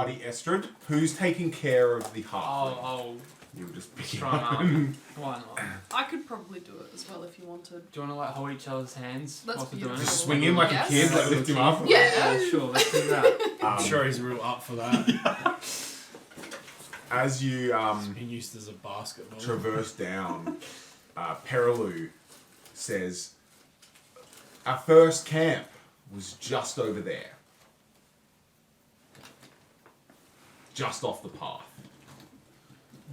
party, Estrid. Who's taking care of the half? I'll You'll just pick strong up. arm. Why not? I could probably do it as well if you wanted. Do you want to like hold each other's hands That's whilst we're doing it? beautiful. Just swing him like Yes. a kid, like lift him up. Yeah. Sure, let's do that. I'm sure he's real up for that. As you He used as a basketball. traverse down, Perilou says, our first camp was just over there. Just off the path.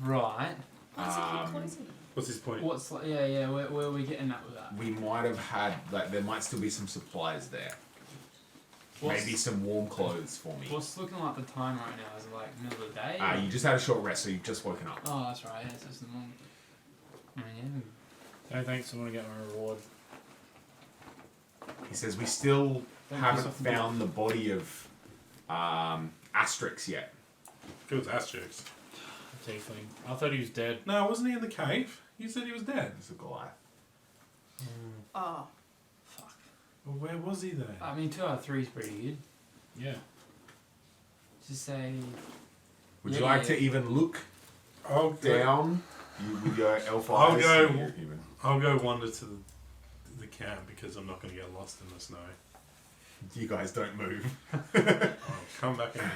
Right. Why does it keep closing? What's his point? What's like? Yeah. Where are we getting at with that? We might have had, like, there might still be some supplies there. What's- Maybe some warm clothes for me. What's looking like the time right now? Is it like middle of the day? You just had a short rest, so you've just woken up. Oh, that's right. Yeah, it's just the morning. I mean, No thanks, I want to get my reward. He says, we still Don't haven't piss off the found the body of Asterix yet. It was Asterix. Tiefling. I thought he was dead. No, wasn't he in the cave? You said he was dead. It's a Goliath. Oh. fuck. Well, where was he then? I mean, 2 out of 3 is pretty good. Yeah. Just say. Would you Yeah, like yeah. to even look I'll go, down with your elf I'll eyes? go- so you're even- I'll go wander to the camp because I'm not going to get lost in the snow. You guys don't move. I'll come back in a minute.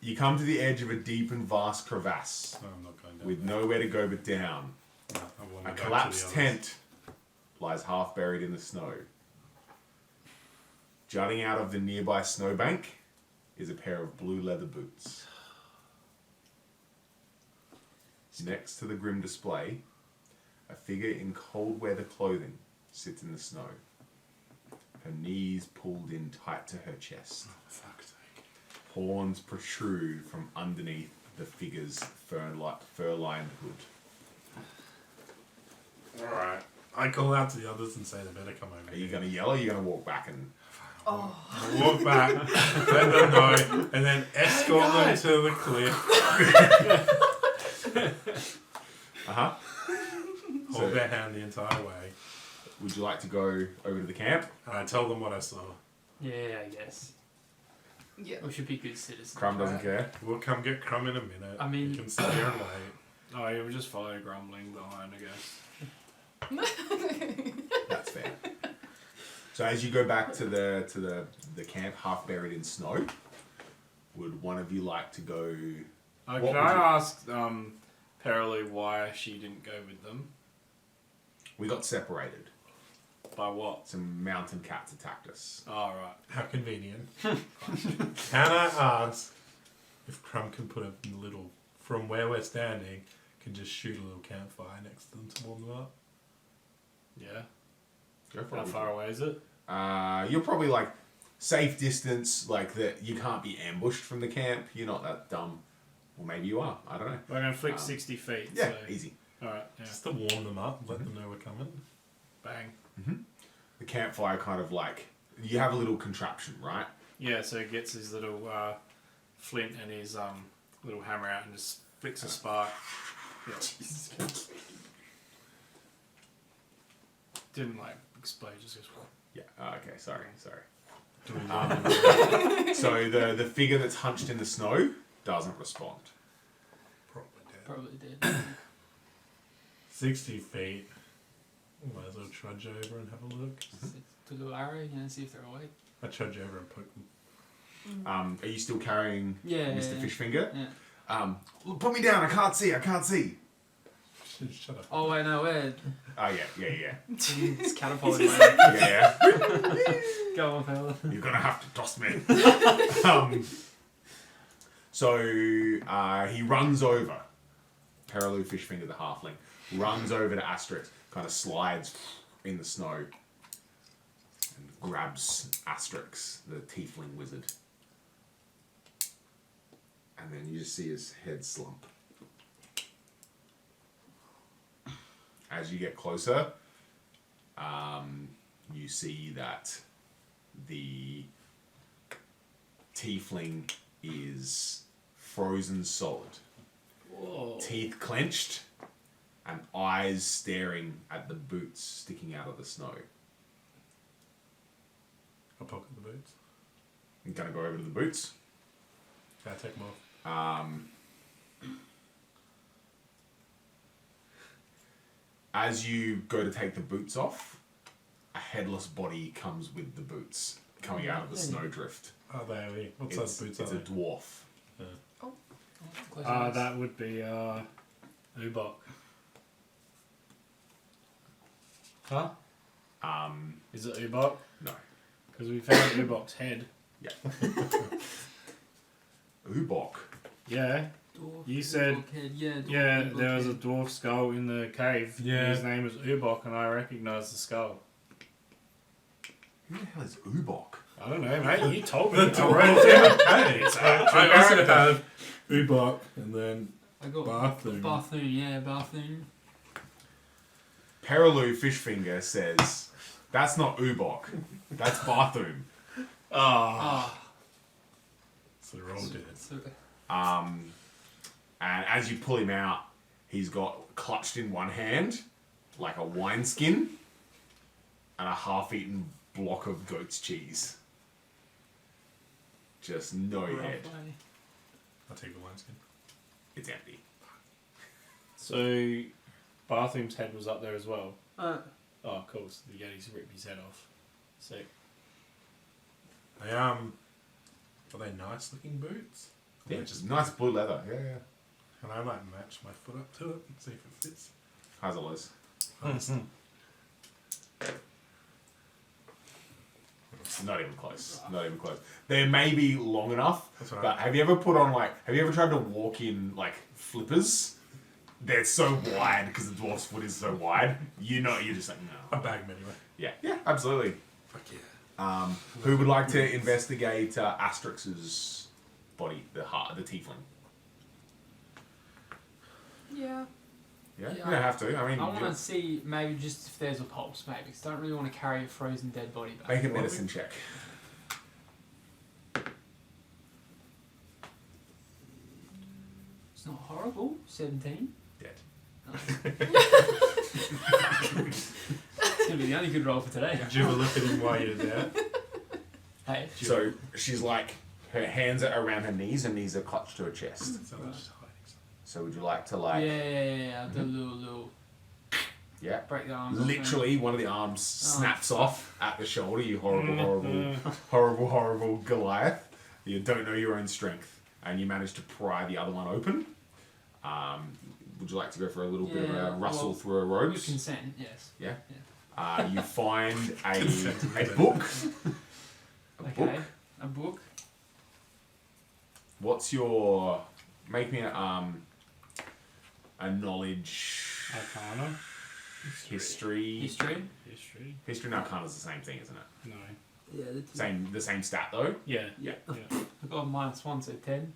You come to the edge of a deep and vast crevasse No, I'm not going down. with nowhere to go but down. No, I want to A go to collapsed the others. tent lies half buried in the snow. Jutting out of the nearby snowbank is a pair of blue leather boots. Next to the grim display, a figure in cold weather clothing sits in the snow. Her knees pulled in tight to her chest. Fuck's sake. Horns protrude from underneath the figure's fur-lined hood. Alright. I call out to the others and say they better come over Are you here. going to yell or are you going to walk back and... Oh. I'll walk back, let them know, and then escort them to the cliff. Uh-huh. Hold So- their hand the entire way. Would you like to go over to the camp? And I tell them what I saw. Yeah, I guess. Yeah. We should be good citizens. Crumb doesn't right? care. We'll come get Crumb in a minute. I mean- you can sit here and wait. Oh, yeah, we'll just follow grumbling behind, I guess. That's fair. So as you go back to the camp, half buried in snow, would one of you like to go? What Can would I you- ask Perilou why she didn't go with them? We got separated. By what? Some mountain cats attacked us. Oh, right. How convenient. Can I ask if Crumb can put a little, from where we're standing, can just shoot a little campfire next to them to warm them up? Yeah. Go for How it. far away is it? You're probably like safe distance, like that. You can't be ambushed from the camp. You're not that dumb. Well, maybe you are. I don't know. We're going to flick 60 feet. Yeah, so. easy. Alright, yeah. Just to warm them up, let them know we're coming. Bang. The campfire kind of like you have a little contraption, right? Yeah, so he gets his little flint and his little hammer out and just flicks a spark. Yeah. Didn't like explode, just goes. Yeah. Oh, okay. Sorry. Do we So the figure that's hunched in the snow doesn't respond. probably dead. Probably did. 60 feet. Might as well trudge over and have a look. To the arrow, see if they're awake. I trudge over and poke them. Are you still carrying Yeah, Mr. yeah. Fishfinger? Yeah. Put me down. I can't see. Shut up. Oh wait, no, where? Oh yeah. It's catapulted. Yeah. Go on, fella. You're gonna have to toss me. So he runs over. Perilou Fishfinger, the halfling, runs over to Asterix, kind of slides in the snow, and grabs Asterix, the tiefling wizard. And then you just see his head slump. As you get closer, you see that the tiefling is frozen solid. Whoa. Teeth clenched and eyes staring at the boots sticking out of the snow. I'll poke at the boots. I'm gonna go over to the boots. Can I take them off? As you go to take the boots off, a headless body comes with the boots coming out of the snowdrift. Are they? What size boots It's are a they? dwarf. Close your eyes. That would be Ubok. Huh? Is it Ubok? No. Because we found Ubok's head. Yeah. Ubok. Yeah. Dwarf, You said- dwarf head, yeah. Dwarf, Yeah, dwarf there was a head. dwarf skull in the cave. Yeah. His name was Ubok, and I recognised the skull. Who the hell is Ubok? I don't know, mate. You told me. The I wrote it down. Hey, I also have Ubok and then I got Bathroom. Bathroom, yeah, bathroom. Perilou Fishfinger says, "That's not Ubok. That's Barthum." Ah. So they're all dead. So, And as you pull him out, he's got clutched in one hand, like a wineskin, and a half-eaten block of goat's cheese. Just no head. roughly. I'll take the wineskin. It's empty. So, Barthum's head was up there as well. Uh, Oh, of course. The Yeti's ripped his head off. Sick. Are they nice looking boots? Yeah, just nice blue leather. Yeah, yeah. Can I like match my foot up to it and see if it fits? How's it, Liz? It's not even close. Not even close. They may be long enough, That's all but right. have you ever put on have you ever tried to walk in like flippers? They're so wide because the dwarf's foot is so wide. You're just like, no. I bag them anyway. Yeah, yeah, absolutely. Fuck yeah. Who would like to investigate Asterix's body, the tiefling? Yeah. Yeah, you Yeah, don't have to. I mean, I want to see maybe just if there's a pulse, maybe. 'Cause I don't really want to carry a frozen dead body back. make a medicine check. It's not horrible. 17. Dead. It's going to be the only good roll for today. Did you ever look at him while you were there? Hey. So she's like, her hands are around her knees are clutched to her chest. So much hiding. So would you like to Yeah. I'll do a little yeah. break the arms. Literally, one of the arms Oh. snaps off at the shoulder. You horrible Goliath. You don't know your own strength, and you manage to pry the other one open. Would you like to go for a little bit of a Yeah, rustle well, through her With robes? consent, yes. Yeah. You find a book. A Okay. book. A book. What's your? Make me a knowledge. Arcana. History. History. History. History and Arcana is the same thing, isn't it? No. Yeah, The same stat though. Yeah. Yeah. Yeah. I got a -1, so 10.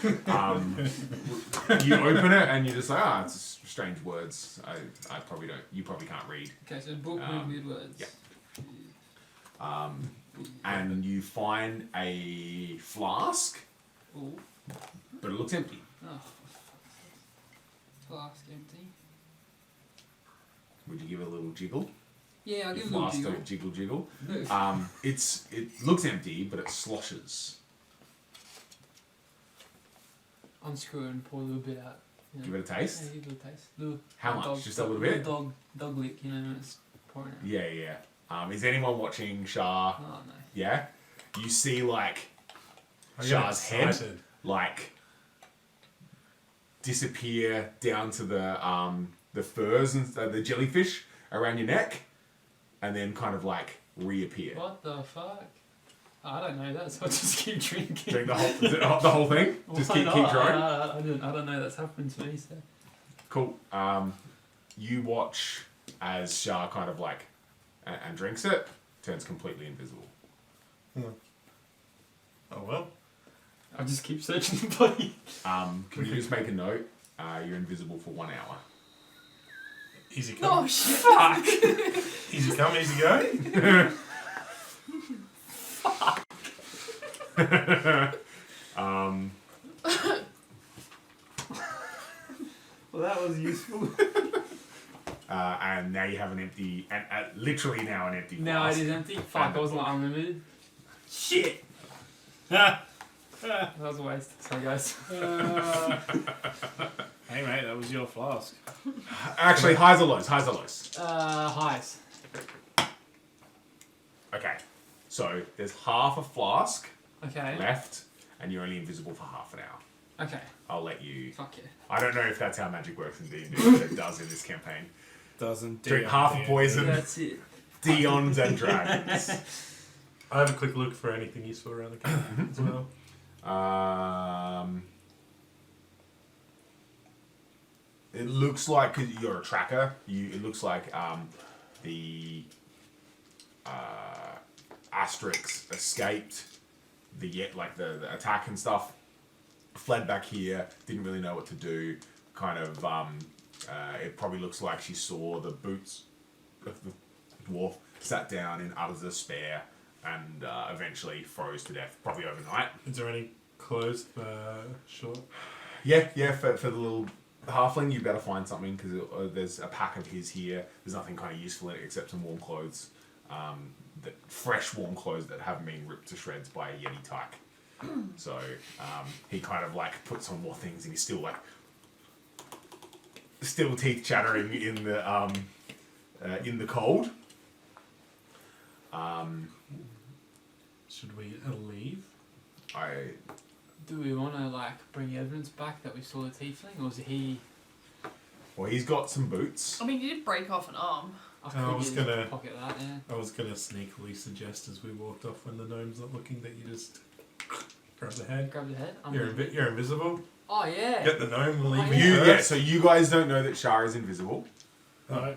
You open it and you're just like, it's strange words. I probably don't. You probably can't read. Okay, so book with weird words. Yeah. And you find a flask, Ooh. but it looks empty. Oh, for fuck's sake. Flask empty. Would you give it a little jiggle? Yeah, I'll Your give it a little flask jiggle. don't jiggle. No. It looks empty, but it sloshes. Unscrew it and pour a little bit out. You know. Give it a taste. Yeah, give it a taste. Little, How little much? Just a little bit? Dog lick, you know, when it's pouring out. Yeah. Is anyone watching Shah? Oh, no. Yeah. You see like I get Shah's head excited. like disappear down to the furs and the jellyfish around your neck, and then kind of like reappear. What the fuck? I don't know that, so I'll just keep drinking. Drink the whole thing. Just Why keep not? drawing. I don't know that's happened to me, so. Cool. You watch as Shah kind of like and drinks it, turns completely invisible. Oh well. I'll just keep searching the body. Can you just make a note? You're invisible for 1 hour. Easy come. Oh shit! Easy come, easy go. Well, that was useful. And now you have an empty, and literally now an empty Now flask. it is empty. Fuck, I was like unlimited. Shit! That was a waste. Sorry, guys. Hey mate, that was your flask. Actually, highs or lows? Highs or lows? Highs. Okay. So there's half a flask Okay. left, and you're only invisible for half an hour. Okay. I'll let you. Fuck yeah. I don't know if that's how magic works in D&D, but it does in this campaign. Doesn't Drink half a poison, That's it. Dions and dragons. I have a quick look for anything useful around the campaign as well. It looks like, 'cause you're a tracker. It looks like the Asterix escaped the attack and stuff. Fled back here. Didn't really know what to do. Kind of. It probably looks like she saw the boots of the dwarf. Sat down in utter despair and eventually froze to death. Probably overnight. Is there any clothes short? Yeah. For the little halfling, you better find something because there's a pack of his here. There's nothing kind of useful in it except some warm clothes, fresh warm clothes that haven't been ripped to shreds by a yeti tyke. So he kind of like puts on more things, and he's still like teeth chattering in the cold. Should we leave? Do we want to like bring evidence back that we saw the tiefling, or is he? Well, he's got some boots. I mean, you did break off an arm. I was gonna pocket that. Yeah. I was gonna sneakily suggest as we walked off when the gnome's not looking that you just grab the head. Grab the head. You're invisible. Oh yeah. Get the gnome and leave Oh, him Yeah, first. so you guys don't know that Shar is invisible. No.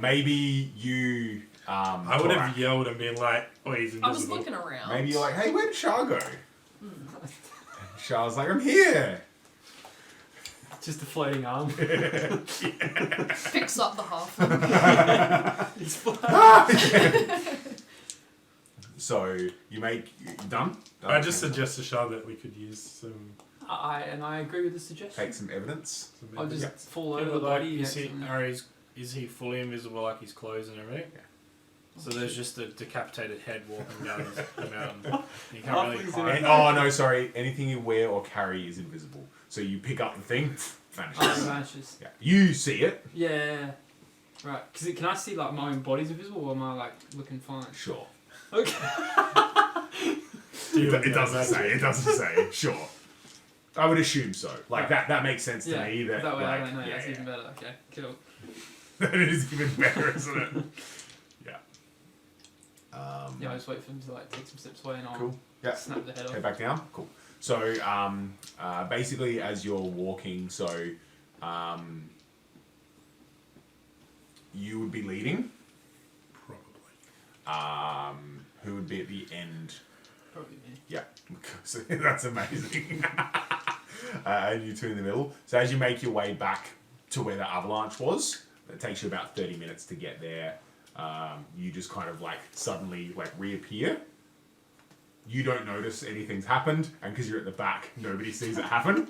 Maybe you. I would have Torak. yelled and been like, "Oh, he's invisible." I was looking around. Maybe you're like, hey, where did Shar go? Char's like, I'm here. Just a floating arm. Picks up the half. It's flat. So you done? I just suggest to Shah that we could use some. I agree with the suggestion. Take some evidence. I'll just Yep. fall Yeah, over but the like, body. is he fully invisible, like his clothes and everything? Yeah. So there's just a decapitated head walking down the mountain. You can't really Halflings hide. Oh no, sorry. Anything you wear or carry is invisible. So you pick up the thing, vanishes. Oh, it vanishes. Yeah. You see it. Yeah. Right. Can I see like my own body's invisible, or am I like looking fine? Sure. Okay. It doesn't say. It doesn't say. Sure. I would assume so. Like that makes sense to Yeah. me. That way like, I don't know. yeah, That's yeah. even better. Okay. Cool. That is even better, isn't it? Yeah. Yeah. I just wait for him to like take some steps away, and I'll Cool. Yeah. snap the head Head off. back down. Cool. So basically, as you're walking, you would be leading. Probably. Who would be at the end? Probably me. Yeah, so that's amazing. And you two in the middle. So as you make your way back to where the avalanche was, it takes you about 30 minutes to get there. You just kind of like suddenly like reappear. You don't notice anything's happened, and because you're at the back, nobody sees it happen.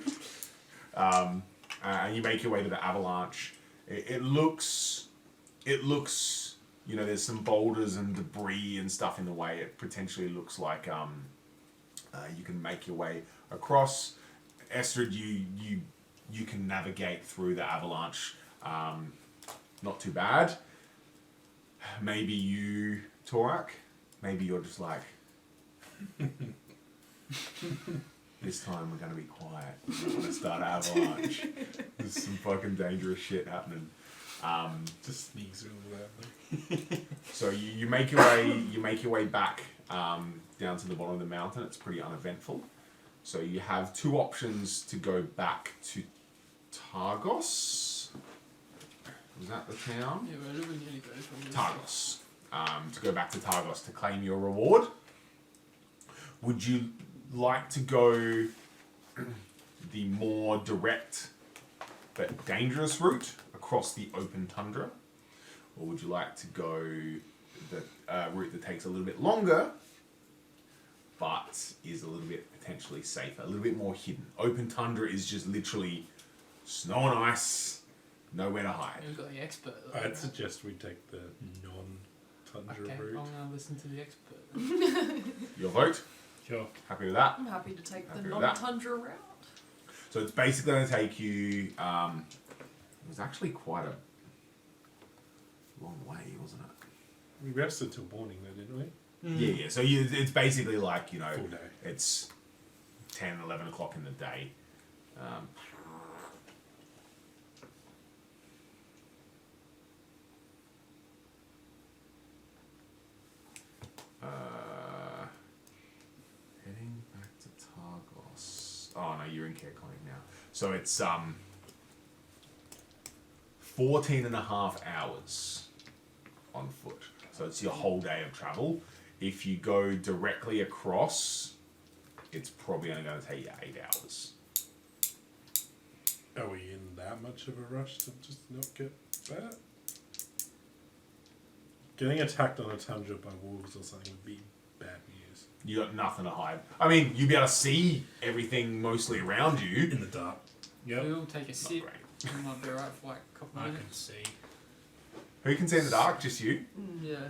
And you make your way to the avalanche. It looks, you know, there's some boulders and debris and stuff in the way. It potentially looks like you can make your way across. Estrid, you can navigate through the avalanche. Not too bad. Maybe you, Torak, maybe you're just like, this time we're going to be quiet. We're going to start an avalanche. There's some fucking dangerous shit happening. Just sneaks really loudly. So you make your way back down to the bottom of the mountain. It's pretty uneventful. So you have two options to go back to Targos. Was that the town? Yeah, where do we need to go from this? Targos. To go back to Targos to claim your reward. Would you like to go the more direct but dangerous route across the open tundra? Or would you like to go the route that takes a little bit longer but is a little bit potentially safer, a little bit more hidden? Open tundra is just literally snow and ice, nowhere to hide. We've got the expert. Though, I'd right? suggest we take the non-tundra Okay, I'm route. gonna listen to the expert. Your vote? Sure. Happy with that? I'm happy to take the Happy with that. non-tundra route. So it's basically going to take you. It was actually quite a long way, wasn't it? We rested till morning, though, didn't we? Yeah. So it's basically like Full day. it's 10, 11 o'clock in the day. Heading back to Targos. Oh no, you're in Careconic now. So it's 14 and a half hours on foot. So it's your whole day of travel. If you go directly across, it's probably only going to take you 8 hours. Are we in that much of a rush to just not get that? Getting attacked on a tundra by wolves or something would be bad news. You got nothing to hide. I mean, you'd be able to see everything mostly around you. In the dark. Yep. We'll take a Not sip. great. We might be alright for like a couple I can minutes. see. Who can see in the dark? Just you? Yeah.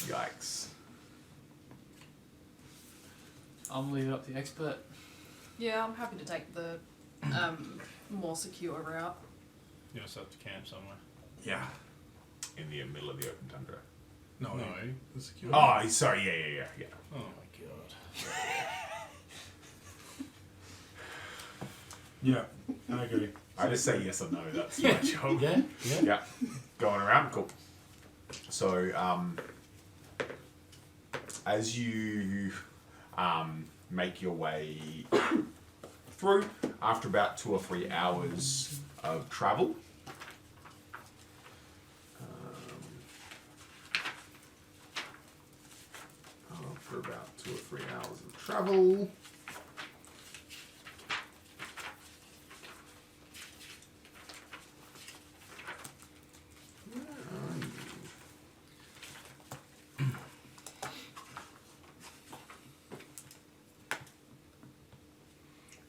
Yikes. I'm leave it up to the expert. Yeah, I'm happy to take the more secure route. You also have to camp somewhere. Yeah. In the middle of the open tundra. No. No. The security. Oh, sorry. Yeah. Oh my god. Yeah, I agree. I just say yes or no. That's my job. Yeah? Yeah. Going around. Cool. So, as you make your way through, after about 2 or 3 hours of travel, after about 2 or 3 hours of travel,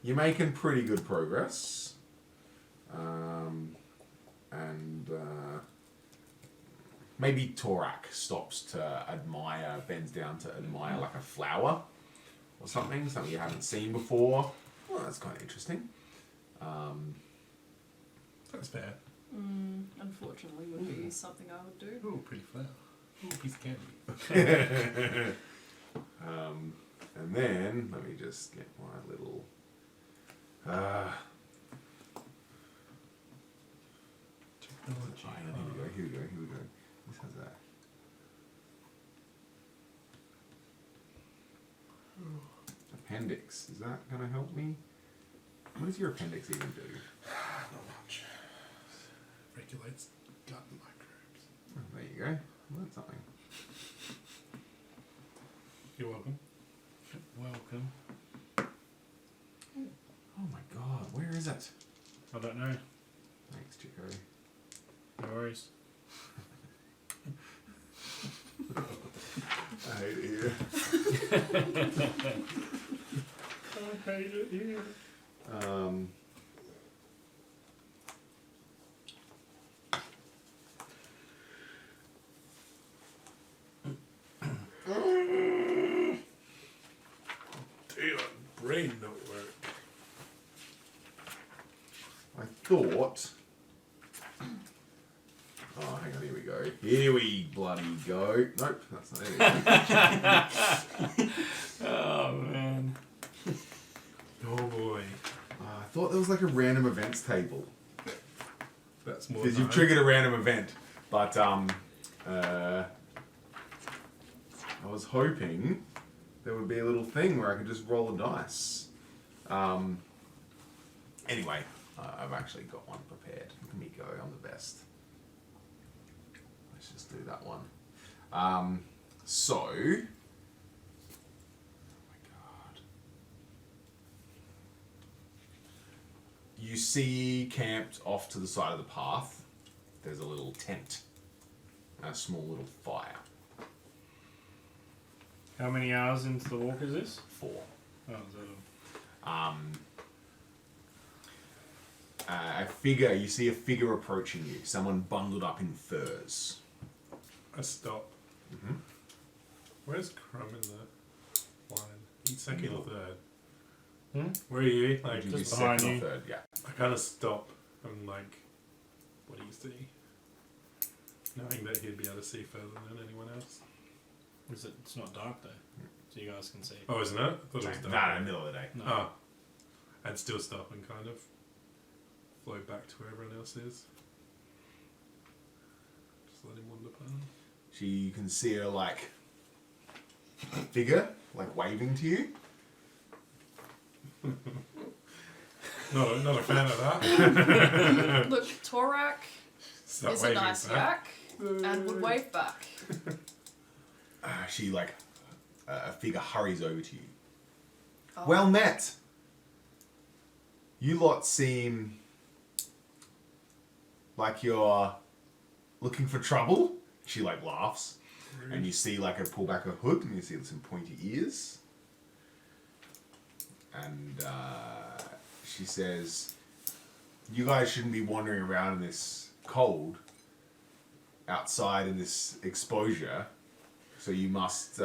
you're making pretty good progress. And maybe Torak stops to admire, bends down to admire like a flower or something you haven't seen before. Well, that's kind of interesting. That's fair. Unfortunately, would be something I would do. Ooh, pretty flower. Ooh, piece of candy. And then, let me just get my little... Technology. Here we go. This has that. Appendix. Is that going to help me? What does your appendix even do? Not much. Regulates gut microbes. Oh, there you go. Learned something. You're welcome. Welcome. Oh my god, where is it? I don't know. Thanks, Chico. No worries. I hate it here. I hate it here. Dion, brain don't work. I thought... Oh, hang on, here we go. Here we bloody go. Nope, that's not it. Oh man. Oh boy. I thought there was like a random events table. That's more Because you've than triggered a random event. But, I was hoping there would be a little thing where I could just roll a dice. Anyway, I've actually got one prepared. Let me go, I'm the best. Let's just do that one. So... Oh my god. You see camped off to the side of the path, there's a little tent. And a small little fire. How many hours into the walk is this? 4. Oh, is You see a figure approaching you. Someone bundled up in furs. I stop. Where's Crumb in the line? He's second or third. Hmm? Where are you? Would Like, you be just behind second or you. third? Yeah. I kind of stop and like, what do you see? Knowing that he'd be able to see further than anyone else. It's not dark though, so you guys can see. Oh, isn't it? I thought it was No, dark. in the middle of the day. No. Oh. I'd still stop and kind of flow back to where everyone else is. Just let him wander past. You can see her like figure, like waving to you. Not a fan of that. Look, Torak Stop is a waving nice back. yak and would wave back. She like a figure hurries over to you. Oh. Well met. You lot seem like you're looking for trouble. She like laughs, and you see like her pull back her hood, and you see some pointy ears. And she says, "You guys shouldn't be wandering around in this cold, outside in this exposure. So you must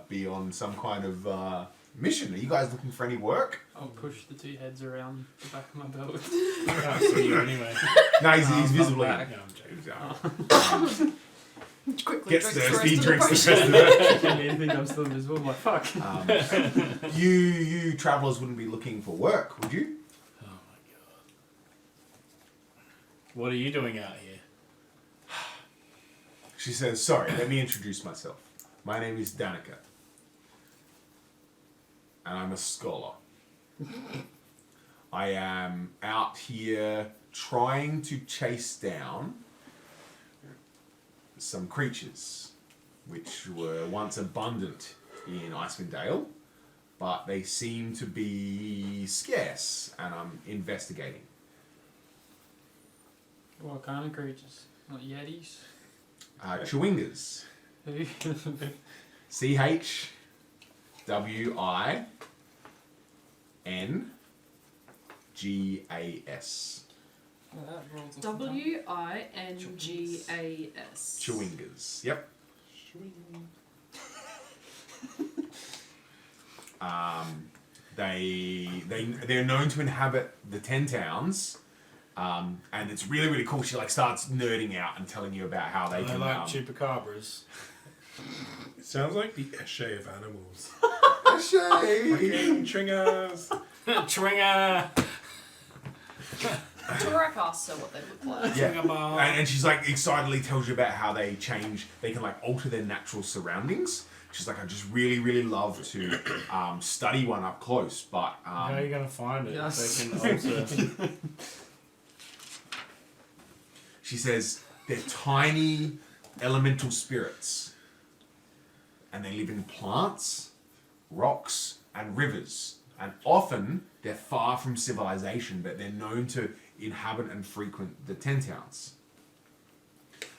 be on some kind of mission. Are you guys looking for any work?" I'll push the two heads around the back of my belt. I can't see you anyway. No, he's visibly. back. Yeah, I'm joking. Quickly Gets drinks thirsty, the drinks the potion. rest of it. I mean, I think I'm still invisible. I'm like, fuck. You travellers wouldn't be looking for work, would you? Oh my god. What are you doing out here? She says, "Sorry, let me introduce myself. My name is Danica, and I'm a scholar. I am out here trying to chase down some creatures which were once abundant in Icewind Dale, but they seem to be scarce, and I'm investigating." What kind of creatures? Not yetis? Chewingas. CHWINGAS. WINGAS. Chewingas. Yep. They're known to inhabit the 10 towns, and it's really, really cool. She like starts nerding out and telling you about how they They can. like chupacabras. It sounds like the Eshe of animals. Shay. Fucking Tringers! Tringer! Torak asks her what they look like. Yeah. Tringabar. And she's like excitedly tells you about how they change. They can like alter their natural surroundings. She's like, I just really, really love to study one up close, but How are you going to find it? Yes. They can alter. she says they're tiny elemental spirits, and they live in plants, rocks, and rivers. And often they're far from civilization, but they're known to inhabit and frequent the 10 towns.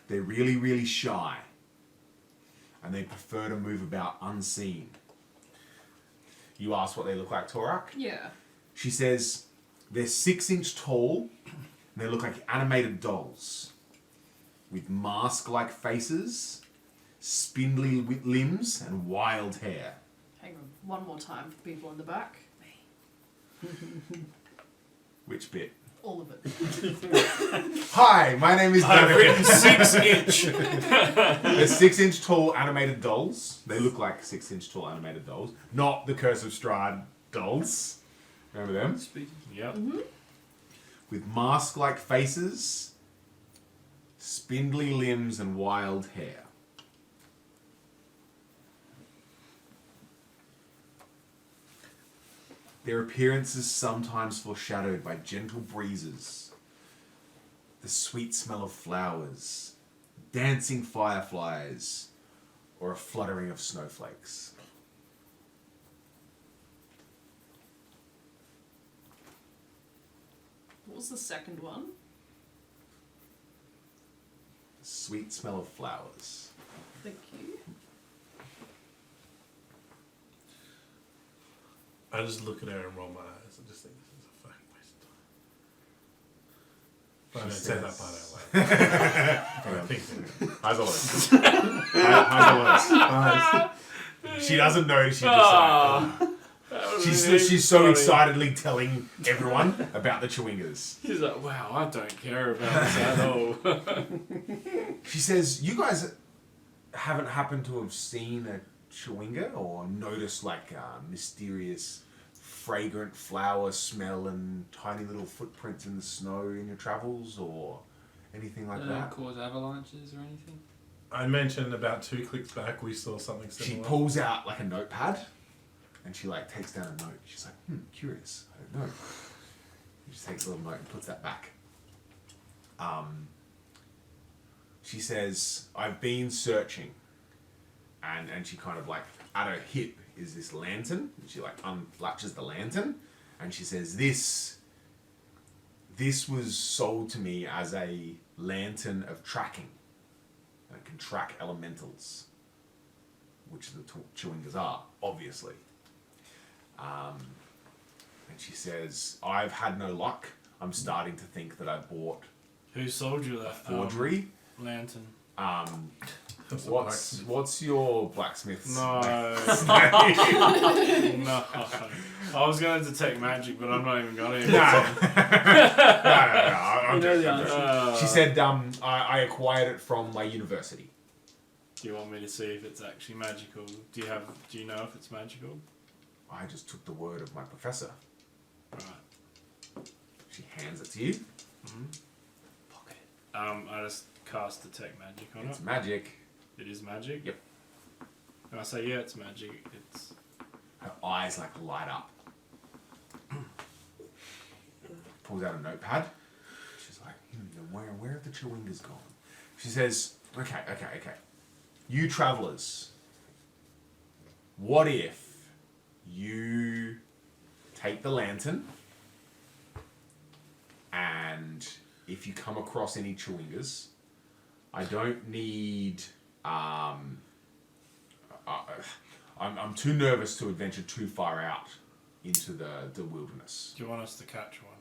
They're really, really shy, and they prefer to move about unseen. You ask what they look like, Torak? Yeah. She says they're 6-inch tall, and they look like animated dolls, with mask-like faces, spindly limbs, and wild hair. Hang on, one more time for the people in the back. Which bit? All of it. Hi, my name is I've written Danica. 6-inch. They're 6-inch tall animated dolls. They look like 6-inch tall animated dolls, not the Curse of Strahd dolls. Remember them? Yep. With mask-like faces, spindly limbs, and wild hair. Their appearance is sometimes foreshadowed by gentle breezes, the sweet smell of flowers, dancing fireflies, or a fluttering of snowflakes. What was the second one? The sweet smell of flowers. Thank you. I just look at her and roll my eyes and just think this is a fucking waste of time. But I don't say that part out loud. I think so. Eyes are low. Eyes are low. Eyes. She doesn't know. She's just Ah. like, That would've she's been she's so funny. excitedly telling everyone about the Chewingas. She's like, wow, I don't care about this at all. She says, "You guys haven't happened to have seen a Chewinga or noticed like mysterious, fragrant flower smell and tiny little footprints in the snow in your travels, or anything like that?" Cause avalanches or anything? I mentioned about 2 clicks back we saw something She similar. pulls out like a notepad, and she like takes down a note. She's like, curious. I don't know. She just takes a little note and puts that back. She says, "I've been searching," and she kind of like at her hip is this lantern. And she like unlatches the lantern, and she says, "This was sold to me as a lantern of tracking. And it can track elementals, which the Chewingas are, obviously." And she says, "I've had no luck. I'm starting to think that I bought Who sold you a that forgery." lantern? That's a What's your blacksmith's No. name? No. I was going to detect magic, but I'm not even going to. No. I'm You know the joking, I'm answer. joking. She said, I acquired it from my university. Do you want me to see if it's actually magical? Do you know if it's magical? I just took the word of my professor. Right. She hands it to you. Pocket. I just cast detect magic on It's it. magic. It is magic? Yep. And I say, yeah, it's magic. It's... Her eyes like light up. Pulls out a notepad. She's like, where have the Chewingas gone? She says, okay. You travellers, what if you take the lantern, and if you come across any Chewingas, I don't need... I'm too nervous to adventure too far out into the wilderness. Do you want us to catch one?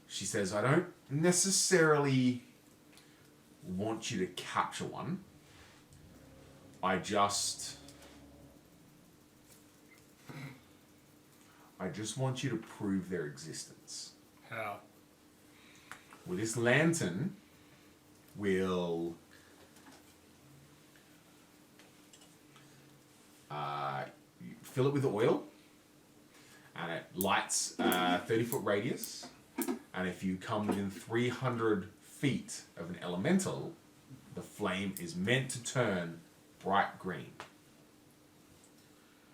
She says, I don't necessarily want you to capture one. I just want you to prove their existence. How? Well, this lantern will fill it with oil, and it lights a 30-foot radius. And if you come within 300 feet of an elemental, the flame is meant to turn bright green.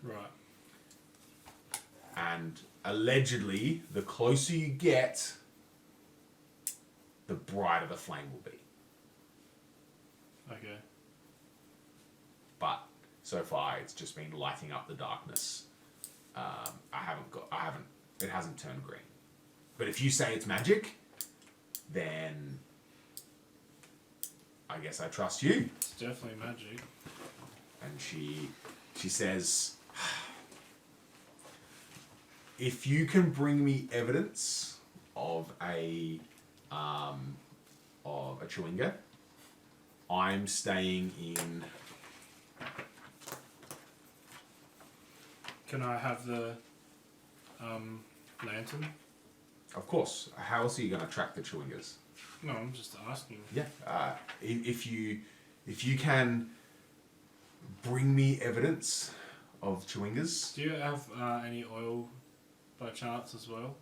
Right. And allegedly, the closer you get, the brighter the flame will be. Okay. But so far, it's just been lighting up the darkness. It hasn't turned green. But if you say it's magic, then I guess I trust you. It's definitely magic. And she says, if you can bring me evidence of a Chewinga, I'm staying in. Can I have the lantern? Of course. How else are you going to track the Chewingas? No, I'm just asking. Yeah. If you can bring me evidence of Chewingas. Do you have any oil by chance as well?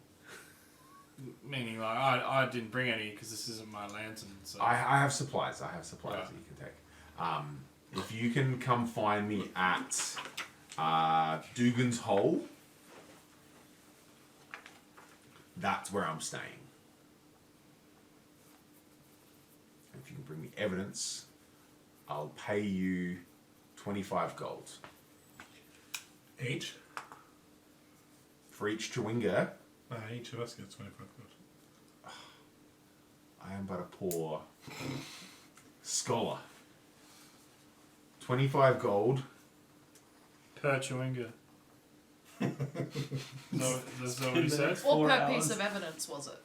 Meaning, like, I didn't bring any because this isn't my lantern. So. I have supplies. That Right. you can take. If you can come find me at Dugan's Hole, that's where I'm staying. If you can bring me evidence, I'll pay you 25 gold. Each? For each Chewinga, Each of us gets 25 gold. I am but a poor scholar. 25 gold. Per Chewinga. No, that's not what he said. What 4 per hours. piece of evidence was it?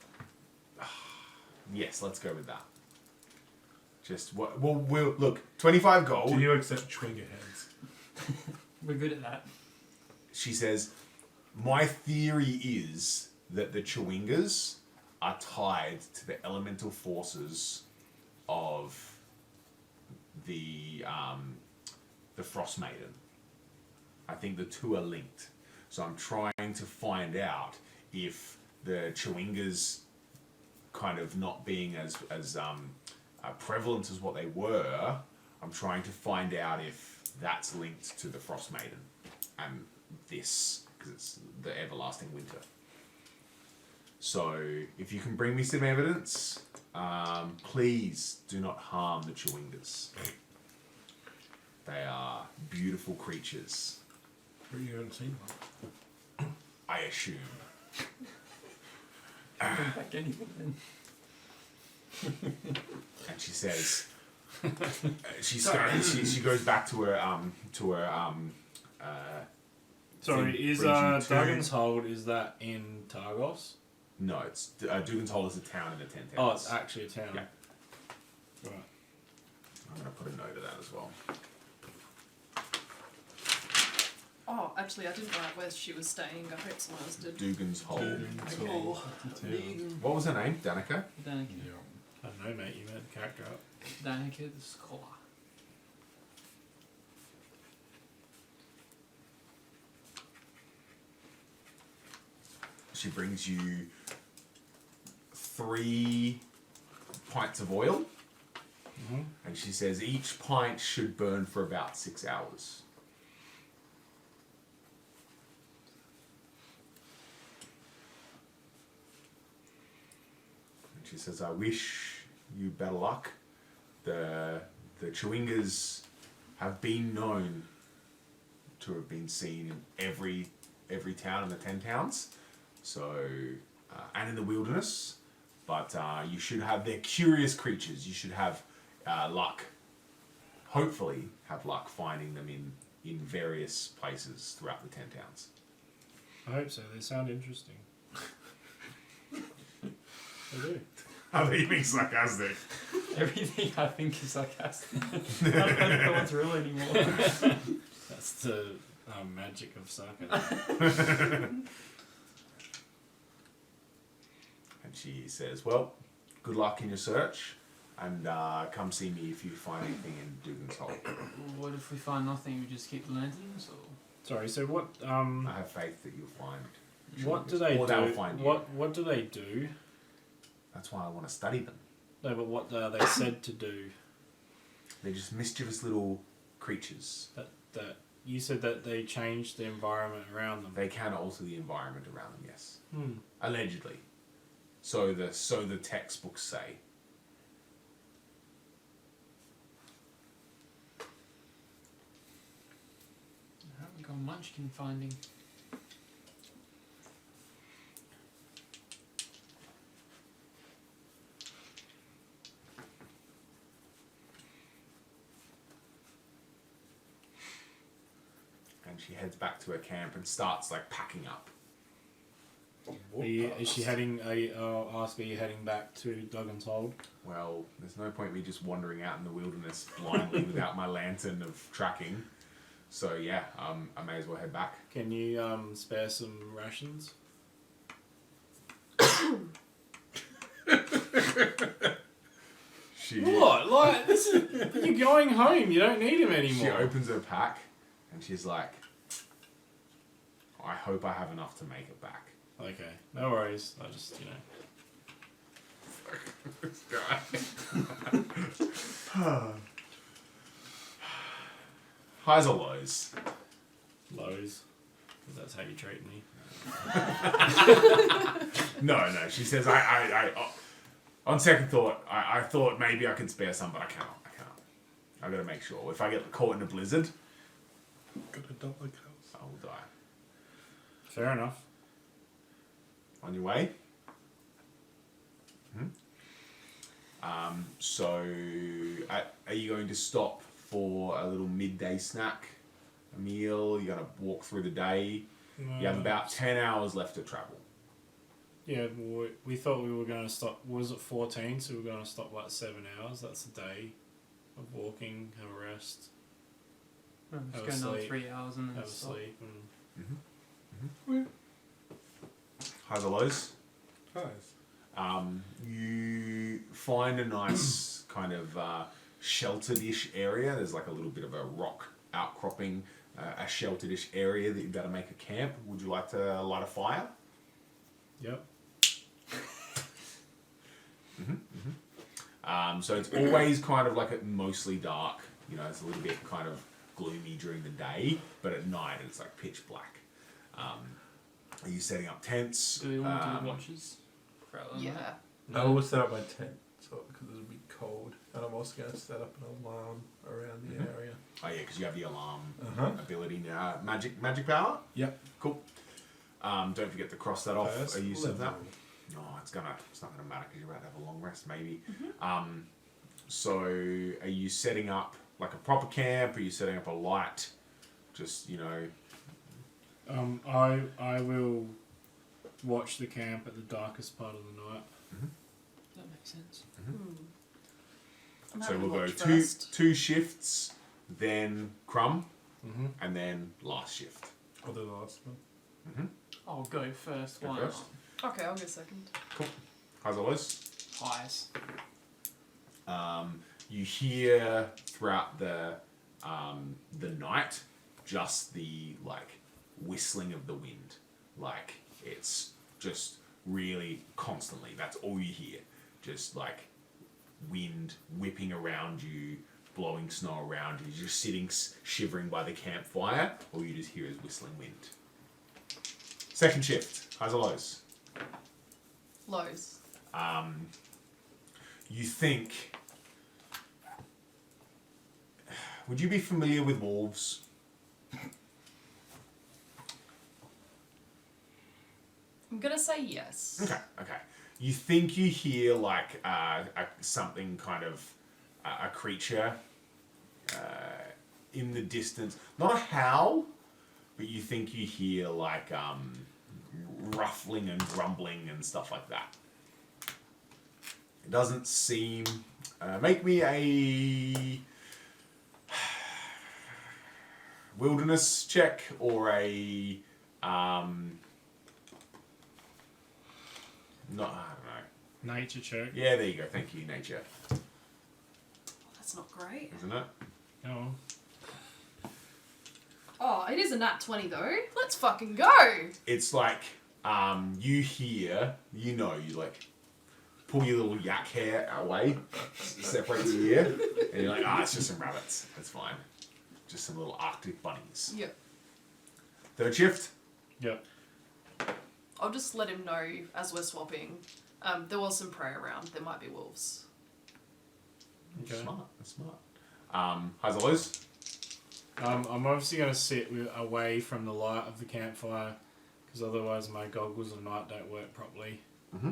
Yes, let's go with that. Just what? We'll look. 25 gold. Do you accept Chewinga heads? We're good at that. She says, my theory is that the Chewingas are tied to the elemental forces of the Frostmaiden. I think the two are linked. So I'm trying to find out if the Chewingas kind of not being as prevalent as what they were, I'm trying to find out if that's linked to the Frostmaiden and this, because it's the everlasting winter. So if you can bring me some evidence, please do not harm the Chewingas. They are beautiful creatures, But you haven't seen one. I assume. Bring back anything then. And she says, she goes back to her Sorry, thing is brings you to- Dragon's Hold, is that in Targos? No, it's Dugan's Hole is a town in the 10 Oh, towns. it's actually a town. Yeah. Right. I'm gonna put a note of that as well. Oh, actually, I didn't write where she was staying. I hope someone else did. Dugan's Hole. Oh, What was her name? Danica? Danica. I don't know, mate. You made the character up. Danica the Scholar. She brings you 3 pints of oil, Mm-hmm. and she says each pint should burn for about 6 hours. And she says, I wish you better luck. The Chewingas have been known to have been seen in every town in the 10 towns. So, and in the wilderness, but you should have, they're curious creatures. You should have luck, hopefully have luck finding them in various places throughout the 10 towns. I hope so. They sound interesting. They do. I think you're being sarcastic. Everything I think is sarcastic. I don't know what's real anymore. That's the magic of sarcasm. And she says, well, good luck in your search, and come see me if you find anything in Dugan's Hole. What if we find nothing? We just keep the lanterns, or Sorry. So what? I have faith that you'll find. What do Chewingas, they or they'll do? find you. What do they do? That's why I want to study them. No, but what are they said to do? They're just mischievous little creatures. That you said that they change the environment around them. They can alter the environment around them, yes. Hmm. Allegedly. So the textbooks say. I haven't gone munchkin finding. And she heads back to her camp and starts like packing up. Is she heading? I'll ask. Are you heading back to Duggan's Hold? Well, there's no point me just wandering out in the wilderness blindly without my lantern of tracking. So yeah, I may as well head back. Can you spare some rations? She What? Like this is you're going home. You don't need him anymore. She opens her pack and she's like, I hope I have enough to make it back. Okay, no worries. I just This guy. Highs or lows? lows. 'Cause that's how you treat me. No. She says, I on second thought, I thought maybe I can spare some, but I cannot. I gotta make sure. If I get caught in a blizzard, Got a dollar cows. I will die. Fair enough. On your way? So, are you going to stop for a little midday snack, a meal? You're going to walk through the day? You have about 10 hours left to travel. Yeah, we thought we were going to stop. Was it 14? So we were going to stop like 7 hours. That's a day of walking, have a rest. Just Have go a another sleep. 3 hours and then have a stop. sleep, and Highs or lows? Nice. You find a nice kind of sheltered-ish area. There's like a little bit of a rock outcropping, a sheltered-ish area that you've got to make a camp. Would you like to light a fire? yep. So it's always kind of like mostly dark. You know, it's a little bit kind of gloomy during the day, but at night it's like pitch black. Are you setting up tents? Do we want to do watches? Throughout the night? Yeah. I will set up my tent because it'll be cold, and I'm also going to set up an alarm around the area. Oh yeah, because you have the alarm Uh-huh. ability now. Magic power. Yep. Cool. Don't forget to cross that off. First Are you setting that? level. No, it's not gonna matter because you're about to have a long rest, maybe. So are you setting up like a proper camp? Are you setting up a light? Just I will watch the camp at the darkest part of the night. That makes sense. I'm So having we'll go watch two first. shifts, then Crumb, Mm-hmm. and then last shift. I'll do the last one. I'll go first. Go Why first. not? Okay, I'll go second. Cool. How's it, Lois? Highs. You hear throughout the night just the whistling of the wind. Like it's just really constantly. That's all you hear. Just like wind whipping around you, blowing snow around you. You're just sitting shivering by the campfire. All you just hear is whistling wind. Second shift. Highs or lows? Lows. You think... Would you be familiar with wolves? I'm gonna say yes. Okay. You think you hear something kind of a creature in the distance. Not a howl, but you think you hear ruffling and grumbling and stuff like that. It doesn't seem... make me a wilderness check or a... I don't know. Nature check. Yeah, there you go. Thank you, nature. That's not great. Isn't it? Oh. Oh, it is a nat 20 though. Let's fucking go! It's like you hear, you pull your little yak hair away, separate your ear, and you're like, it's just some rabbits. That's fine. Just some little Arctic bunnies. Yep. Third shift? Yep. I'll just let him know as we're swapping. There was some prey around. There might be wolves. Okay. Smart. That's smart. Highs or lows? I'm obviously going to sit away from the light of the campfire because otherwise my goggles of night don't work properly. Mm-hmm.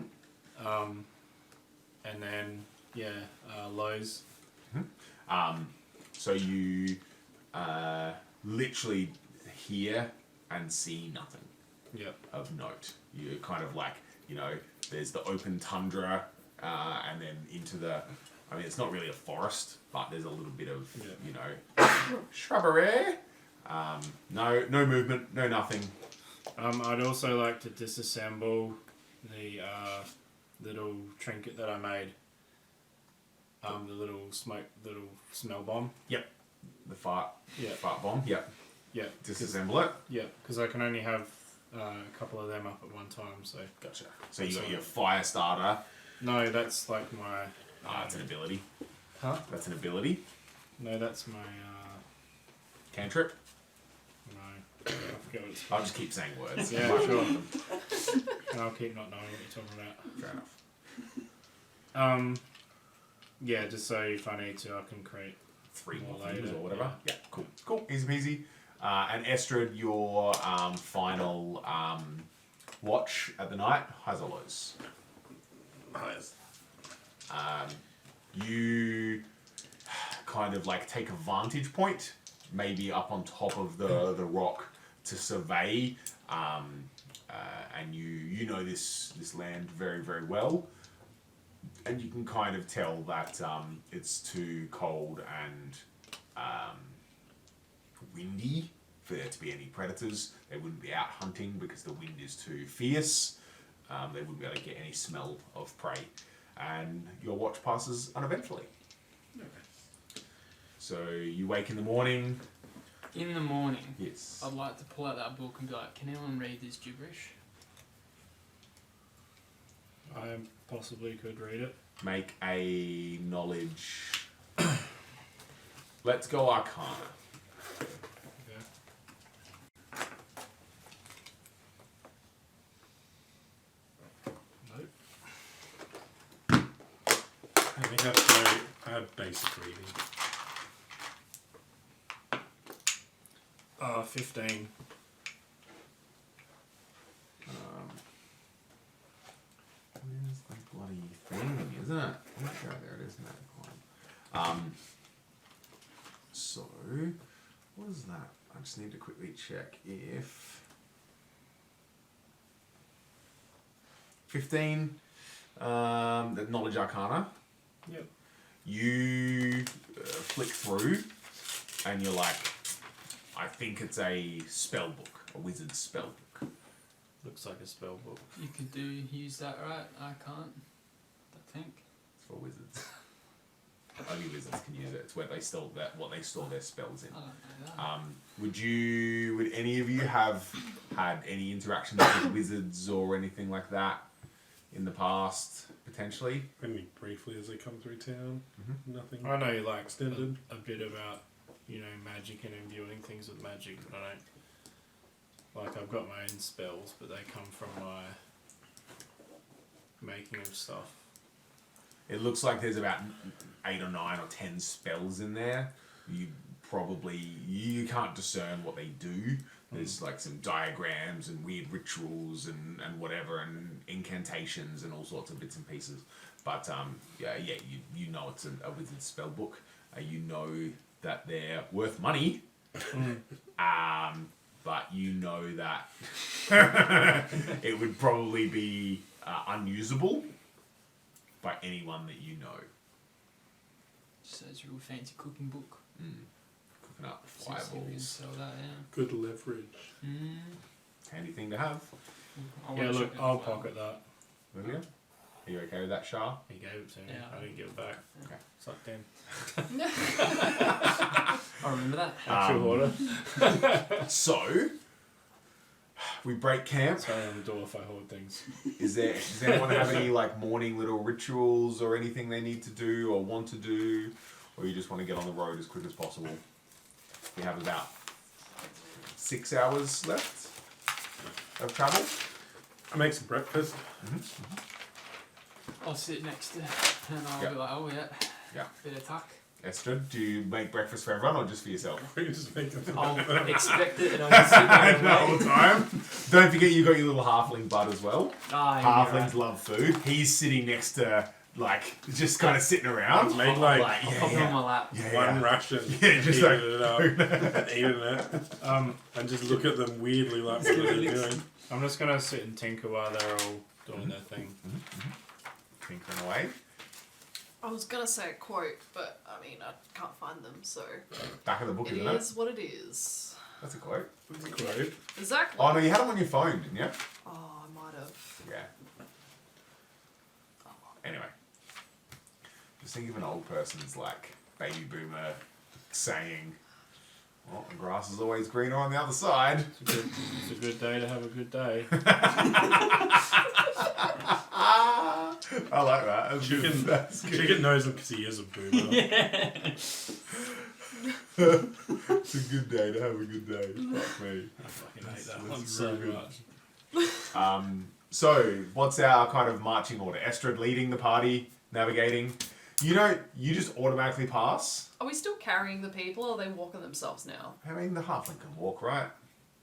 And then, lows. So you literally hear and see nothing Yep. of note. You're kind of there's the open tundra and then into the... I mean, it's not really a forest, but there's a little bit of, shrubbery. No movement, no nothing. I'd also like to disassemble the little trinket that I made. The little smell bomb. Yep. The fart Yeah. fart bomb. Yep. Yeah. Disassemble it. Yeah, because I can only have a couple of them up at one time, so... Gotcha. So you got your fire starter. No, that's like my... It's an ability. Huh? That's an ability. No, that's my... Cantrip. No, I forget what it's I'll just keep saying words. Yeah, Might be sure. one of them. And I'll keep not knowing what you're talking about. Fair enough. Yeah, just so if I need to, I can create 3 more More things later, or whatever. yeah. Yeah, cool. Easy peasy. And Estrid, your final watch at the night. Highs or lows? Highs. You kind of take a vantage point, maybe up on top of the rock to survey, and you know this land very, very well, and you can kind of tell that it's too cold and windy for there to be any predators. They wouldn't be out hunting because the wind is too fierce. They wouldn't be able to get any smell of prey. And your watch passes uneventfully. So you wake in the morning. In the morning, Yes. I'd like to pull out that book and be like, can anyone read this gibberish? I possibly could read it. Make a knowledge. Let's go Arcana. Okay. Nope. I think I have basic reading. 15. Where's the bloody thing, isn't it? Okay, there it is. So, what is that? I just need to quickly check if 15, the knowledge arcana. Yep. You flick through, and you're like, I think it's a spell book, a wizard's spell book. Looks like a spell book. You could use that, right? I can't. I think. It's for wizards. Only wizards can use it. It's where they store what they store their spells in. I don't know that. Would any of you have had any interactions with wizards or anything like that in the past, potentially? Only briefly as they come through town. Nothing I know you like extended. a bit about, magic and imbuing things with magic, but I don't. Like, I've got my own spells, but they come from my making of stuff. It looks like there's about 8 or 9 or 10 spells in there. You can't discern what they do. There's like some diagrams and weird rituals and whatever and incantations and all sorts of bits and pieces. But you know it's a wizard's spell book. You know that they're worth money. But you know that it would probably be unusable by anyone that you know. So it's a real fancy cooking book. Cooking up See if we can fireballs. sell that, yeah. Good leverage. Handy thing to have. Yeah, look, I'll pocket that. Olivia? Are you okay with that, Shah? He gave it to me. Yeah. I didn't give it back. Okay. Sucked in. I remember that. Actual order. So, we break camp. Sorry on the door if I hoard things. Does anyone have any like morning little rituals or anything they need to do or want to do? Or you just want to get on the road as quick as possible? We have about 6 hours left of travel. I make some breakfast. I'll sit next to and I'll Yeah. be like, oh yeah. Yeah. Bit of tuck. Esther, do you make breakfast for everyone or just for yourself? We just make them. I'll expect it and I'll just sit there and All wait. the time. Don't forget you got your little halfling bud as well. Ah, Halflings love food. He's sitting next to, just kind of sitting around. Make like I'll pop it on my lap. one ration. Yeah, just eating like- it up and eating it. And just look at them weirdly like what are they doing. I'm just gonna sit and tinker while they're all doing their thing. Tinkering away. I was gonna say a quote, but I mean I can't find them, so Back of the book, it isn't it? is what it is. That's a quote. Great. Exactly. Oh no, you had them on your phone, didn't you? Oh, I might have. Yeah. Anyway. Just think of an old person's baby boomer saying, well, the grass is always greener on the other side. It's a good day to have a good day. I like that. That's Chicken, That's good. Chicken knows him because he is a boomer. It's a good day to have a good day. Fuck me. I fucking hate that That's one so really good. much. So, what's our kind of marching order? Estrid leading the party, navigating. You just automatically pass. Are we still carrying the people, or are they walking themselves now? I mean, the halfling can walk, right?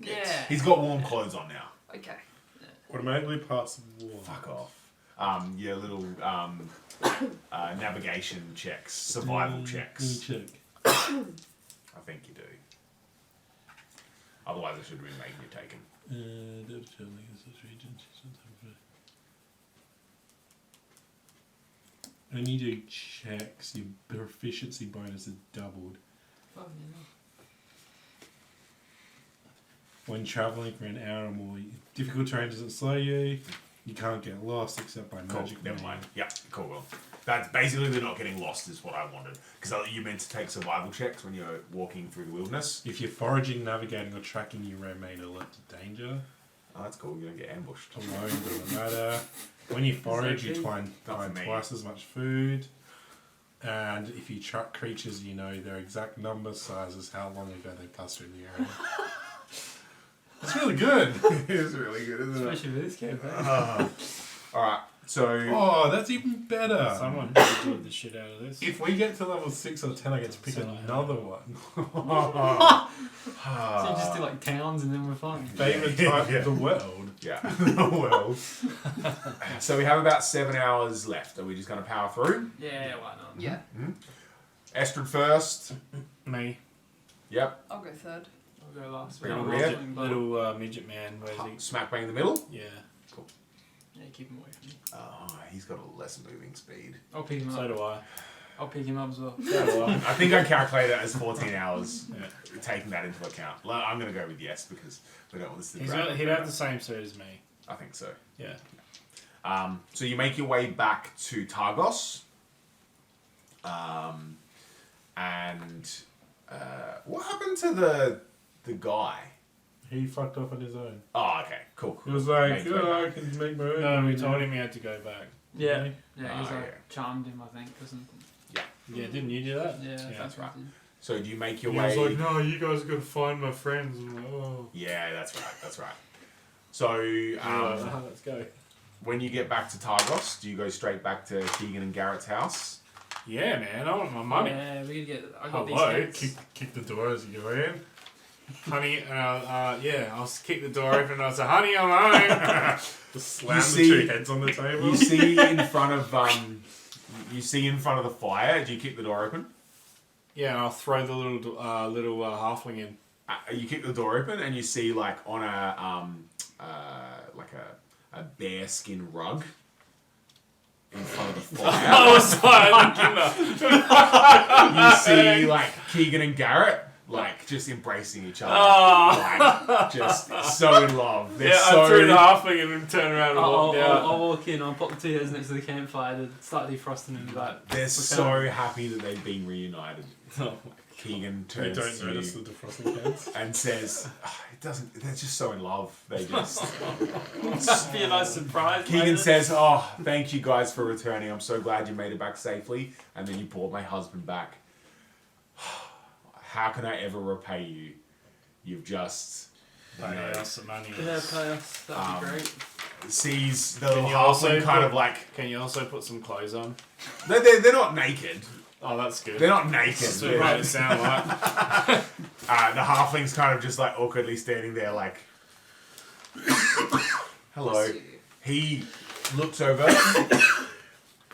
Yeah. He's got warm clothes on now. Okay. Automatically pass one. Fuck off. Your little navigation checks, survival checks. Check. I think you do. Otherwise, I should have been making you take him. When you do checks, your proficiency bonus is doubled. Fucking when travelling for an hour or more, difficult terrain doesn't slow you. You can't get lost except by Cool. magic. Never mind. Yeah. Cool. Well, that's basically they're not getting lost is what I wanted because you meant to take survival checks when you're walking through the wilderness. If you're foraging, navigating, or tracking, you remain alert to danger. Oh, that's cool. You don't get ambushed. Alone doesn't matter. When you forage, you key? find Not for me. twice as much food. And if you track creatures, you know their exact numbers, sizes, how long ago they passed through the area. That's really good. It's really good, isn't it? Especially with this campaign. All right. So Oh, that's even better. Someone did the shit out of this. If we get to level 6 or 10, I get to pick So I another one. So you just do like towns and then we're fine. Favorite type Yeah. of the world. yeah. Well. So we have about 7 hours left. Are we just going to power through? Yeah, why not? Yeah, Estrid first. Me. Yep. I'll go third. I'll go last. Bring I'll it go rear. something, but- Little midget man. Where's he? Smack bang in the middle. Yeah. Yeah, keep him away from me. Oh, he's got a less moving speed. I'll pick him So up. do I. I'll pick him up as well. So do I. I think I calculate it as 14 hours, Yeah. taking that into account. I'm going to go with yes because we don't want this to He'd drag. have the same suit as me. I think so. Yeah. So you make your way back to Targos. And what happened to the guy? He fucked off on his own. Oh, okay, cool. He was like, Make way oh, I back. can make my own. No, we money told now." him he had to go back. Yeah. Really? Yeah, he's Oh, like yeah. charmed him, I think, or something. Yeah, didn't you do that? Yeah, Yeah. that's right. So do you make your He way? was like, no, you guys got to find my friends. I'm like, oh. Yeah, that's right. That's right. So Let's go. when you get back to Targos, do you go straight back to Keegan and Garrett's house? Yeah, man, I want my money. Yeah, we gotta get. I got Hello, these hits. Kick the door as you go in. Honey, yeah, I'll kick the door open and I'll say, honey, I'm home. Just slam You the see- two heads on the table. You see in front of the fire. Do you kick the door open? Yeah, and I'll throw the little halfling in. You kick the door open and you see like on a bear skin rug in front of the fire. I was like, You see like Keegan and Garrett like just embracing each other, Oh. like just so in love. They're yeah, so I threw the halfling in and turned around and I'll, walked I'll, out. I'll walk in. I'll pop the 2 heads next to the campfire to start defrosting and be like, they're so happy that they've been reunited. Oh. Keegan They turns don't to notice you the defrosting heads. and says, it doesn't. They're just so in love. They just. "Just be a nice surprise." Keegan later." says, "Oh, thank you guys for returning. I'm so glad you made it back safely, and then you brought my husband back. How can I ever repay you? You've just." You Pay know, us some money. "Yeah, pay us. That'd be great." sees the little you also halfling kind put- of like Can you also put some clothes on? they're not naked. Oh, that's good. They're not naked. That's what it made it sound like. The halfling's kind of just like awkwardly standing there, like, "Hello." He looks over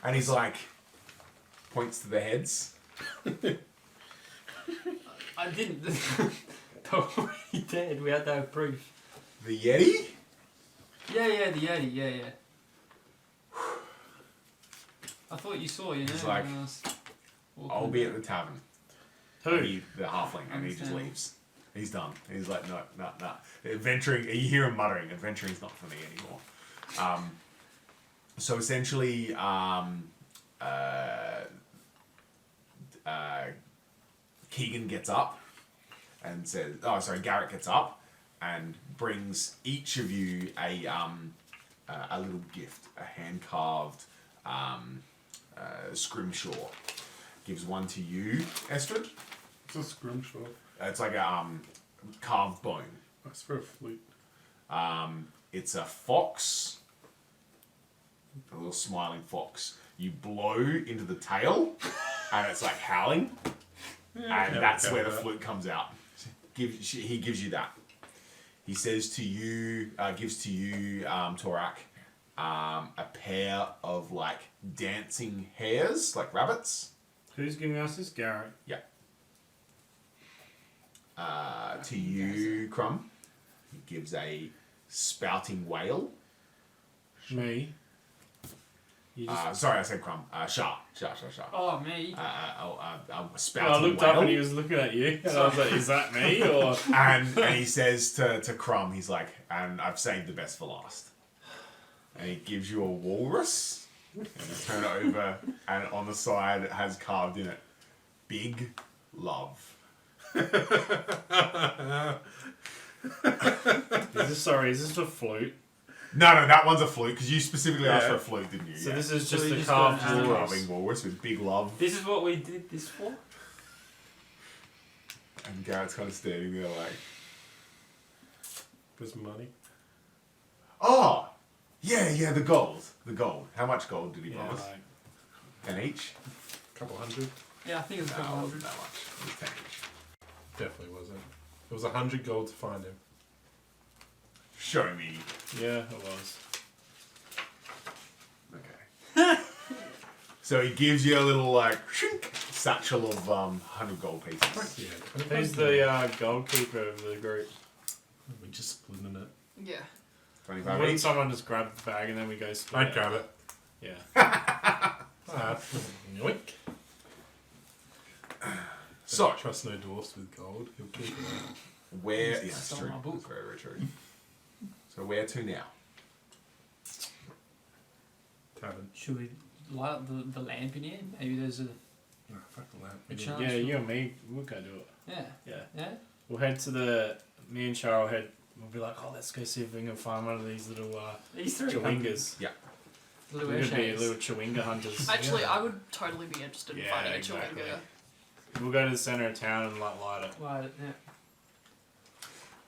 and he's like, points to the heads. I didn't. They're already dead. We had to have proof. The Yeti? Yeah, the Yeti. Yeah. I thought you saw, you know. He's like, when I was walking I'll be at about. the tavern. Who? The halfling, and he just Understand. leaves. He's done. He's like, no. Adventuring, you hear him muttering, adventuring's not for me anymore. So essentially, Keegan gets up and says, Garrett gets up and brings each of you a little gift, a hand-carved scrimshaw. Gives one to you, Estrid. It's a scrimshaw. It's like a carved bone. That's for a flute. It's a fox, a little smiling fox. You blow into the tail, and it's like howling, and that's where the flute comes out. He gives you that. He says to you, gives to you, Torak, a pair of like dancing hares, like rabbits. Who's giving us this? Garrett. Yeah. To you, Crumb, he gives a spouting whale. Me. You just, Sorry, I said Crumb. Shah. Oh, me. Spouting I looked whale. up and he was looking at you, and I was like, "Is that me?" Or and he says to Crumb, he's like, and I've saved the best for last. And he gives you a walrus, and you turn it over, and on the side it has carved in it, "Big Love." is this a flute? No, that one's a flute, because you specifically asked for a flute, didn't you? So Yeah. this is So just we a just carved got an walrus. Carving walrus with big love. This is what we did this for? And Garrett's kind of standing there like, For some money. oh, yeah, the gold. How much gold did he Yeah, promise? like, 10 each? Couple hundred. Yeah, I think it was a No, couple it hundred. wasn't that much. It was 10 each. Definitely wasn't. It was 100 gold to find him. Show me. yeah, it was. Okay. So he gives you a little like satchel of 100 gold pieces. Yeah. Who's the gold keeper of the group? We just splitting it. Yeah. 25 Wouldn't each. someone just grab the bag and then we go split I'd grab it. Yeah. Yoink. So Don't trust no dwarfs with gold. He'll keep it. where? Just Yeah, it's stole true. my book. It's very, very true. So where to now? Tavern. Should we light up the lamp in here? Maybe there's a. Oh, fuck the lamp. A chance. Yeah, you and me, we'll go do it. Yeah. Yeah. Yeah? We'll head to me and Cheryl we'll be like, oh, let's go see if we can find one of these little These three. chewingas. Little We're going to be air little chewinga hunters. Actually, I would totally be interested in Yeah, finding a exactly. chewinga. We'll go to the centre of town and light it. Light it, yeah.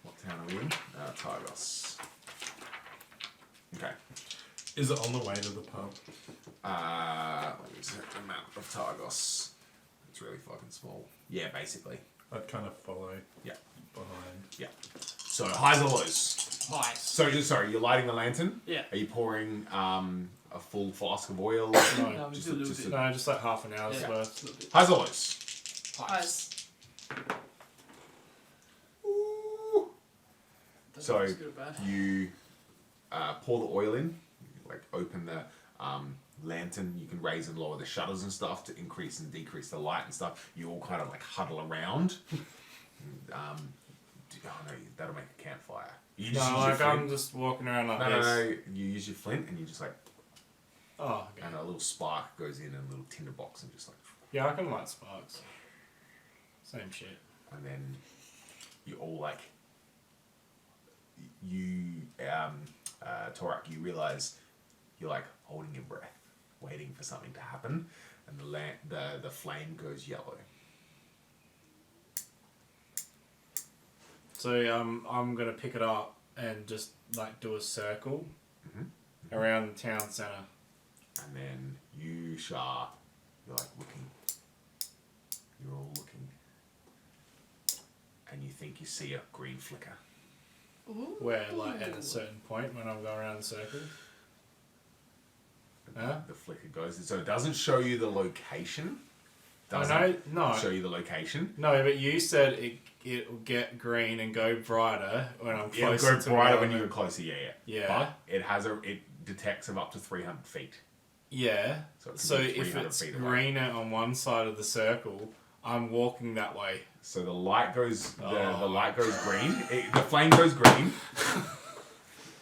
What town are we in? Targos. Okay. Is it on the way to the pub? Let me check the map of Targos. It's really fucking small. Yeah, basically. I'd kind of follow Yeah. behind. So highs or lows? Hi. So you're lighting the lantern? Yeah. Are you pouring a full flask of oil? No, we Just do a little just bit. No, just like half an hour's Yeah. worth. A little bit. Highs or lows? Guys, Ooh. Don't So, know if it's good or bad. You pour the oil in, like open the lantern. You can raise and lower the shutters and stuff to increase and decrease the light and stuff. You all kind of like huddle around. No, that'll make a campfire. You just No, use your like flint. I'm just walking around like No, this. you use your flint and you just like, Oh, okay. and a little spark goes in a little tinder box and just like, Yeah, I can light sparks. Same shit. and then you all like, Torak, you realize you're like holding your breath, waiting for something to happen, and the flame goes yellow. So I'm gonna pick it up and just like do a circle Mhm. around the town centre. And then you, Shah, you're like looking. You're all looking. And you think you see a green flicker. ooh. Where like at a certain point when I'm going around the circle. Huh? The flicker goes. So it doesn't show you the location. Oh, Doesn't no, show you the location. no, but you said it'll get green and go brighter when I'm It'll closer go to brighter where when I'm you at. go closer, yeah. Yeah. But it detects of up to 300 feet. Yeah. So it could So be if 300 it's feet away. greener on one side of the circle, I'm walking that way. So the light goes the Oh. light goes green. The flame goes green.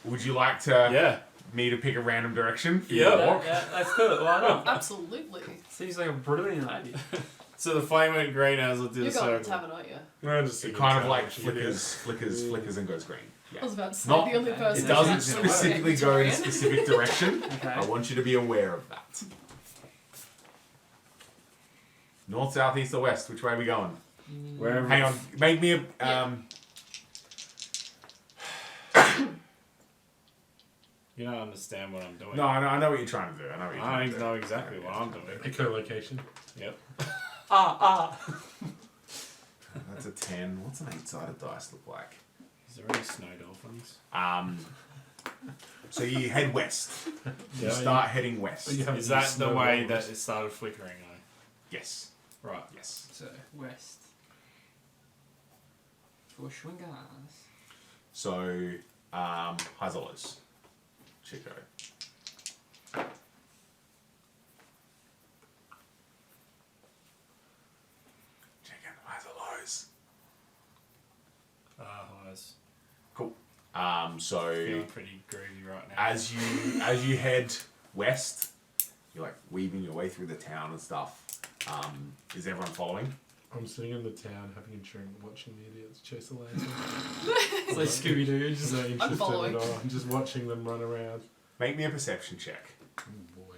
Would you like to me to pick a random direction for Yeah. your walk? Yeah, let's do it. Why not? Absolutely. Seems like a brilliant idea. So the flame went green as I did You're the going to the circle. tavern, aren't you? No, just It kind of like flickers, and goes green. I Yeah. was about to say, Not- the only it person It that doesn't can't work specifically go in a Victorian. specific direction. Okay. I want you to be aware of that. North, south, east, or west? Which way are we going? Wherever. Hang on. Make me a You don't understand what I'm doing. No, I know what you're trying to do. I know what you're I trying to do. know exactly what I'm doing. Echolocation. Yep. That's a 10. What's an 8-sided dice look like? Is there any snow dolphins? So you head west. You Yeah, start heading west. But you haven't Is that used the snow way walls. that it started flickering though? Yes. Right. Yes. So, west. For Schwingers. So, highs or lows? Chico. So Feeling pretty groovy right now. as you head west, you're like weaving your way through the town and stuff. Is everyone following? I'm sitting in the town having a drink, watching the idiots chase the lantern. It's like Scooby Doo. Just not interested following. at all. I'm just watching them run around. Make me a perception check. Oh boy.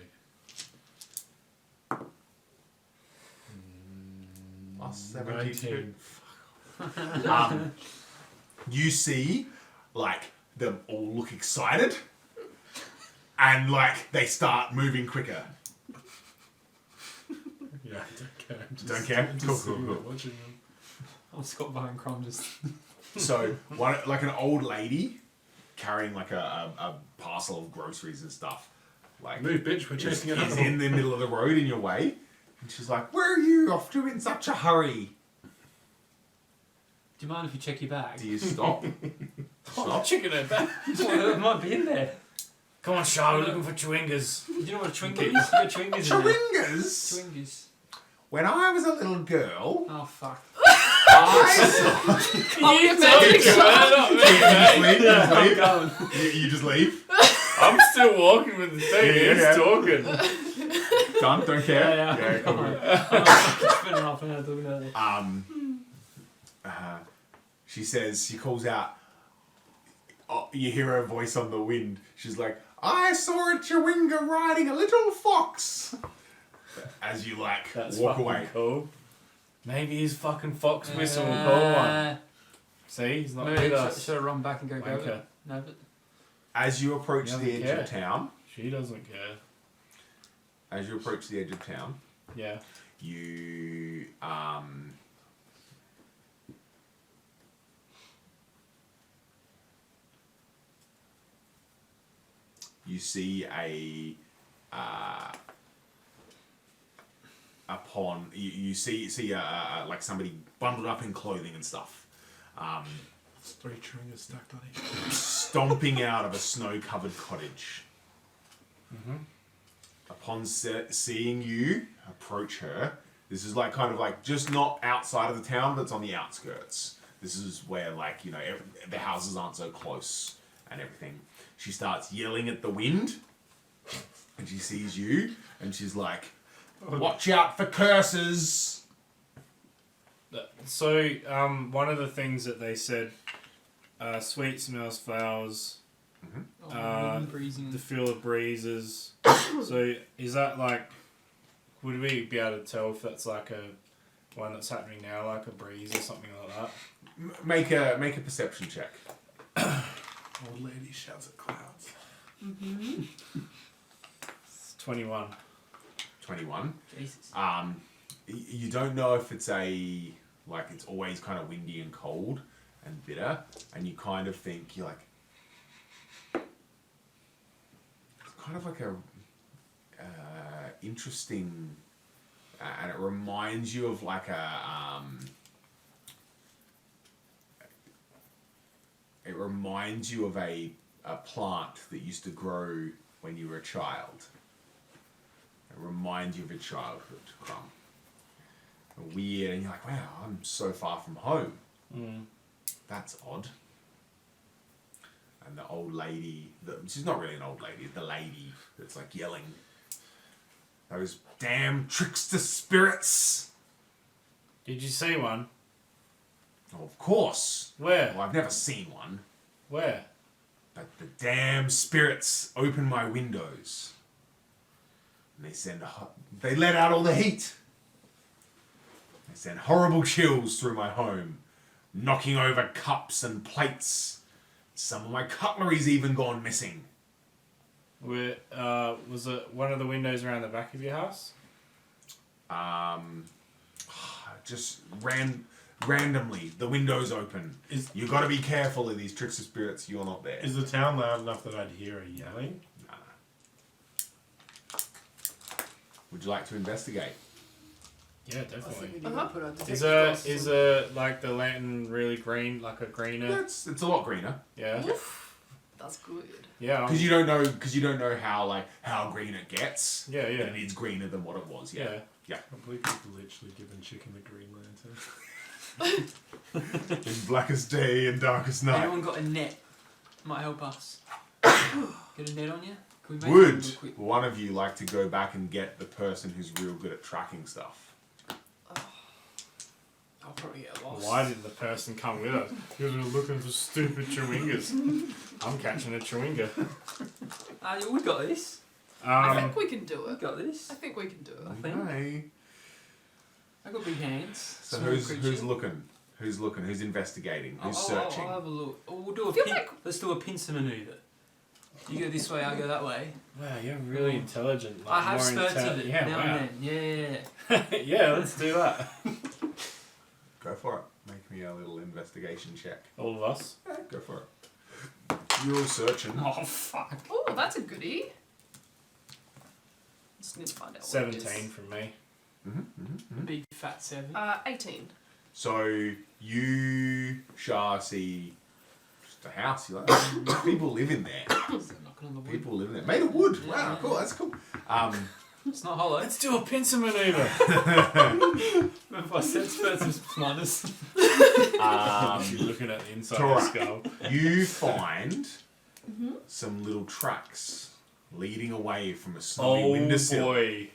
Plus 72. 19. You see, like, them all look excited, and like they start moving quicker. Yeah, I don't care. I'm just, Don't care? I'm just Cool, sitting cool, there cool. watching them. I'm Scott behind Crom just. So, one like an old lady carrying like a parcel of groceries and stuff, like Move, bitch, we're is chasing an in animal. the middle of the road in your way, and she's like, "Where are you off to in such a hurry?" Do you mind if you check your bag? Do you stop? Stop. Chicken it back. Well, it might be in there. Come on, Shah, we're looking for chewingas. Do you know what a chewinga is? You got chewingas in there. Chewingas. Chewingas. When I was a little girl, Oh fuck. I saw. Are we imagining I'm going. You just leave. I'm still walking with the thing. Yeah, He's yeah. talking. Done. Don't care. Yeah. cool. I'm spinning off and talking about it. She says, she calls out, oh, you hear her voice on the wind. She's like, I saw a chewinga riding a little fox. As you like That's walk fucking away. cool. Maybe his fucking fox whistle will call one. See, he's not Maybe with us. should I run back and go grab Wanker. it? No, but As you approach He the doesn't edge of care. town, She doesn't care. as you approach the edge of town, Yeah. you you see a pond. You see like somebody bundled up in clothing and stuff, There's 3 chewingas stacked on each. stomping out of a snow-covered cottage. Mm-hmm. Upon seeing you approach her, this is like kind of like just not outside of the town, but it's on the outskirts. This is where like, you know, the houses aren't so close and everything. She starts yelling at the wind, and she sees you, and she's like, "Watch out for curses!" So, one of the things that they said, sweet smells flowers, wind breezing. the feel of breezes. So, is that like, would we be able to tell if that's like a one that's happening now, like a breeze or something like that? Make a perception check. Old lady shouts at clouds. It's 21. 21. Jesus. You don't know if it's like it's always kind of windy and cold and bitter, and you kind of think you're like, it's kind of like a interesting, and it reminds you of like it reminds you of a plant that used to grow when you were a child. It reminds you of your childhood, Crumb. Weird, and you're like, wow, I'm so far from home. That's odd. And the old lady, she's not really an old lady, the lady that's like yelling, those damn trickster spirits. Did you see one? Oh, of course. Where? Well, I've never seen one. Where? But the damn spirits open my windows. And they let out all the heat. They send horrible chills through my home, knocking over cups and plates. Some of my cutlery's even gone missing. Where? Was it one of the windows around the back of your house? Just randomly, the window's open. You got to be careful of these trickster spirits. You're not there. Is the town loud enough that I'd hear her yelling? No. Would you like to investigate? Yeah, I think we definitely. need to put our detective Is glasses on. like the lantern really green, like a greener? It's a lot greener. Yeah. Oof. That's good. Yeah. Because you don't know how green it gets. Yeah, yeah. And it's greener than what it was. Yeah. Yeah. I believe people literally given chicken the Green Lantern. In blackest day and darkest night. Anyone got a net? Might help us. Get a net on you? Can we make Would it real quick? one of you like to go back and get the person who's real good at tracking stuff? I'll probably get lost. Why did the person come with us? Because we're looking for stupid chewingas. I'm catching a chewinga. We got this. I think we can do We it. got this. I think we can do it. I think. Okay. I got big hands. So Small who's creature. looking? Who's looking? Who's investigating? Who's I'll searching? have a look. Oh, we'll do a Feel pin. like- Let's do a pincer maneuver. You go this way, I go that way. Wow, you're really intelligent. I have more spurts intel- of it Yeah, now wow. and then. Yeah. Yeah, let's do that. Go for it. Make me a little investigation check. All of us. Yeah, go for it. You're all searching. Oh fuck. Oh, that's a goodie. Just need to find out what it 17 is. from me. Big fat 7. 18. So you, Shah, see just a house. You're like, people live in there. Knocking on the wood. People live in there. Made of wood. Yeah, Wow, yeah. cool. That's cool. It's not hollow. Let's do a pincer maneuver. If I said spurts of smartness. You're looking at the inside of the skull. You find some little tracks leading away from a snowy Oh windowsill. boy.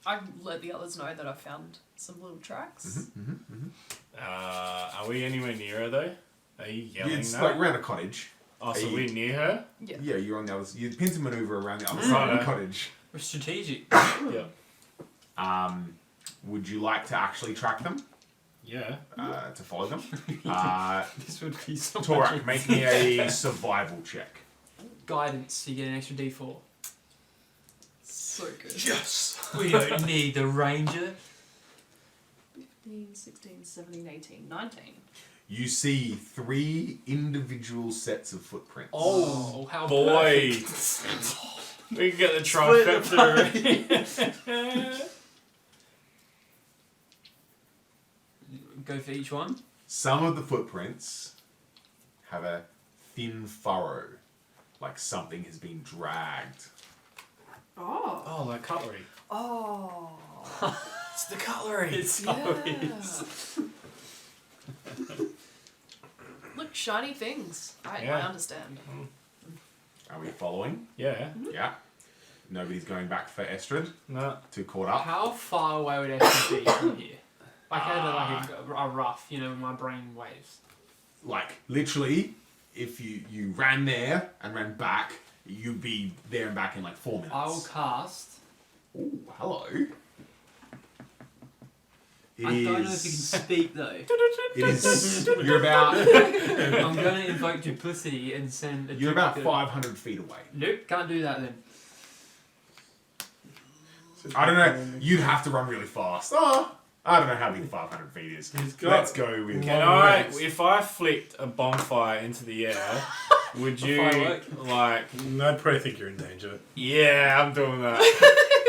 I let the others know that I found some little tracks. Are we anywhere near her though? Are you yelling It's that? like around a cottage. Oh, so Are we're you- near her? Yeah. Yeah, you're on the other. You pin to maneuver around the other side of the cottage. We're strategic. Yeah. Would you like to actually track them? Yeah. To follow them? This would be so Torak, make me a survival check. Guidance, you get an extra D4. So good. Yes. We don't need the ranger. 15, 16, 17, 18, 19. You see 3 individual sets of footprints. Oh, how Boy. perfect. We can get the Split trifecta. Go for each one. Some of the footprints have a thin furrow, like something has been dragged. Oh. Oh, like cutlery. Oh. It's the cutlery. It's Yeah. Look, shiny things. I Yeah. understand. Are we following? Yeah. Yeah. Nobody's going back for Estrid No. to caught up. How far away would Esther be from here? Like, I had a rough, my brain waves. Like, literally, if you ran there and ran back, you'd be there and back in like 4 minutes. I will cast. Ooh, hello. It I don't know if you can is. speak though. It is. You're about. I'm going to invoke duplicity and send a You're about duplicate. 500 feet away. Nope, can't do that then. I don't know. You'd have to run really fast. Oh, I don't know how big 500 feet is. Let's go with. Can I, if I flicked a bonfire into the air, would you, firework? like, I'd probably think you're in danger. yeah, I'm doing that.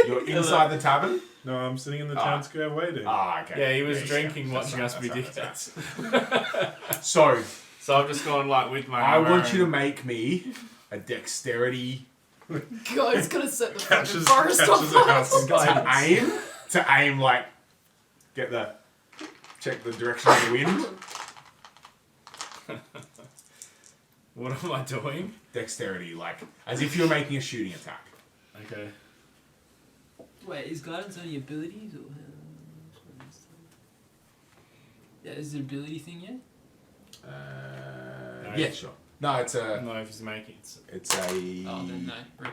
You're inside the tavern. No, I'm sitting in the town square waiting. Ah, okay. Yeah, he was Yeah, drinking, yeah. watching That's us be right, that's dickheads. So, So I've just gone, like, with my I hammer want you to and- make me a dexterity God, it's gonna set the fucking Catches- forest on catches a fire. house. to aim, like, check the direction of the wind. What am I doing? Dexterity, like, as if you're making a shooting attack. Okay. Wait, is guidance only abilities or? Yeah, is it an ability thing yet? No. Yeah, sure. No, it's a. No, if he's making it. It's a. Oh, then no. Rip.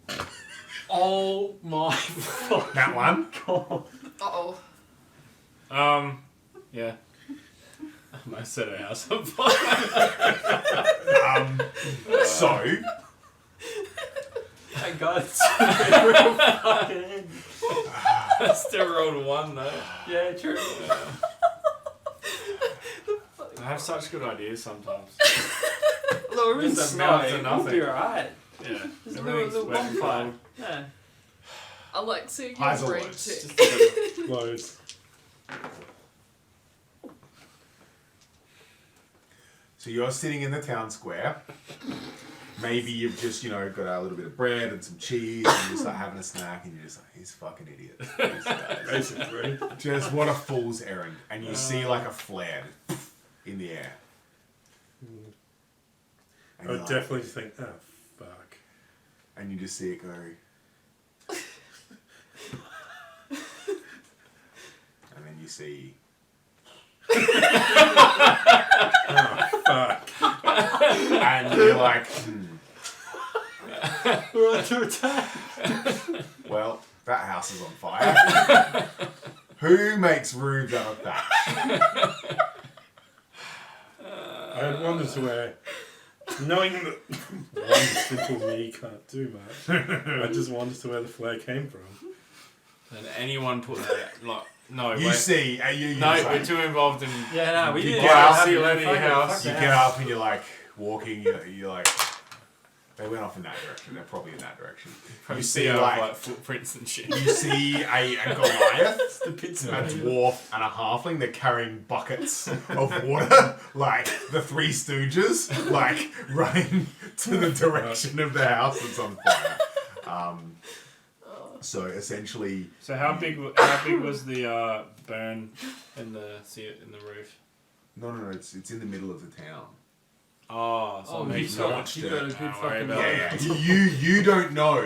Yeah. Oh my fuck. That one. Uh-oh. Yeah. I might set a house on fire. So, Thank God it's real fucking end. I still rolled a 1 though. Yeah, true. I have such good ideas sometimes. Although we're in Just snow, amount to we'll nothing. be alright. Yeah. There's a Everything's little wet and bonfire. cold. Yeah. I like seeing Highs your or brain lows? tick. Just a bit Loads. so you're sitting in the town square. Maybe you've just, got a little bit of bread and some cheese, and you start having a snack, and you're just like, he's a fucking idiot. These guys. Basically. Just what a fool's errand. And you see like a flare in the air. And I you're would like- definitely just think, oh, fuck. and you just see it go. And then you see. Oh, fuck. And you're like, We're under attack. well, that house is on fire. Who makes roofs out of thatch? I had wondered to where, knowing that one simple me can't do much, I just wondered to where the flare came from. And anyone put that like no, You wait. see, No, we're too involved in. Yeah, no, we You didn't. get out, have see it, Lenny fuck it, house. fuck you the get house. up and you're like walking. You're like, they went off in that direction. They're probably in that direction. You see like footprints and shit. you see a Goliath, The pits a of dwarf, and a halfling. They're carrying buckets of water, like the Three Stooges, like running to the direction of the house that's on fire. So essentially, So how big was the burn in the roof? no, it's in the middle of the town. Oh, so Oh, maybe you've not got, watched you it. got a good Don't worry fucking about Yeah, it. yeah. You don't know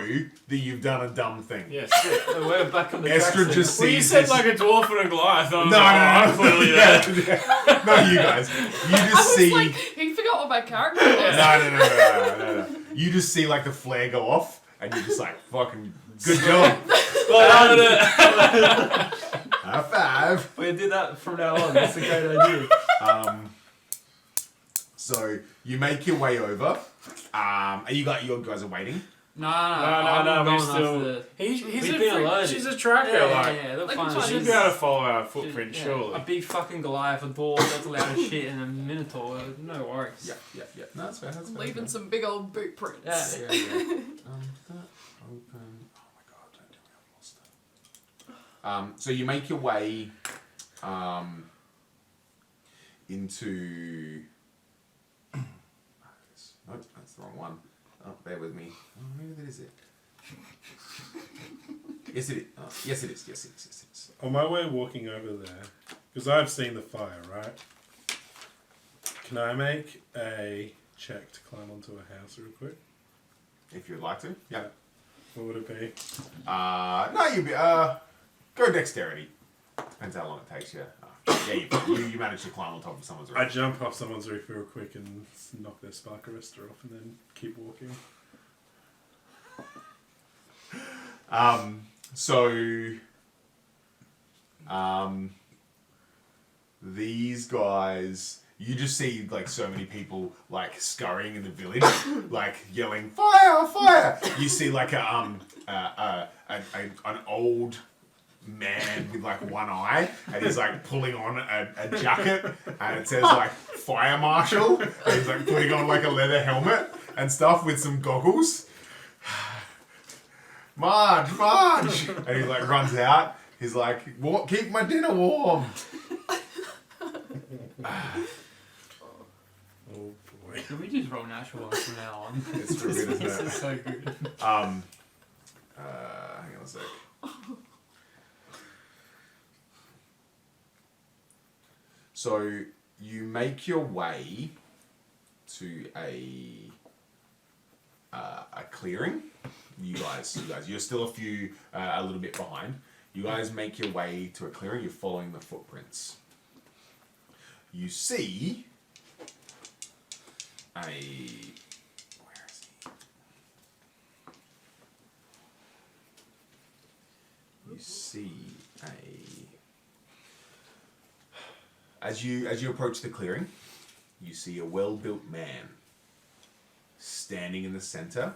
that you've done a dumb thing. Yes. So we're back on the Estra tracks just then. Well, you sees said this. like a dwarf and a Goliath. I was No, like, no, I'm clearly there. yeah. No, you guys. You I just was see. like, he forgot what my character was. No. You just see like the flare go off, and you're just like, fucking good job. High five. We did that from now on. That's a great idea. So you make your way over. You guys are waiting. No, No, we're we still. The... He's We've a been alerted. she's a tracker. Yeah, they'll Like, find we She us. should be able to follow our footprint, Yeah, surely. A big fucking Goliath, a dwarf that's loud as shit, and a Minotaur. No worries. Yeah. No, that's fair. Leaving some big old boot prints. Yeah. That open. Oh my god! Don't tell me I've lost it. So you make your way into. Nope, that's the wrong one. Oh, bear with me. Oh, maybe that is it. Yes, it is. Oh, yes, it is. Yes, it is. On my way walking over there, because I've seen the fire, right? Can I make a check to climb onto a house real quick? If you'd like to. Yeah. What would it be? No, you go dexterity. Depends how long it takes you. You manage to climb on top of someone's roof. I jump off someone's roof real quick and knock their spark arrestor off and then keep walking. These guys, you just see like so many people like scurrying in the village, like yelling fire, fire. You see like an old man with like one eye, and he's like pulling on a jacket, and it says like fire marshal, and he's like putting on like a leather helmet and stuff with some goggles. Marge, and he like runs out. He's like, "What? Keep my dinner warm." Oh boy. Can we just roll natural ones from now on? It's for good, This isn't is it? so good. Hang on a sec. So you make your way to a clearing. You guys, you're still a little bit behind. You guys make your way to a clearing. You're following the footprints. You see where is he? You see as you approach the clearing, you see a well-built man standing in the center.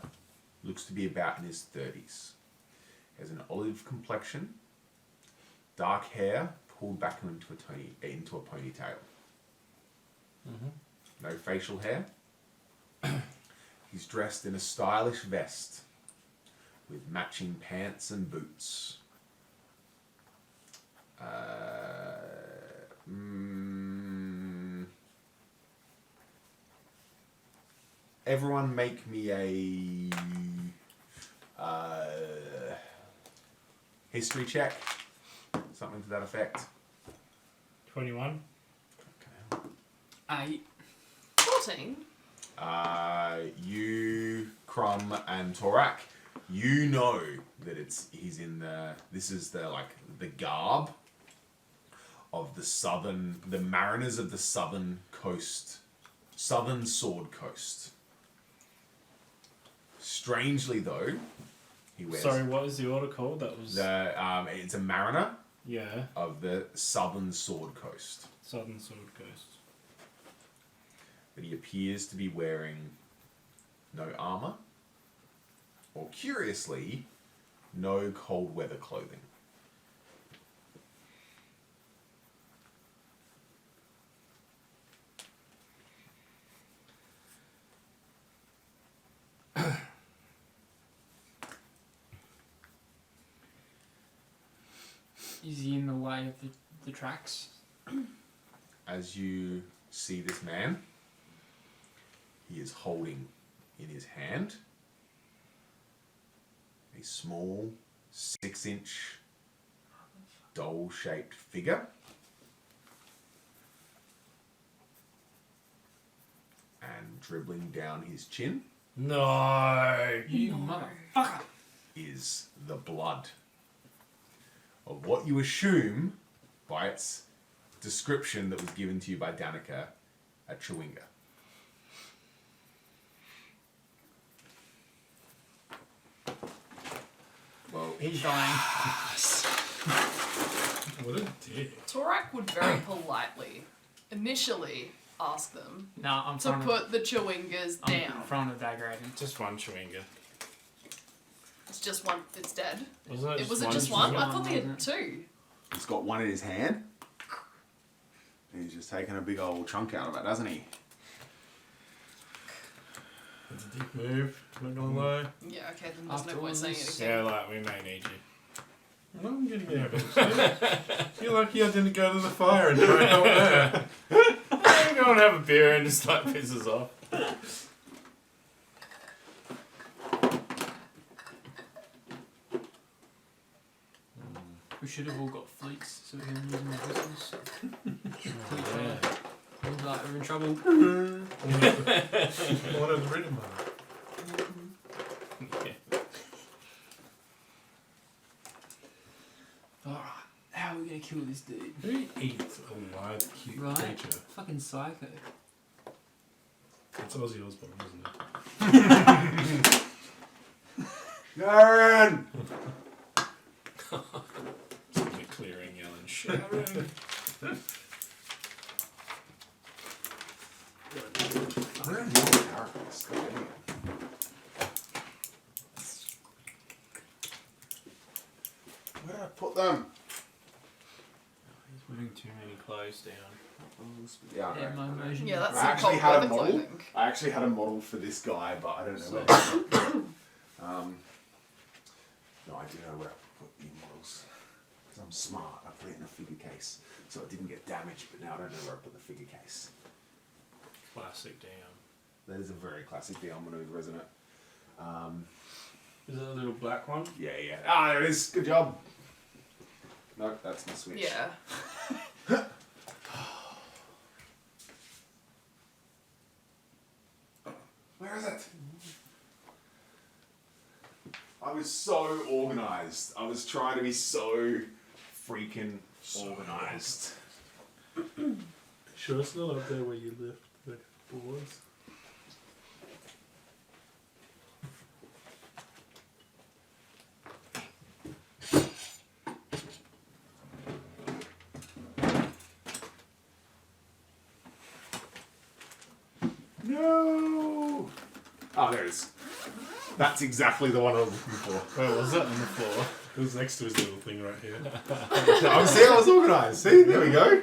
Looks to be about in his 30s. He has an olive complexion, dark hair pulled back into a ponytail. No facial hair. He's dressed in a stylish vest with matching pants and boots. Everyone make me a history check. Something to that effect. 21. 8. 14. You, Crumb, and Torak, you know that he's in the. This is the garb of the mariners of the southern Sword Coast. Strangely though, he wears. Sorry, what is the order called? That was It's a mariner. Yeah. Of the southern Sword Coast. Southern Sword Coast. But he appears to be wearing no armor, or curiously, no cold weather clothing. Is he in the way of the tracks? As you see this man, he is holding in his hand a small 6-inch doll-shaped figure. And dribbling down his chin No! You motherfucker! is the blood of what you assume, by its description that was given to you by Danica, a Chewinga. Well, he's dying. What a dick. Torak would very politely initially ask them No, I'm to trying put the Chewingas I'm down. throwing a dagger at him. Just one Chewinga. It's just one. It's dead. Wasn't it? Was it just one? I Chewinga? thought they had two. He's got one in his hand. And he's just taking a big old chunk out of it, doesn't he? That's a dick move. Not gonna lie. Yeah. Okay. Then there's After no all point saying this- anything. Yeah, like, we may need you. I'm getting evidence. You're lucky I didn't go to the fire and try out there. Go and have a beer and just like pisses off. We should have all got fleets so we can use them as whistles. Fleet Yeah. fire. Looks like we're in trouble. What has written on it? Alright, how are we gonna kill this dude? Who eats a live, cute Right? creature? Fucking psycho. It's Ozzy Osbourne, isn't it? Sharon! Somebody clearing, yelling, Sharon. Where are your characters? Where did I put them? He's putting too many clothes down. Yeah, Yeah, my version. Yeah, that's I some actually cold had a weather model. clothing. I actually had a model for this guy, but I don't know where. No, I do know where I put the models. Because I'm smart. I put it in a figure case, so it didn't get damaged. But now I don't know where I put the figure case. Classic damn. That is a very classic Dion maneuver, isn't it? Is it a little black one? Yeah, yeah. Ah, there it is. Good job. No, that's my switch. Yeah. Where is it? I was so organised. I was trying to be so freaking organised. Sure, it's not up there where you left the boards. No! Oh, there it is. That's exactly the one I was looking for. Where was it? On the floor. It was next to his little thing right here. I was organised. See, there we go.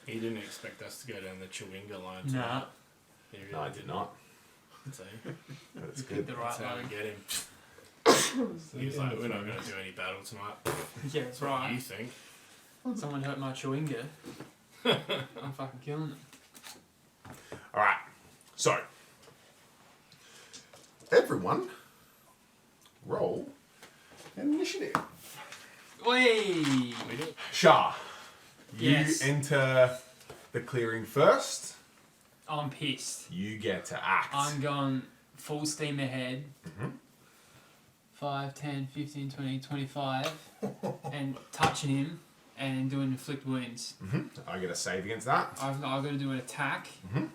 He didn't expect us to go down the Chewinga line. Nah. He really No, I did not. See? But it's You good. picked the That's right how we line. get him. He was like, we're not going to do any battle tonight. Yeah, that's What do you right. think? Someone hurt my Chewinga. I'm fucking killing it. Alright. So. Everyone, roll an initiative. Oi! We do. Shah, you Yes. enter the clearing first. I'm pissed. You get to act. I'm going full steam ahead. Mhm. 5, 10, 15, 20, 25. And touching him and doing inflict wounds. I get a save against that. I've got to do an attack. Mhm.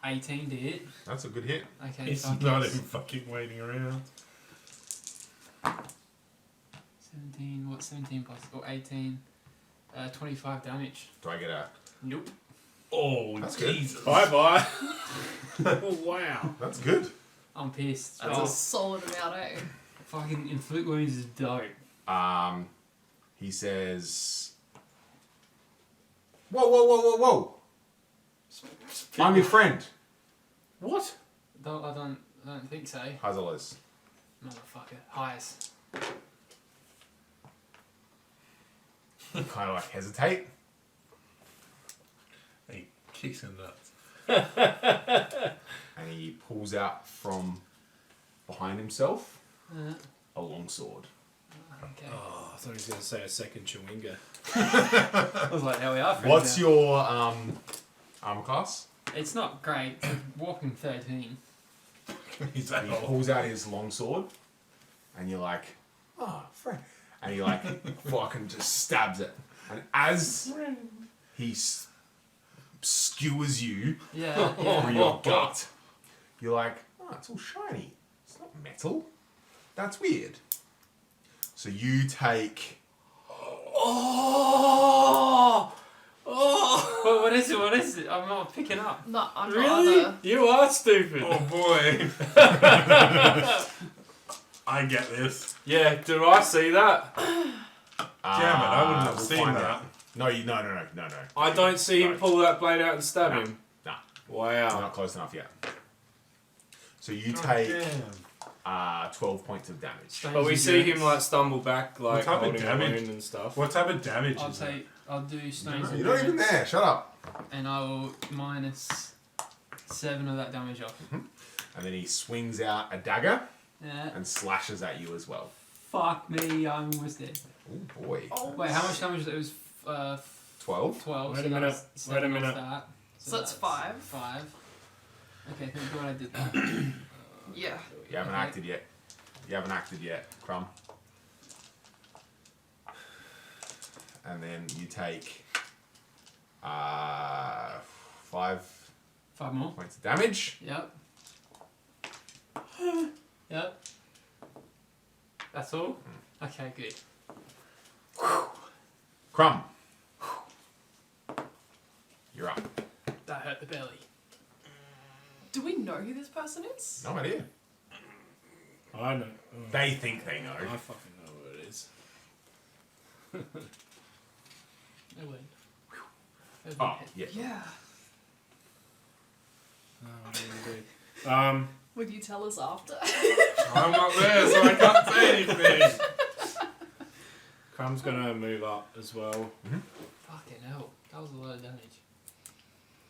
18 to hit. That's a good hit. Okay, He's so I not guess even fucking waiting around. 17, what, 17 plus, or 18, 25 damage. Do I get a... Nope. Oh, That's good. Jesus. Bye. Oh, wow. That's good. I'm pissed. That's Oh, a solid amount, eh? fucking inflict wounds is dope. He says... Whoa. I'm your friend. What? I don't think so. Hazalas. Motherfucker. Highs. Kind of like hesitate. He kicks in nuts. And he pulls out from behind himself Uh, a longsword. okay. Oh, I thought he was going to say a second chewinga. I was like, how we are friends What's now. your armor class? It's not great. It's walking 13. He's And he pulls out his longsword, and you're like, oh, friend. And he like fucking just stabs it. And as he skewers you Yeah, through yeah. your gut, you're like, oh, it's all shiny. It's not metal. That's weird. So you take... Oh! What is it? What is it? I'm not picking up. No, I'm Really? not You are stupid. Oh boy. I get this. Yeah, did I see that? Damn it, I wouldn't have we'll seen find that. out. No. I don't see him No. pull that blade out and stab No. him. Nah. Wow. You're not close enough yet. So you God take damn. 12 points of damage. But we see him like stumble back, like type of holding a damage? wound and stuff. What type of damage is it? I'll do stones. You're not even there. Shut up. And I will minus 7 of that damage off. And then he swings out a dagger Yeah. and slashes at you as well. Fuck me, I'm almost dead. Oh boy. Oh, Wait, how much damage? It was 12? 12. Wait so a minute, that's 7 wait a minute. off that. So that's 5. 5. Okay, thank God I did that. Yeah. You haven't Okay. acted yet, Crumb. And then you take 5 5 more. points of damage. Yep. Yep. That's all? Okay, good. Crumb. You're up. That hurt the belly. Do we know who this person is? No idea. I know. They think they know. I fucking know what it is. No way. Oh, yeah. Yeah. Oh, indeed. Would you tell us after? I'm not there, so I can't say anything. Crumb's gonna move up as well, Fucking hell. That was a lot of damage.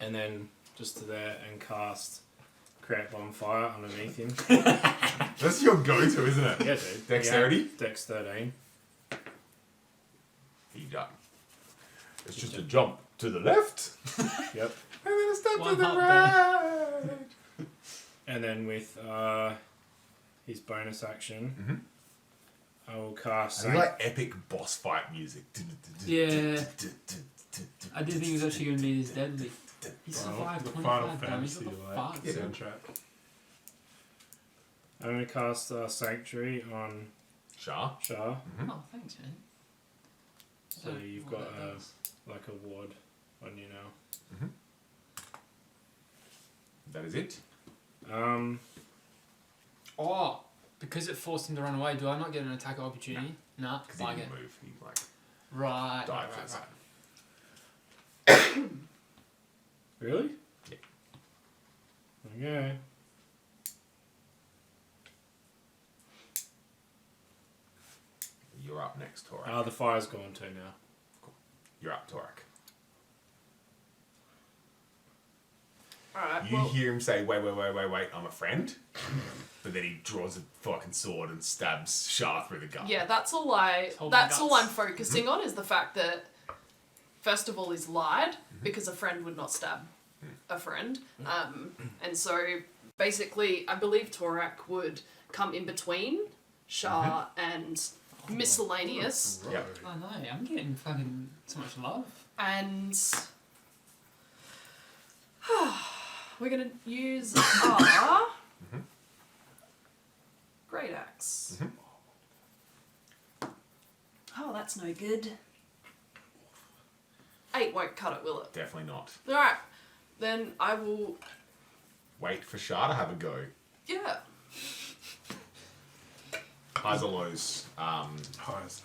and then just to there and cast create bonfire underneath him. That's your go-to, isn't it? Yeah, dude. Dexterity? Yeah, Dex 13. You done. It's just a jump to the left. Yep. And then a step to One the hop right. And then with his bonus action, Mhm. I will cast. I like epic boss fight music. Yeah. I didn't think he was actually going to be this deadly. He Final- survived the 25 Final damage. Fantasy, What the like, fuck? Yeah. soundtrack. I'm going to cast Sanctuary on Shah. Shah. Oh, thanks, man. So you've what got that does. like a ward on you now. That is it. Oh, because it forced him to run away, do I not get an attack opportunity? Nah, Because he I didn't get. move. He like Right. died right, for a right, second. Really? Yeah. Okay. You're up next, Torak. The fire's gone too now. You're up, Torak. Alright, You well, hear him say, wait, I'm a friend. But then he draws a fucking sword and stabs Shah through the gut. yeah, that's all Hold my that's all guts. I'm focusing on is the fact that first of all, he's lied because a friend would not stab a friend. And so basically, I believe Torak would come in between Shah and miscellaneous. Yeah. Oh no, I'm getting fucking so much love. And we're going to use our Great Axe. Oh, that's no good. 8 won't cut it, will it? Definitely not. Alright, then I will... Wait for Shah to have a go. Yeah. Highs or lows? Highs.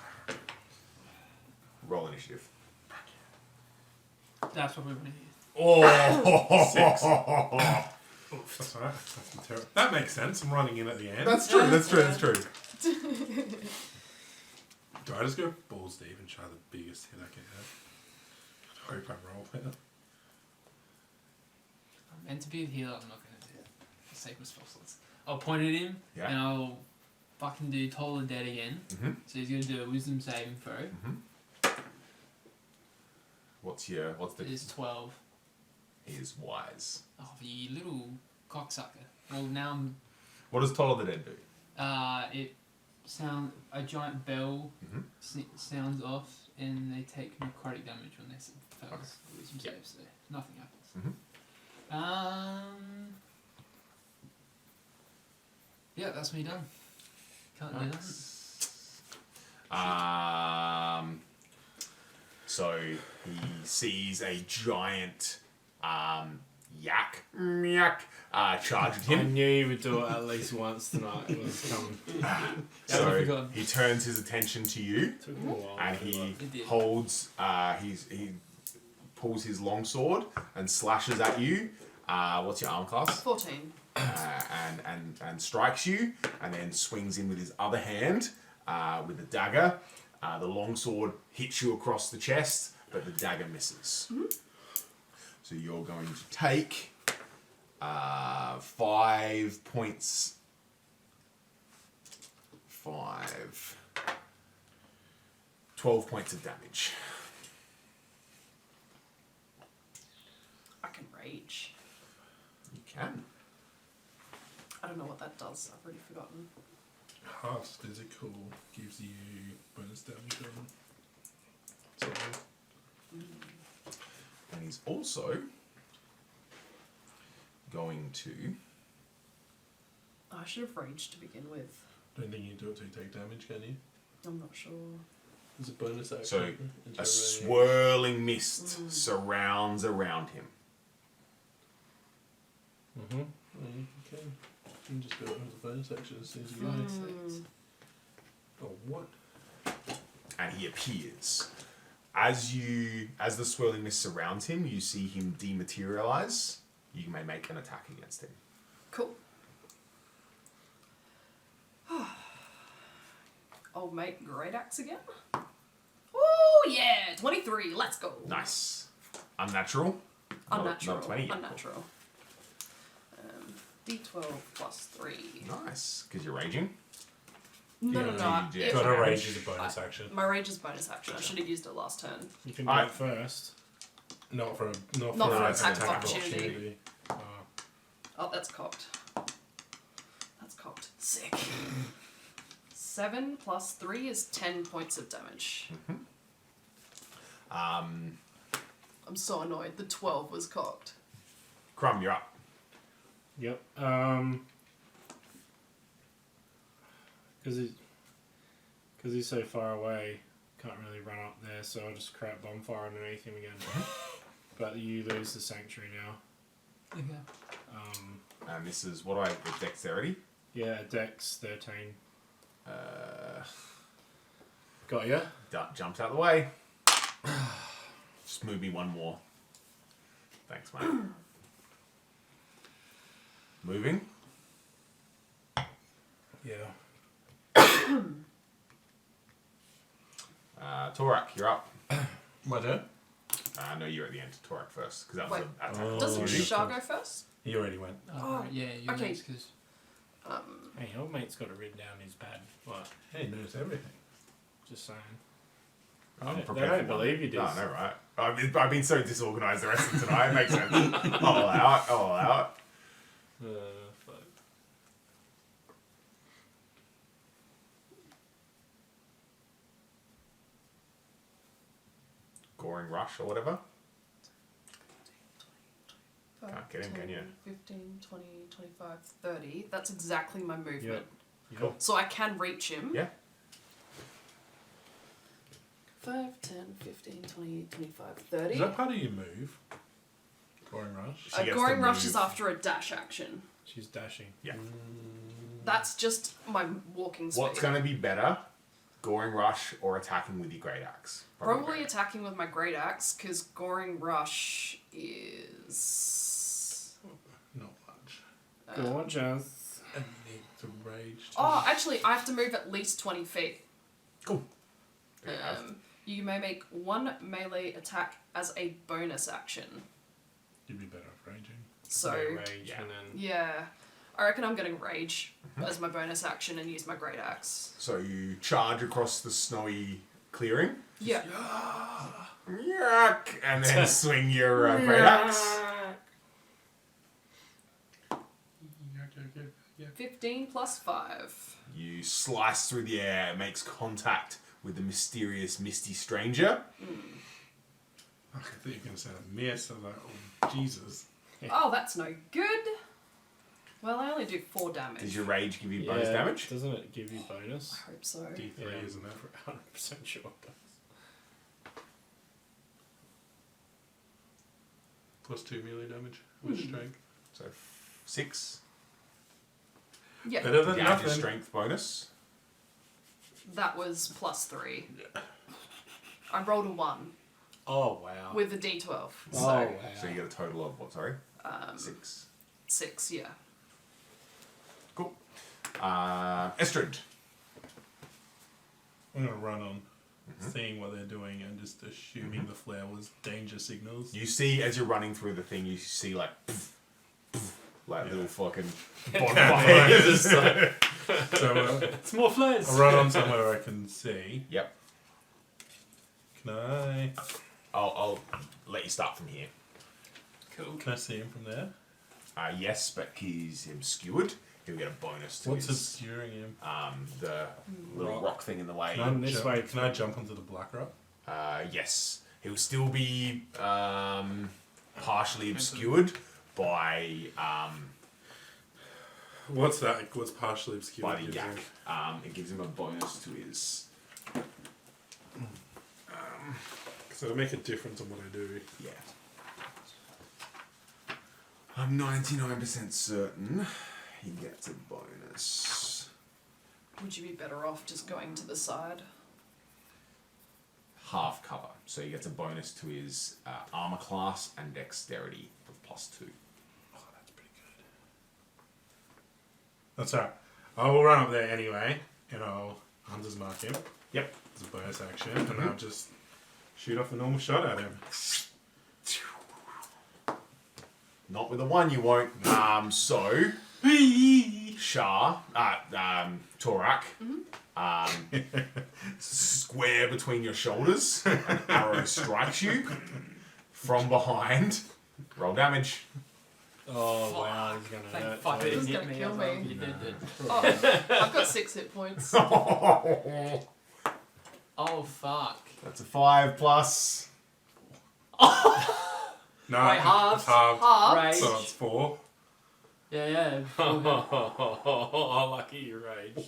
Roll initiative. That's what we want to hear. Oh! 6. That's alright. That's terrible. That makes sense. I'm running in at the end. That's true, that's true, that's true. Do I just go balls deep and try the biggest hit I can have? I hope I roll better. I'm meant to be a healer, I'm not going to do it. For sacred spell slots. I'll point at him, Yeah. and I'll fucking do Toll the Dead again. So he's going to do a wisdom saving throw. What's the... It is 12. He is wise. Oh, you little cocksucker. Well, now I'm... What does Toll of the Dead do? It sound a giant bell sounds off, and they take necrotic damage when they fail the wisdom save, so nothing happens. Yeah, that's me done. Can't do that. So he sees a giant yak charge at I him. knew you would do it at least once tonight. It was coming. So forgotten. he turns his attention to you, Took me a while. and to do he It did. holds. He pulls his longsword and slashes at you. What's your armor class? 14. And strikes you, and then swings in with his other hand with the dagger. The longsword hits you across the chest, but the dagger misses. So you're going to take 5 points. 12 points of damage. I can rage. You can. I don't know what that does. I've already forgotten. Half physical gives you bonus damage on. So, And he's also going to... I should have raged to begin with. don't think you can do it to take damage, can you? I'm not sure. There's a bonus action. So, into a range. swirling mist surrounds around him. Yeah, you can. You can just do it as a bonus action as soon as you go. Oh, what? And he appears. As the swirling mist surrounds him, you see him dematerialize. You may make an attack against him. Cool. Old mate, Great Axe again? Oh yeah! 23, let's go! Nice. Unnatural. Unnatural. Not 20 yet. Unnatural. D12 plus 3. Nice. Because you're raging. No, Yeah, no, no. you it- Got a damage. rage as a bonus action. My rage is bonus action. I should have used it last turn. You can do I- it first. Not for Not an for attack of of opportunity. Oh. Oh, that's cocked. That's cocked. Sick. 7 plus 3 is 10 points of damage. I'm so annoyed. The 12 was cocked. Crumb, you're up. Yep. Because he's so far away, can't really run up there, so I'll just create a bonfire underneath him again. But you lose the sanctuary now. Okay. And this is, what do I... with dexterity? Yeah, Dex 13. Uh, Got ya? jumps out of the way. Just move me one more. Thanks, mate. Moving. Yeah. Torak, you're up. My turn? No, you're at the end. Torak first, because that was Wait. an attack. Oh. Doesn't yeah. Shah go first? He already went. Oh, right, yeah, you okay. because Hey, old mate's got it written down in his pad. What? He knows everything. Just saying. I'm They prepared don't for one. believe you, Diz. No, I know, right? I've been so disorganised the rest of tonight. It makes sense. I'll allow it. I'll allow it. Fuck. Goring rush or whatever. 5, Can't get him, 10, can you? 15, 20, 25, 30. That's exactly my movement. Yep. Cool. So I can reach him. Yeah. 5, 10, 15, 20, 25, 30. Is that part of your move? Goring rush. She gets Goring to Rush move. is after a dash action. She's dashing. Yeah. That's just my walking speed. What's going to be better? Goring rush or attacking with your great axe? Probably great axe. attacking with my great axe, because Goring Rush is. Not much. Go on, Jazz. I need to rage. Oh, actually, I have to move at least 20 feet. Cool. There you have. You may make one melee attack as a bonus action. You'd be better off raging. So, Rage yeah. and then yeah. I reckon I'm going to rage as my bonus action and use my great axe. So you charge across the snowy clearing. Yeah. Yuck! And then swing your great axe. Yeah. 15 plus 5. You slice through the air, it makes contact with the mysterious misty stranger. I thought you were going to say a miss. I was like, oh, Jesus. Oh, that's no good. Well, I only do 4 damage. Does your rage give you bonus damage? Doesn't it give you bonus? I hope so. D3, Yeah. isn't it? 100% sure it does. Plus 2 melee damage with strength. So 6. Yeah, Better than You add your nothing. strength bonus. that was plus 3. I rolled a 1 Oh, wow. with a d12. oh, So, wow. So you get a total of what, sorry? 6. 6, yeah. Cool. Estrid. I'm going to run on seeing what they're doing and just assuming the flare was danger signals. You see, as you're running through the thing, you see like, like little fucking bonfires. So It's more flares. I'll run on somewhere I can see. Yep. Can I I'll let you start from here. Cool. can I see him from there? Yes, but he's obscured. He'll get a bonus to What's his obscuring him? the little rock thing in the way. Can I, this jump, way. can I jump onto the black rock? Yes, he'll still be partially obscured by What's that? What's partially obscured? by the gives yak. him? It gives him a bonus to his So it'll make a difference on what I do. yeah. I'm 99% certain he gets a bonus. Would you be better off just going to the side? Half cover, so he gets a bonus to his armor class and dexterity of +2. Oh, that's pretty good. That's alright. I will run up there anyway, and I'll Hunter's Mark him. Yep. As a bonus action, and I'll just shoot off a normal shot at him. Not with a 1, you won't. So Shah, Torak, square between your shoulders, an arrow strikes you from behind. Roll damage. Oh, wow. He's going to Thank hurt. fuck it This is didn't gonna hit me. kill I was like, me. you did it. Oh, I've got 6 hit points. Oh fuck. That's a 5 plus. No, Wait, halved? it's halved. Halved. Rage. So it's 4. Yeah. Oh, lucky you rage.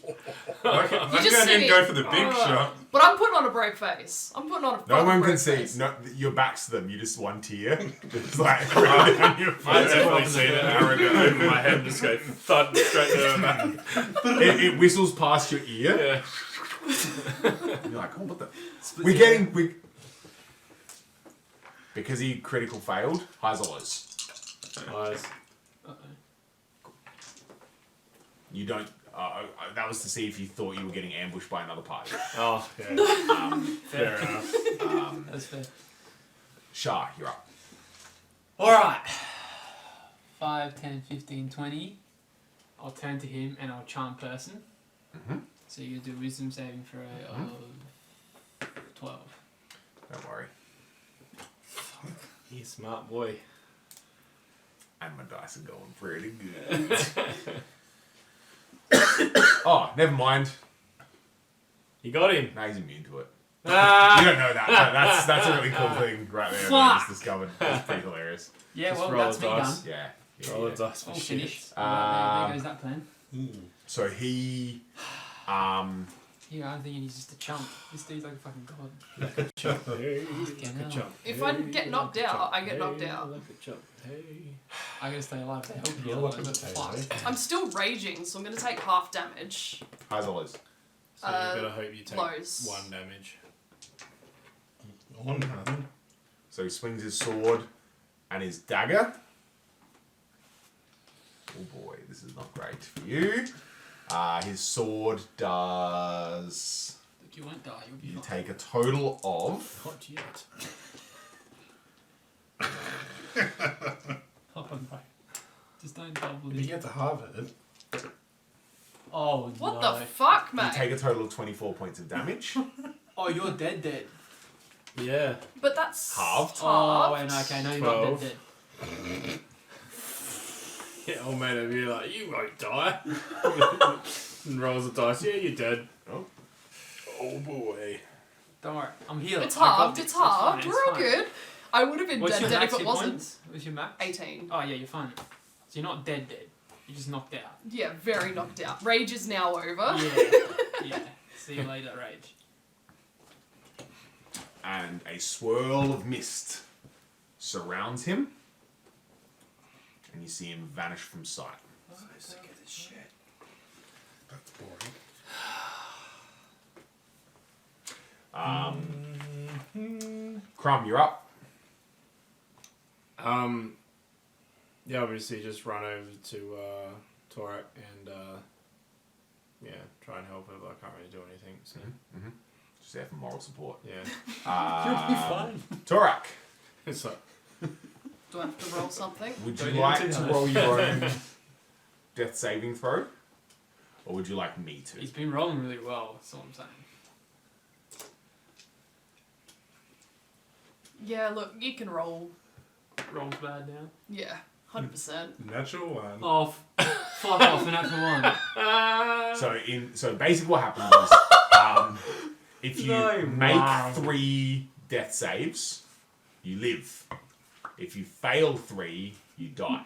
I'm just going see to go for the big shot. But I'm putting on a brave face. I'm putting on a No fucking one brave can see. face. No, your back's to them. You just one tear. Just like right down your I face. definitely see the arrow go over my head and just go thud straight to her back. It whistles past your ear. Yeah. You're like, oh, what the? We're getting. Because he critical failed, highs or lows. Eyes. You don't. That was to see if you thought you were getting ambushed by another party. Oh, yeah. Fair enough. That's fair. Shah, you're up. Alright. 5, 10, 15, 20. I'll turn to him and I'll charm person. Mhm. So you do wisdom saving throw of 12. Don't worry. You smart boy. And my dice are going pretty good. Oh, never mind. You got him. No, he's immune to it. You Ah! don't know that, but that's a really cool thing right there that I just discovered. It's pretty hilarious. Yeah, Just well, roll that's a me dice. done. Yeah. Roll a dice for All shit. finished. There goes that plan. So he, Yeah, I'm thinking he's just a chump. This dude's like a fucking god. Chump. Hey, Fucking hell. chump. If I get knocked like a out, chump. I get knocked Hey, out. like a chump. Hey. I gotta stay alive to help you. Roll What it. the fuck? I'm still raging, so I'm gonna take half damage. highs or lows? So you gotta hope you take Lows. 1 damage. On hand. So he swings his sword and his dagger. Oh boy, this is not great for you. His sword does. Look, you won't die. You'll be You fine. take a total of. Not yet. Oh no. Just don't double If you this. get to Harvard, Oh What no. the fuck, You mate? take a total of 24 points of damage. Oh, you're dead. Yeah. But that's Halved? Oh, halved. wait, okay, no, you're 12. not dead. Yeah, old mate over here like, you won't die. And rolls the dice. Yeah, you're dead. oh boy. Don't worry, I'm healed. It's I got halved. this. It's halved. fine, We're all fine. good. I would have been What's your dead max if it hit wasn't. points? What's your max? 18. Oh yeah, you're fine. So you're not dead. You're just knocked out. Yeah, very knocked out. Rage is now over. Yeah. See you later, Rage. And a swirl of mist surrounds him. And you see him vanish from sight. Sick of this shit. That's boring. Crumb, you're up. Yeah, obviously just run over to Torak and yeah, try and help her, but I can't really do anything. So Just there for moral support. yeah, You'll be fine. Torak, it's like Do I have to roll something? would Don't you do like too to hard. roll your own death saving throw? Or would you like me to? He's been rolling really well. That's all I'm saying. Yeah, look, you can roll. Roll's bad now. Yeah, 100%. Natural one. Off. Fuck off, the natural one. So basically what happens is if you No, make wow. 3 death saves, you live. If you fail 3, you die.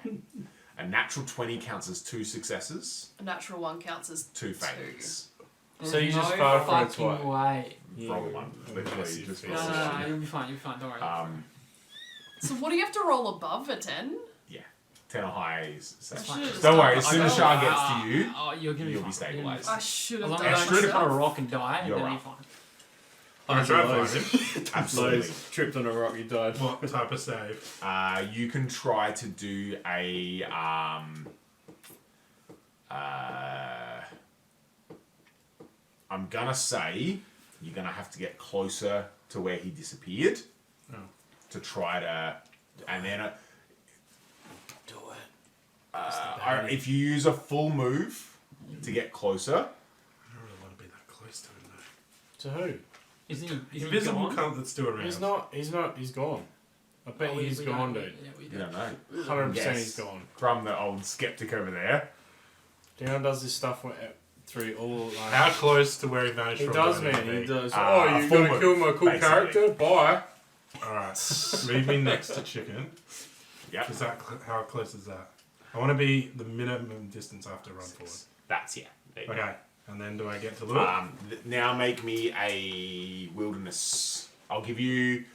A natural 20 counts as 2 successes, A natural 1 counts as 2 failures. So you There's just no failed for it fucking way. Roll 1. Literally, just No, roll no, no, 1. you'll be fine. You'll be fine. Don't worry. So what do you have to roll above a 10? Yeah. 10 or high is I safe. should've just Don't done worry, as that soon as myself. Shah gets to you, Oh, you're gonna you'll be be fine. stabilised. I should As have long done as it you don't trip on a myself. rock and die, You're then right. you're fine. I try and find him. Absolutely. Lowe's tripped on a rock, you died. What type of save? You can try to do a I'm gonna say you're gonna have to get closer to where he disappeared to try to, and then Do it. if you use a full move to get closer, I don't really want to be that close to him though. To who? Isn't he? Is Invisible he gone? cunt that's still around. He's not. He's gone. I bet Oh, he's we gone, don't- dude. Yeah, we you do. don't know. 100% Yes. he's gone. Crumb, the old skeptic over there. Dion does this stuff through all like. How close to where he vanished He from? does, do I need man. to He be? does. Ah, You full gonna move, kill my cool basically. character? Bye. Alright, leave me next to chicken. Yep. Is that how close is that? I want to be the minimum distance I have to run forward. That's yeah. There you go. Okay, and then do I get to look? Now make me a wilderness. I'll give you.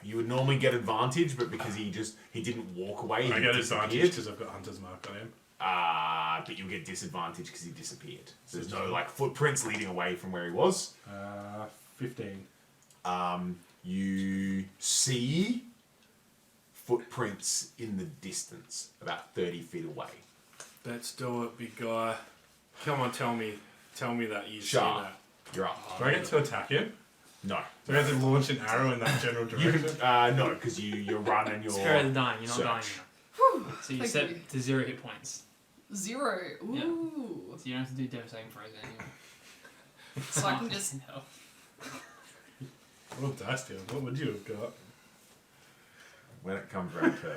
You would normally get advantage, but because he didn't walk away, I he get disappeared. advantage because I've got Hunter's Mark on him. But you'll get disadvantage because he disappeared. So there's no like footprints leading away from where he was. 15. You see footprints in the distance, about 30 feet away. Let's do it, big guy. Come on, tell me that you see Shah, that. you're up. Do I get to attack him? No. Do I have to launch an arrow in that general You direction? can, no, because you run and you're. Spirit of the dying. You're not dying search. now. So you Thank set you. to 0 hit points. 0. Ooh. So you don't have to do devastating throws anymore. So I can just No. Well, Dusty, what would you have got? When it comes round to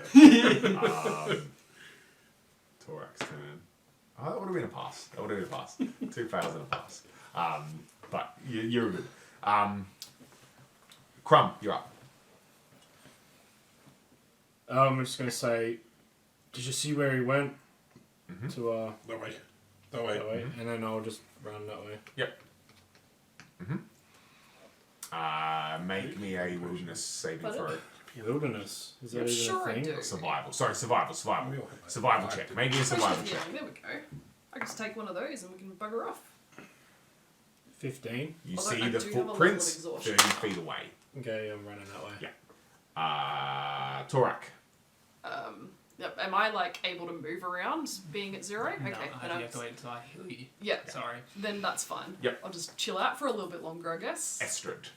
Torak's turn. Oh, that would have been a pass. 2 fails and a pass. But you're good. Crumb, you're up. I'm just going to say, did you see where he went? Mm-hmm. To That way. that way, and then I'll just run that way. Yep. Make me a wilderness saving throw. Wilderness. Is that I'm even sure a I thing? do. Survival. Sorry, survival. We all have Survival check. Make me a survival Social check. healing, there we go. I just take one of those and we can bugger off. 15. You Although see I the do have a level of footprints exhaustion. 30 feet away. Okay, I'm running that way. Yeah. Torak. Yep. Am I like able to move around being at 0? Okay. No, then you I'm- have to wait until I heal you. yeah. Sorry. Then that's fine. Yep. I'll just chill out for a little bit longer, I guess. Estrid.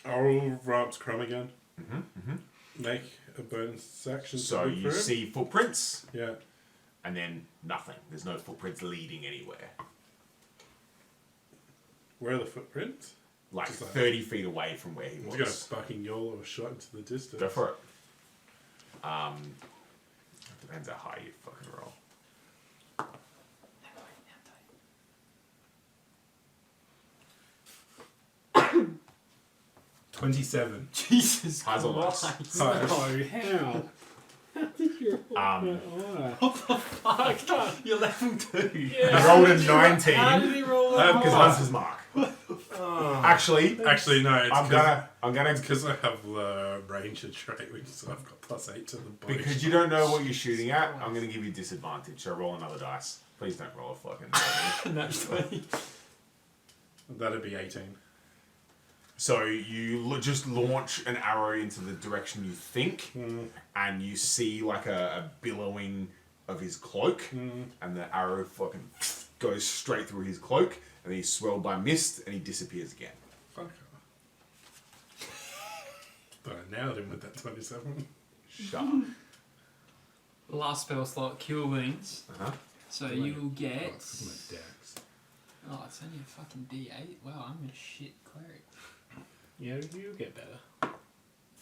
I'll run up to Crumb again. Make a bonus action. So to look you for him. see footprints, Yeah. and then nothing. There's no footprints leading anywhere. Where are the footprints? Like Just like- 30 feet away from where he I'm was. just gonna fucking yawl or shot into the distance. Go for it. Depends how high you fucking roll. 27. Jesus Highs or lows? Christ. Hi. Oh, how? How did you Fuck. You're level 2. He rolled a 19 How did he roll that? because that's his mark. Actually, Actually, no, it's I'm gonna because I have the ranger trait, which so I've got +8 to the body. because you don't know what you're shooting at. I'm gonna give you disadvantage. So roll another dice. Please don't roll a fucking. Naturally. That'd be 18. So you just launch an arrow into the direction you think, and you see like a billowing of his cloak, and the arrow fucking goes straight through his cloak, and then he's swirled by mist, and he disappears again. Fuck. But I nailed him with that 27. Shut up. Last spell slot, Cure Wounds. Uh-huh. So you will get... My dex. Oh, it's only a fucking D8. Wow, I'm a shit cleric. Yeah, you get better.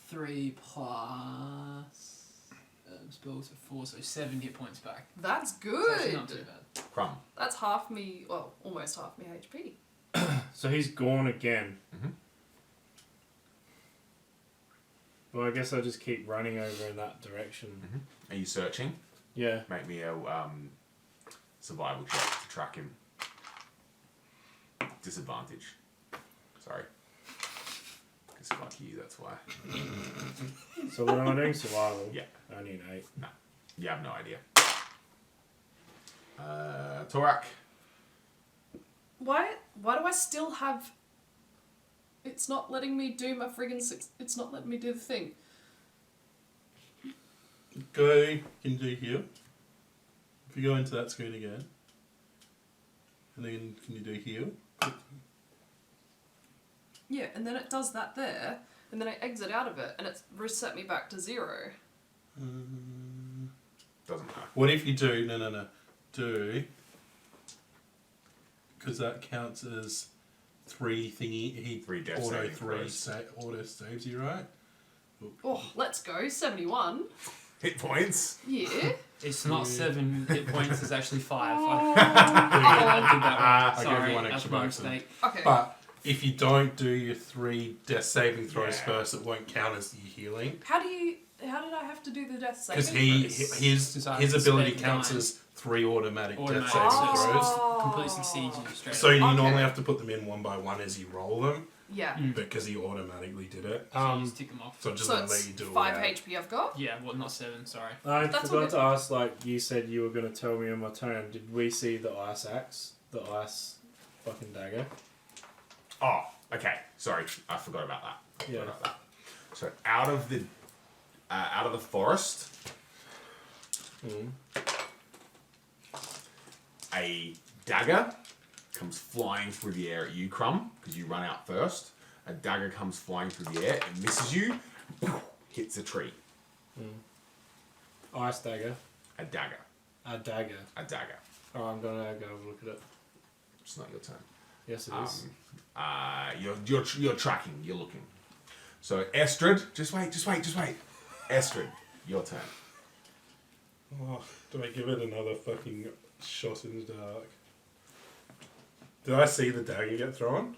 3 plus... spells are 4, so 7 hit points back. That's So actually good. not too bad. That's half me, well, almost half me HP. So he's gone again. Mhm. Well, I guess I'll just keep running over in that direction. Are you searching? Yeah. Make me a survival check to track him. Disadvantage. Sorry. Because fuck you, that's why. So what am I doing? Survival? Yeah. Only an 8. You have no idea. Torak. Why do I still have... It's not letting me do my friggin' it's not letting me do the thing. Go, can do heal. If you go into that screen again, and then can you do heal? Yeah, and then it does that there, and then I exit out of it, and it's reset me back to 0. Doesn't matter. What if you do, no, do, because that counts as 3 thingy, he 3 death auto saving 3 throws. auto saves you, right? Oh, let's go, 71. Hit points. Yeah. It's not 7 hit points, it's actually 5. Oh. I did that I wrong. gave Sorry, you one that's extra my bonus. mistake. Okay. But if you don't do your 3 death saving throws Yeah. first, it won't count as your healing. How did I have to do the death saving? Because his Because I ability spent counts 9. as 3 automatic death Automatic, saving so throws. it's completely sieges you straight So you up. normally have to put them in one by one as you roll them, Yeah. because he automatically did it. So you just tick them off. So I'm just So gonna let it's you do it. 5 without- HP I've got. Yeah, well, not 7, sorry. I That's all forgot good. to ask, like, you said you were going to tell me on my turn. Did we see the ice axe? The ice fucking dagger? Oh, okay. Sorry, I forgot about that. Yeah. Forgot about that. So out of the forest, a dagger comes flying through the air at you, Crumb, because you run out first. A dagger comes flying through the air and misses you, hits a tree. Ice dagger. A dagger. A dagger. A dagger. Oh, I'm going to go have a look at it. It's not your turn. Yes, it is. You're tracking. You're looking. So Estrid, just wait. Estrid, your turn. Oh, do I give it another fucking shot in the dark? Did I see the dagger get thrown?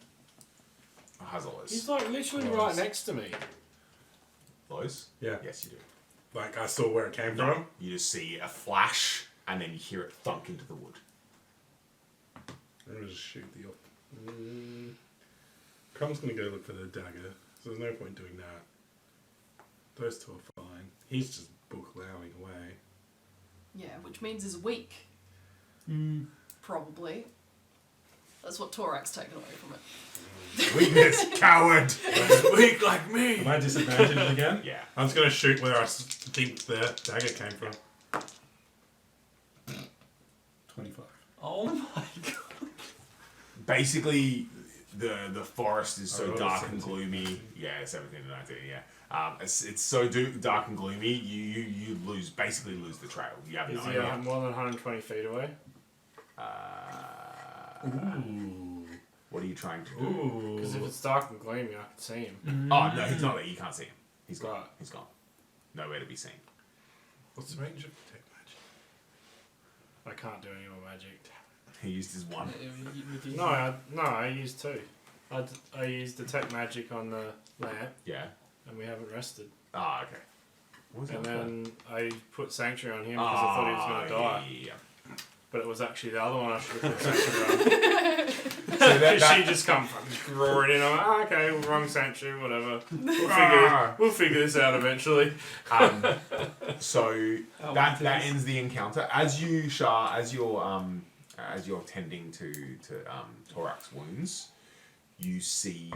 Hazel is. He's like literally Close. right next to me. Lois? Yeah. Yes, you do. Like I saw where it came from. You just see a flash, and then you hear it thunk into the wood. I'm gonna just shoot the. Crumb's gonna go look for the dagger. So there's no point doing that. Those two are fine. He's just book-lowing away. Yeah, which means he's weak. Probably. That's what Torak's taken away from it. Weakness, coward! Weak like me! Am I disadvantaged again? Yeah. I'm just gonna shoot where I think the dagger came from. 25. Oh my god. Basically, the forest is so rolled a dark and 17. gloomy. Yeah, 17 to 19. Yeah. It's so dark and gloomy. You basically lose the trail. You have Is no he idea. more than 120 feet away? Ooh. What are you trying to do? Ooh. Because if it's dark and gloomy, I can see him. Oh no, he's not there. You can't see him. He's gone. Right. He's gone. Nowhere to be seen. What's the range of detect magic? I can't do any more magic. He used his one. No, I used two. I used detect magic on the lamp, Yeah. and we haven't rested. Ah, okay. What was And that? then I put sanctuary on him because I thought he was going to die. Yeah. But it was actually the other one I should have put sanctuary on. So that, She just come fucking roaring in. I'm like, oh, okay, wrong sanctuary, whatever. We'll figure this out eventually. So that ends the encounter. As you're tending to Torak's wounds, you see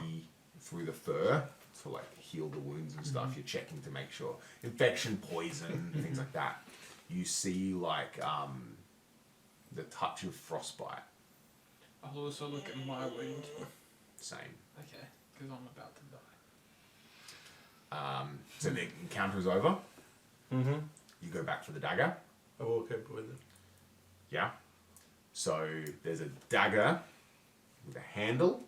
through the fur to like heal the wounds and stuff. You're checking to make sure infection, poison, things like that. You see like the touch of frostbite. I'll also look at my wound. Same. Okay, because I'm about to die. So the encounter is over. Mm-hmm. You go back for the dagger. I walk over with it. Yeah. So there's a dagger with a handle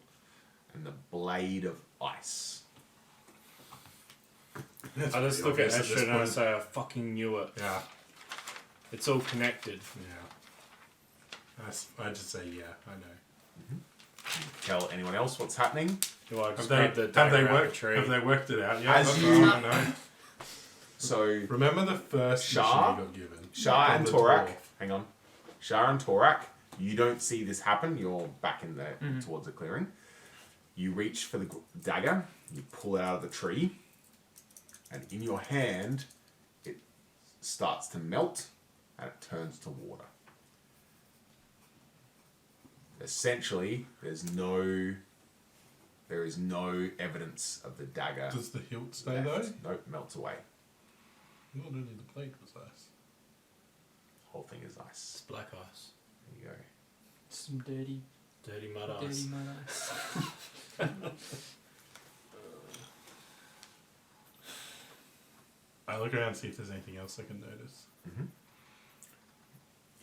and the blade of ice. I just look at Estrid and I say, I fucking knew it. Yeah. It's all connected. Yeah. I just say, yeah, I know. Tell anyone else what's happening. Do I just Have grab the they dagger out of the worked? tree? Have they worked it out? Yeah, As that's you- all I know. So Remember the first mission Shah? you got given? Shah From and the Torak, dwarf. hang on. Shah and Torak, you don't see this happen. You're back in the towards the clearing. You reach for the dagger. You pull it out of the tree, and in your hand, it starts to melt, and it turns to water. Essentially, there is no evidence of the dagger. Does the hilt stay left. though? Nope, melts away. Not only the blade was ice. Whole thing is It's ice. black ice. There you go. Some dirty Mud ice. mud ice. I look around and see if there's anything else I can notice.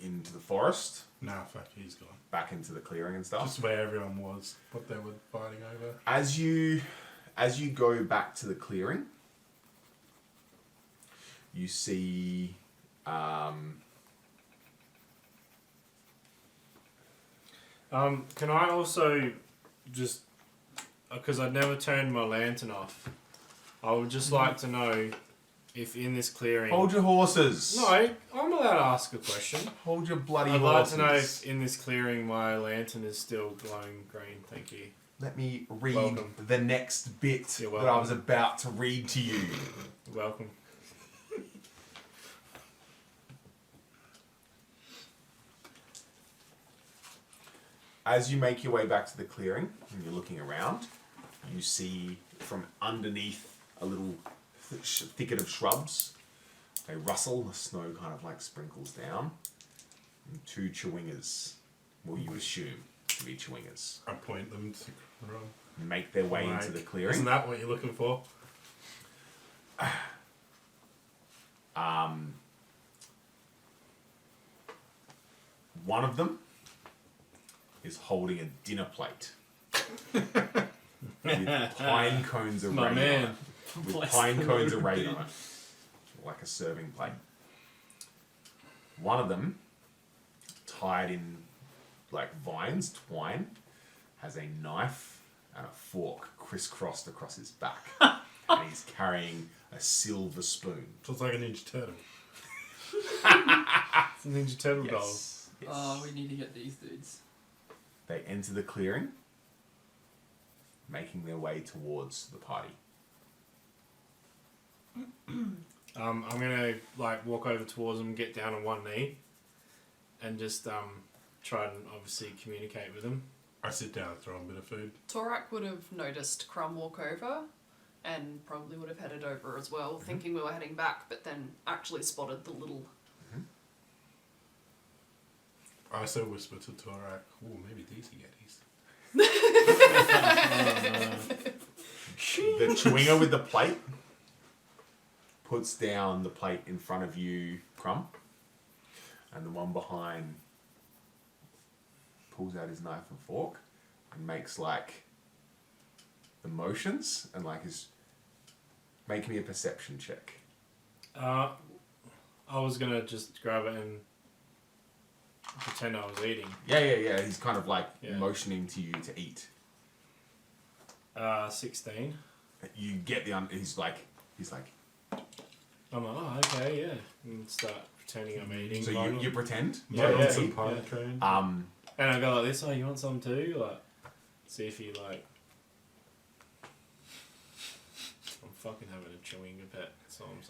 Into the forest, Nah, fuck, he's gone. back into the clearing and stuff. Just where everyone was, what they were fighting over. As you go back to the clearing, you see Can I also just, because I'd never turned my lantern off, I would just like to know if in this clearing... hold your horses. No, I'm allowed to ask a question. Hold your bloody I'd like horses. to know if in this clearing my lantern is still glowing green, thank you. Let me read Welcome. the next bit You're that I welcome. was about to read to you. You're welcome. As you make your way back to the clearing and you're looking around, you see from underneath a little thicket of shrubs, they rustle, the snow kind of like sprinkles down, and two chewingers, well you assume to be chewingers, I point them to Crum. make their way into the clearing. Isn't that what you're looking for? One of them is holding a dinner plate. with pine cones My arrayed man. on it. With Bless pine the cones Lord. arrayed on it. Like a serving plate. One of them, tied in like vines, twine, has a knife and a fork crisscrossed across his back. And he's carrying a silver spoon. So it's like a Ninja Turtle. It's a Ninja Turtle doll. Yes. Yes. Oh, we need to get these dudes. They enter the clearing, making their way towards the party. I'm gonna like walk over towards them, get down on one knee, and just try and obviously communicate with them. I sit down and throw him a bit of food. Torak would have noticed Crumb walk over and probably would have headed over as well, thinking we were heading back, but then actually spotted the little... I also whisper to Torak, oh, maybe these are Yetis. The chewinga with the plate puts down the plate in front of you, Crumb, and the one behind pulls out his knife and fork and makes like the motions and like is make me a perception check. I was gonna just grab it and pretend I was eating. Yeah. He's kind of like Yeah. motioning to you to eat. 16. You get the he's like I'm like, oh, okay, yeah. And start pretending I'm eating. so kind of. you pretend. Yeah, Put on yeah, some yeah. pine cone. And I go like this, oh, you want some too? Like, see if he like... I'm fucking having a chewing pet, that's all I'm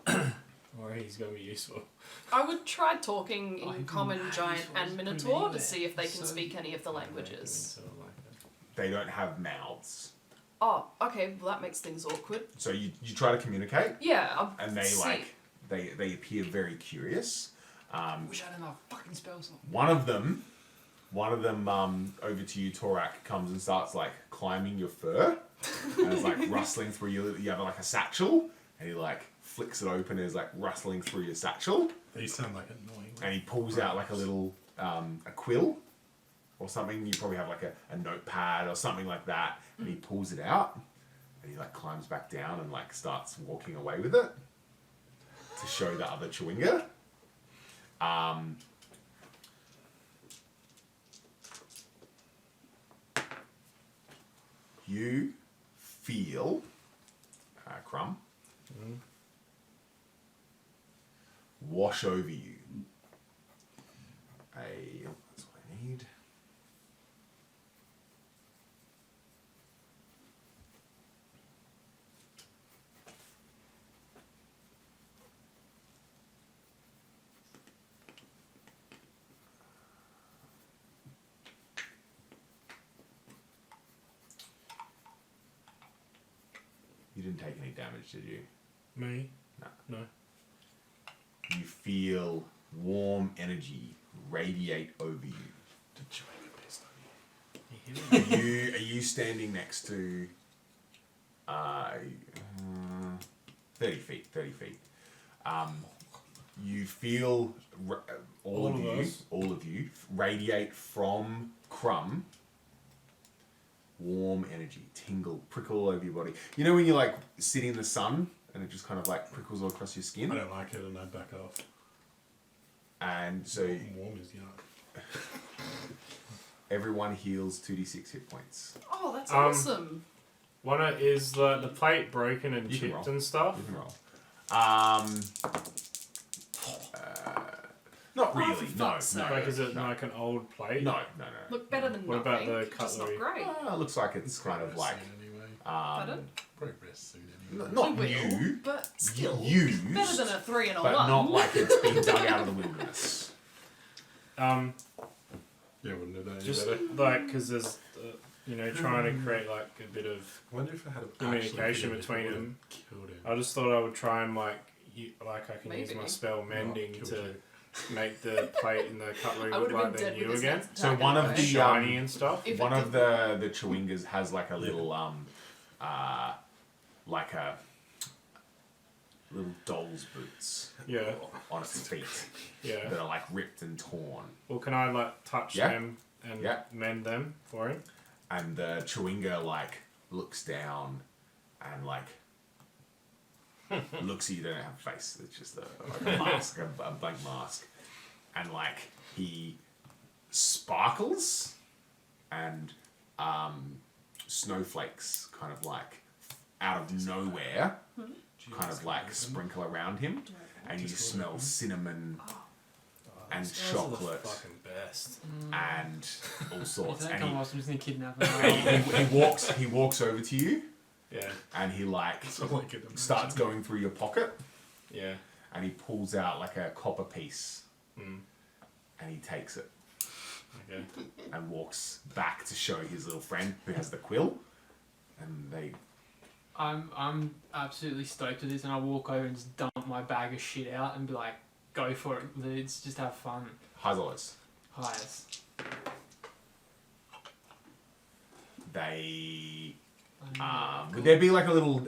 saying. Or he's gonna be useful. I would try talking Oh, in you Common, can Giant, use and one. Minotaur Put 'em to see if they can so- speak any of the languages. Sort of like that. They don't have mouths, Oh, okay, well that makes things awkward. so you try to communicate, Yeah, I'll and they see. like they appear very curious. Wish I had enough fucking spell slot. One of them, over to you, Torak, comes and starts like climbing your fur, and it's like rustling through you. You have like a satchel, and he like flicks it open and is like rustling through your satchel, These sound like annoying. and he pulls out like a little a quill or something. You probably have like a notepad or something like that, and he pulls it out, and he like climbs back down and like starts walking away with it to show the other chewinga. You feel, Crumb, wash over you. That's what I need. You didn't take any damage, did you? Me? No. No. You feel warm energy radiate over you. The chewing pissed on you. Are you standing next to 30 feet? You feel all of you radiate from Crumb warm energy, tingle, prickle all over your body. You know when you like sit in the sun and it just kind of like prickles all across your skin? I don't like it and I back off. And so Warm is yuck. everyone heals 2d6 hit points. Oh, that's Um, awesome. Is the plate broken and You can chipped roll. and stuff? You can roll. Not Oh, really. for No, fuck's no, sake. Like, is it no, like an old plate? no. Look better than What nothing. about the just not cutlery? great. It looks like it's kind of like Anyway. Pardon? Probably rest suit anyway. not We will, new, but still used, better than a 3 and a but 1. not like it's been dug out of the wilderness. Yeah, wouldn't it? Any Just better? like, because there's, trying to create like a bit of I wonder if I had a communication between them. I just thought I would try and I can use my Maybe. spell mending killed to you. make the plate and the cutlery I look would have like been they're dead new with his again. next So attack one of anyway. the Shiny and stuff. If one it of the chewingas has like a little like a little doll's boots Yeah. on its feet Yeah. that are like ripped and torn. Well, can I like touch Yeah. them and Yeah. mend them for him? And the Chewinga like looks down and like looks at you. Don't have a face. It's just a mask, a blank mask, and like he sparkles and snowflakes kind of like out of nowhere, kind of like sprinkle around him, and you smell cinnamon and Those are the chocolate fucking best. and all If sorts. that And come off, I'm just gonna kidnap he, him. he walks over to you, Yeah. and he like That's all I could imagine. starts going through your pocket, Yeah. and he pulls out like a copper piece, Mm. and he takes it Okay. and walks back to show his little friend who has the quill, and they I'm absolutely stoked with this, and I walk over and just dump my bag of shit out and be like, "Go for it, dudes! Just have fun." highs or lows. Highs. They Cool. would there be like a little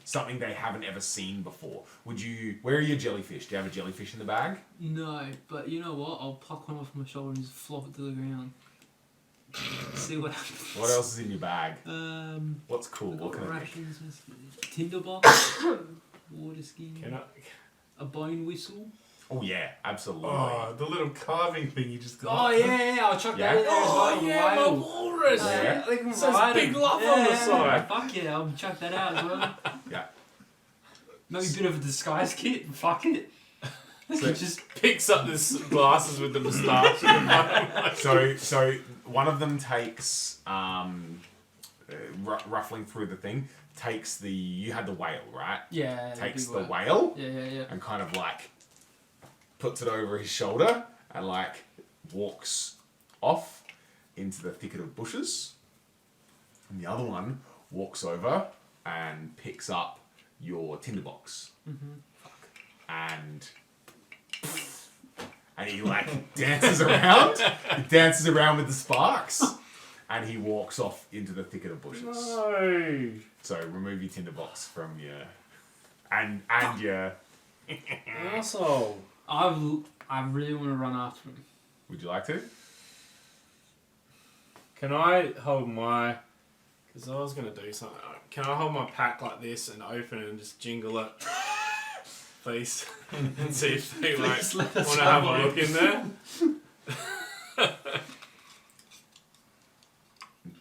something they haven't ever seen before? Would you? Where are your jellyfish? Do you have a jellyfish in the bag? No, but you know what? I'll pluck one off my shoulder and just flop it to the ground. See what happens. What else is in your bag? I've What's cool? What got can it be? rations, tinderbox, water skin, Can I? a bone whistle. Oh yeah, absolutely. Oh, the little carving thing you just Oh got. yeah, I'll chuck Yeah. that in there as well. Oh yeah, my Whale. walrus. Yeah. They can It says ride big it. love on the side. Fuck yeah, I'll chuck that out as well. Yeah. Maybe a bit of a disguise kit. Fuck it. So- Just Picks up this glasses with the moustache. So one of them takes ruffling through the thing. Takes the you had the whale, right? yeah. Takes big the whale. whale Yeah. and kind of like puts it over his shoulder and like walks off into the thicket of bushes. And the other one walks over and picks up your tinderbox. And he like dances around. He dances around with the sparks. And he walks off into the thicket of bushes. No. So remove your tinderbox from your and your. Asshole. I really want to run after him. Would you like to? Can I hold my? Because I was gonna do something. Can I hold my pack like this and open it and just jingle it, please, and see if they like Please let want us to have a have look in there?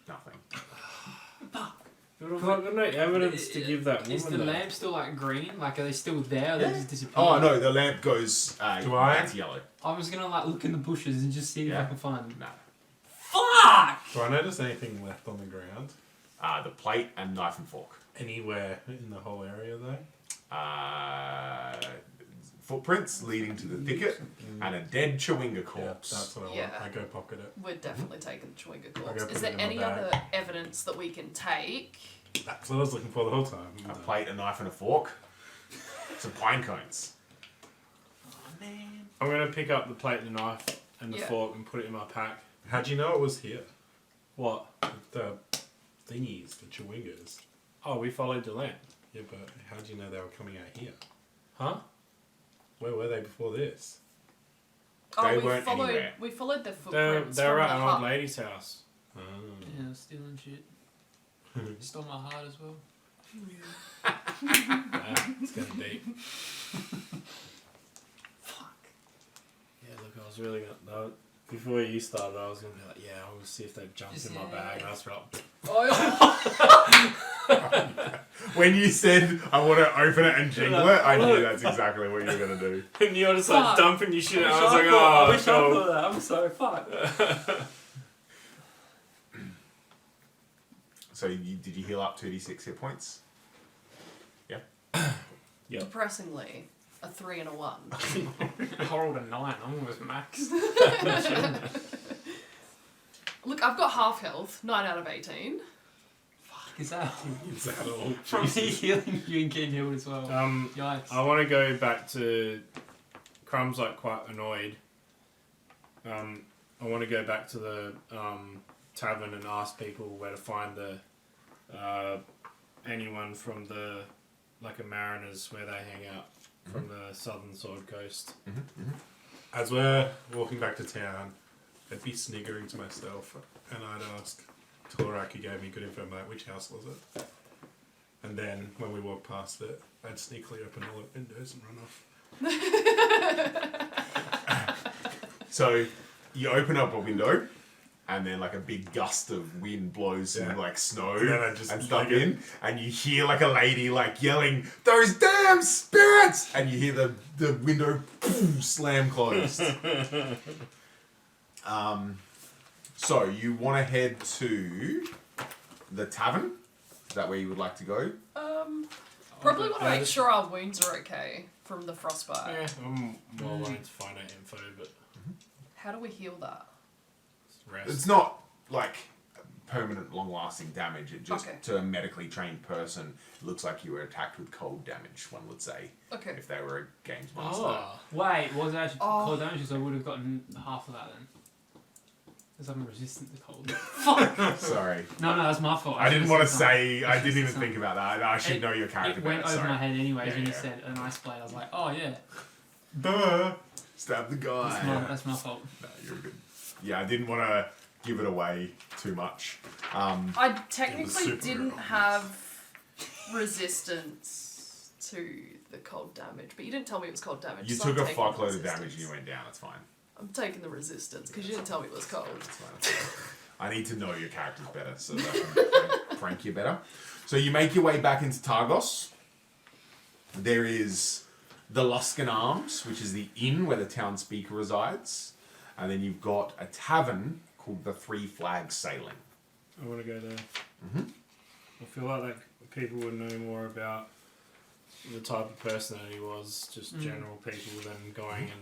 Nothing. But I've got no evidence to give that woman. Is the that. lamp still like green? Like, are they still there? Or they just disappear? Oh no, the lamp goes. That's yellow. I was gonna like look in the bushes and just see if Yeah. I can find him. No. Fuck! Do I notice anything left on the ground? The plate and knife and fork. Anywhere in the whole area though? Footprints leading to the thicket and a dead Chewinga Yeah, corpse. that's what I Yeah. want. I go pocket it. We're definitely taking the Chewinga I'll corpse. go Is put there it in my any bag. other evidence that we can take? That's what I was looking for the whole time. A plate, a knife, and a fork. Some pine cones. I'm gonna pick up the plate, the knife, and the Yeah. fork and put it in my pack. How'd you know it was here? What? The thingies, the chewingas. Oh, we followed the lamp. Yeah, but how'd you know they were coming out here? Huh? Where were they before this? They we weren't followed. anywhere. We followed the They're, footprints they're from at the an hut. old lady's house. Oh. Yeah, I was stealing shit. Stole my heart as well. It's getting deep. Fuck. Yeah, look, I was really gonna. Before you started, I was gonna be like, yeah, I'll see if they jumped Just in my yeah, bag. yeah. And I was like, Oh, When you said I want to open it and jingle it, I knew Look. that's exactly what you were gonna do. and you're just like Fuck. dumping your shit. And I was I like, wish I oh, thought that. I'm sorry. Fuck. So did you heal up 2d6 hit points? Yeah. Yep. Depressingly, a 3 and a 1. I rolled a 9. I'm almost max. Look, I've got half health, 9 out of 18. Is that Is that all? from me healing you and getting healed as well? Yikes. I want to go back to Crumb's like quite annoyed. I want to go back to the tavern and ask people where to find the anyone from the like a mariner's where they hang out from the southern Sword Coast. As we're walking back to town, I'd be sniggering to myself, and I'd ask Torak, who gave me good info, like, which house was it? And then when we walk past it, I'd sneakily open all the windows and run off. So you open up a window, and then like a big gust of wind blows some Yeah. like snow And then I just and stuff like it. in, and you hear like a lady like yelling, "Those damn spirits!" And you hear the window slam closed. So you want to head to the tavern? Is that where you would like to go? Probably want to make sure our wounds are okay from the frostbite. Yeah, I'm more willing to find out info, but How do we heal that? rest. It's not like permanent, long-lasting damage. It just, Okay. to a medically trained person, it looks like you were attacked with cold damage, one would say, Okay. if they were a games master. Oh, Wait, was it actually Oh. cold damage? Because I would have gotten half of that then. Because I'm resistant to cold. Fuck! Sorry. No, that's my fault. I didn't want to should've done- say, I didn't even should've think done- about that. I should know your character It went better, over sorry. my head anyways Yeah, when you yeah. said an ice blade. I was like, oh yeah, Duh! Stab the guy. that's my fault. No, you're good. Yeah, I didn't want to give it away too much. I technically super didn't obvious. have resistance to the cold damage, but you didn't tell me it was cold damage. You so took I'm a taking the fuckload of damage and resistance. you went down, it's fine. I'm taking the resistance because you didn't tell me it was cold. It's fine, it's fine. I need to know your characters better so that I can prank you better. So you make your way back into Targos. There is the Luskan Arms, which is the inn where the town speaker resides. And then you've got a tavern called the Three Flags Sailing. I want to go there. I feel like that people would know more about the type of person that he was, just general people, than going and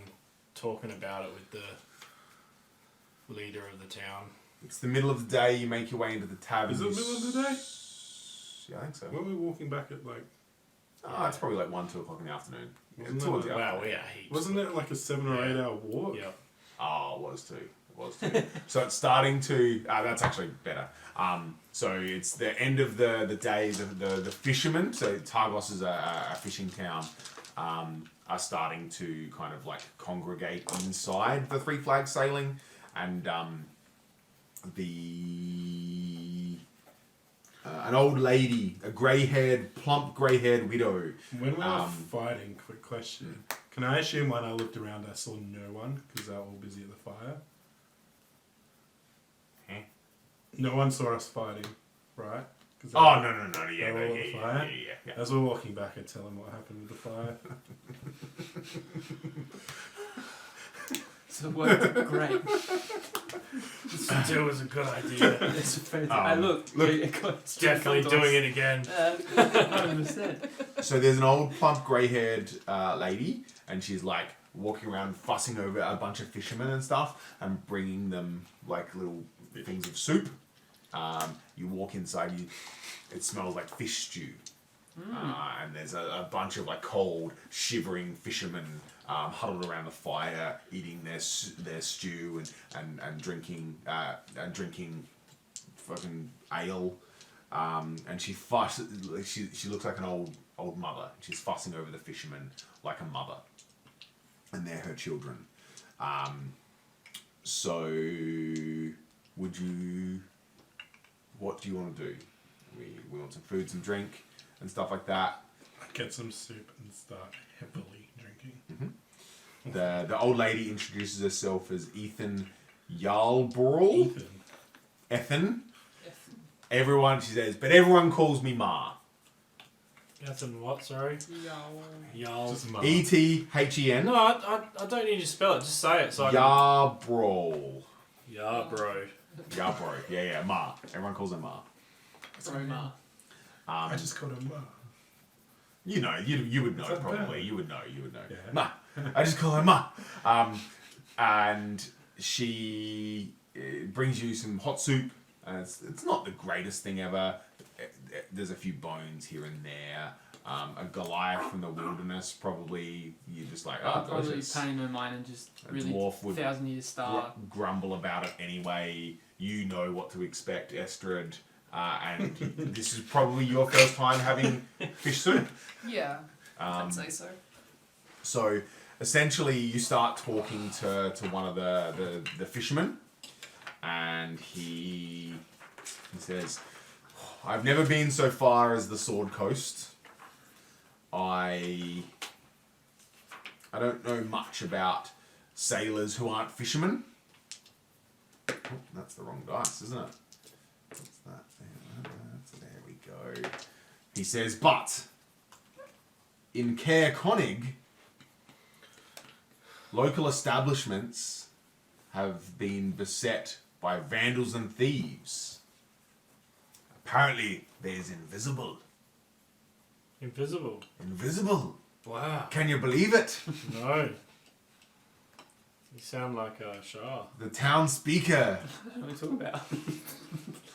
talking about it with the leader of the town. It's the middle of the day, you make your way into the tavern. Is it the middle of the day? Yeah, I think so. Weren't we walking back at like... Oh, it's probably like 1, 2 o'clock in the afternoon. Wasn't Towards it the like- Wow, afternoon. yeah, heaps. Wasn't it like a 7 or 8 hour walk? Yep. Oh, it was too. It was too. So it's starting to. That's actually better. So it's the end of the day. The fishermen. So Targos is a fishing town. Are starting to kind of like congregate inside the Three Flags Sailing, and an old lady, a plump grey-haired widow. When we were fighting, quick question. Can I assume when I looked around I saw no one because they were all busy at the fire? Eh? No one saw us fighting, right? 'Cause they Oh were- no! Yeah, They're no, all yeah, at the yeah, fire? yeah. As we're walking back, I tell them what happened with the fire. So it worked great. This still was a good idea. It's fantastic. Look, Definitely doing it again. 100%. So there's an old plump grey-haired lady, and she's like walking around fussing over a bunch of fishermen and stuff, and bringing them like little things of soup. You walk inside, it smells like fish stew, and there's a bunch of like cold, shivering fishermen huddled around the fire, eating their stew and drinking fucking ale. And she looks like an old mother. She's fussing over the fishermen like a mother, and they're her children. So, what do you want to do? We want some food, some drink, and stuff like that. Get some soup and start happily drinking. The old lady introduces herself as Ethan Yarlbrawl. Ethan. She says, but everyone calls me Ma. That's in what, sorry? Y'all. Just mum. E-T-H-E-N. No, I don't need you to spell it, just say it. So I Yarlbrawl. Yeah, bro. Yarbrough. Yeah, Ma. Everyone calls her Ma. Roma. I just called her Ma. You know, you would know Is that probably. bad? You would know. Yeah. Ma. I just call her Ma. And she brings you some hot soup. It's not the greatest thing ever. There's a few bones here and there. A Goliath from the wilderness, probably. You're just like, I'll oh, probably delicious. paying no mind and just A really dwarf would 1,000 years star. grumble about it anyway. You know what to expect, Estrid. and this is probably your first time having fish soup. Yeah, I'd say so. So essentially, you start talking to one of the fishermen, and he says, "I've never been so far as the Sword Coast. I don't know much about sailors who aren't fishermen." Oh, that's the wrong dice, isn't it? What's that? There we go. He says, "But in Caer Konig, local establishments have been beset by vandals and thieves. Apparently, there's invisible. Invisible. Invisible. Wow. Can you believe it? No. You sound like a Shah. The town speaker. What are we talking about?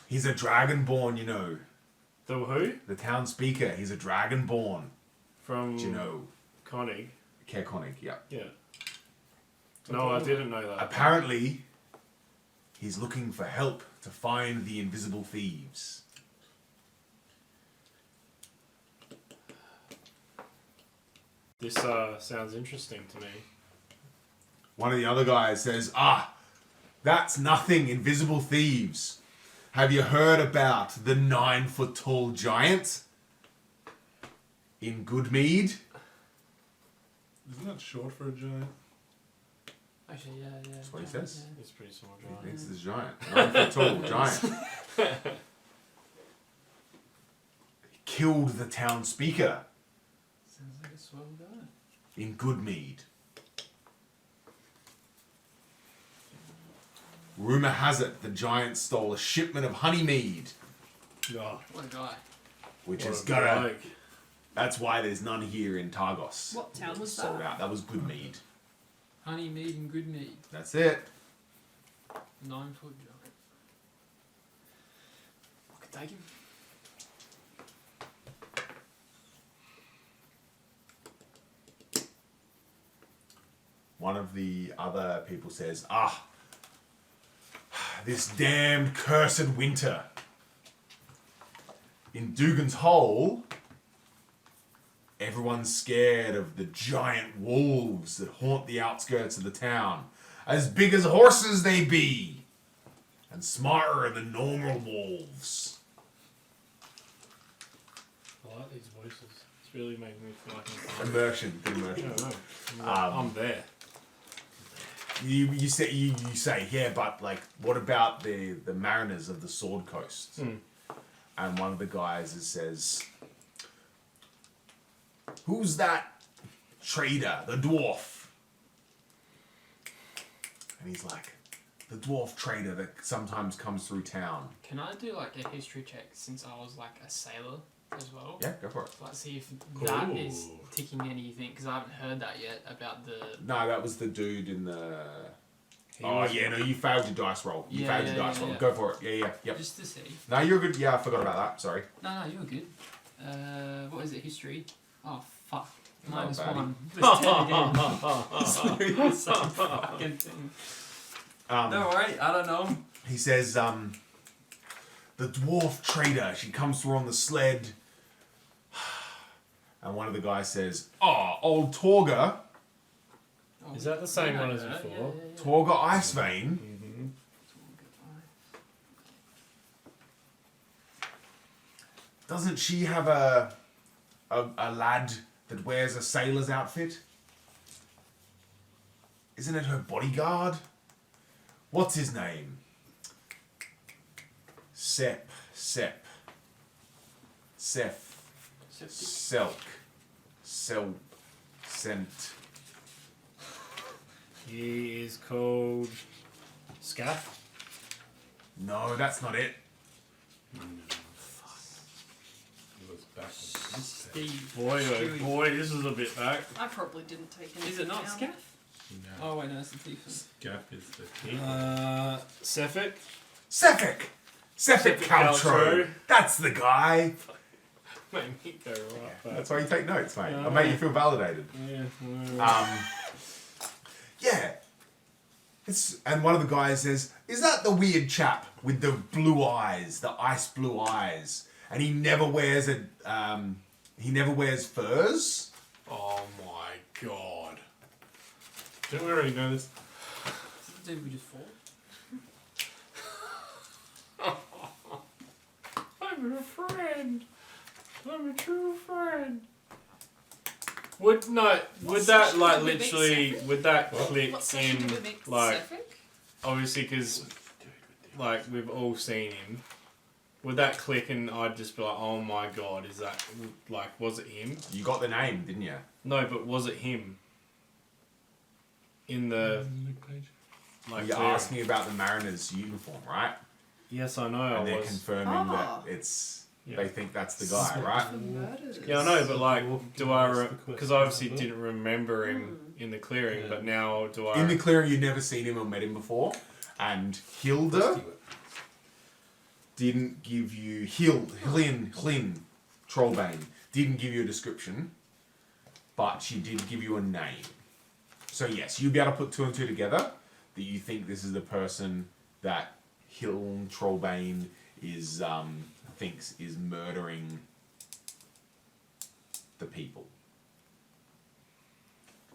He's a dragonborn, you know. The who? The town speaker. He's a dragonborn. From Do you know? Konig. Caer Konig, yeah. Yeah. No, I didn't know that. Apparently, he's looking for help to find the invisible thieves. This sounds interesting to me. One of the other guys says, that's nothing, invisible thieves. Have you heard about the 9-foot-tall giant in Goodmead? Isn't that short for a giant? Actually, yeah. That's what he says. It's a pretty small giant. This is giant. 9-foot-tall giant. He killed the town speaker Sounds like a swell guy. in Goodmead. Rumour has it the giant stole a shipment of honeymead, Oh, What a guy. which what has a got a... bloke. That's why there's none here in Targos. What town was Sold that? out. That was Goodmead. Honey mead and good mead. That's it. 9-foot giant. I could take him. One of the other people says, this damned cursed winter. In Dugan's Hole, everyone's scared of the giant wolves that haunt the outskirts of the town. As big as horses they be, and smarter than normal wolves. I like these voices. It's really making me feel like I'm Immersion, good I immersion. don't know. I'm there. You say, yeah, but like, what about the mariners of the Sword Coast? And one of the guys says, "Who's that trader, the dwarf?" And he's like, "The dwarf trader that sometimes comes through town." Can I do like a history check since I was like a sailor as well? Yeah, go for it. Like see if that is Ooh. ticking anything because I haven't heard that yet about the. No, that was the dude in the... He Oh, was- yeah, no, you failed your dice roll. You Yeah, failed your yeah, dice yeah, roll. yeah. Go for it. Yeah, yep. Just to see. No, you're good. Yeah, I forgot about that. Sorry. No, you're good. What is it? History. Oh fuck. Not bad. -1. Let's 10 again. It's the same fucking thing. No, right? I don't know. He says, the dwarf trader, she comes through on the sled. And one of the guys says, old Torga, Oh, Is that the same yeah, one as yeah, before? yeah. Torga Icevein. Mm-hmm. Doesn't she have a lad that wears a sailor's outfit? Isn't it her bodyguard? What's his name? Sep. Selk. Sent. He is called Scaff. No, that's not it. It was back on Steve. Boy, oh Stewie. boy, this is a bit back. I probably didn't take anything Is it not down. Scaff? No. Oh wait, no, it's the thief. Gap is the key. Sefik. Sefik Caltro. That's the guy. Make me go right back. That's why you take notes, mate. No. I'll make you feel validated. Yeah. Yeah. And one of the guys says, "Is that the weird chap with the blue eyes, the ice blue eyes? And he never wears furs." Oh my god. Didn't we already know this? Did we just fall? I'm a friend. I'm a true friend. Would that section like did we meet literally Sefik? would that What? click What section in did we meet like Sefik? obviously because like we've all seen him? Would that click and I'd just be like, oh my god, is that like was it him? You got the name, didn't you? No, but was it him? In the like You're clearing? asking about the Mariners' uniform, right? Yes, I know. And I they're was. confirming Ah. that it's. Yeah. They think that's the guy, right? The murders. Yeah, I know, but like, do I? Because I obviously Remember? didn't remember him in the clearing, Yeah. but now do I? In the clearing, you'd never seen him or met him before, and Hilda didn't give you Hlin Trollbane didn't give you a description, but she did give you a name. So yes, you'd be able to put two and two together that you think this is the person that Hlin Trollbane is thinks is murdering the people.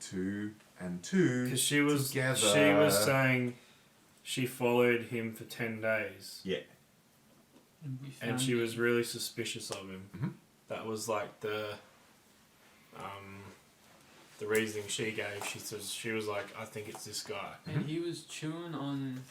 2 and 2 Because she was together. saying she followed him for 10 days, Yeah. And, we and found she him. was really suspicious of him. Mhm. That was like the reasoning she gave. She was like, I think it's this guy. And he was chewing on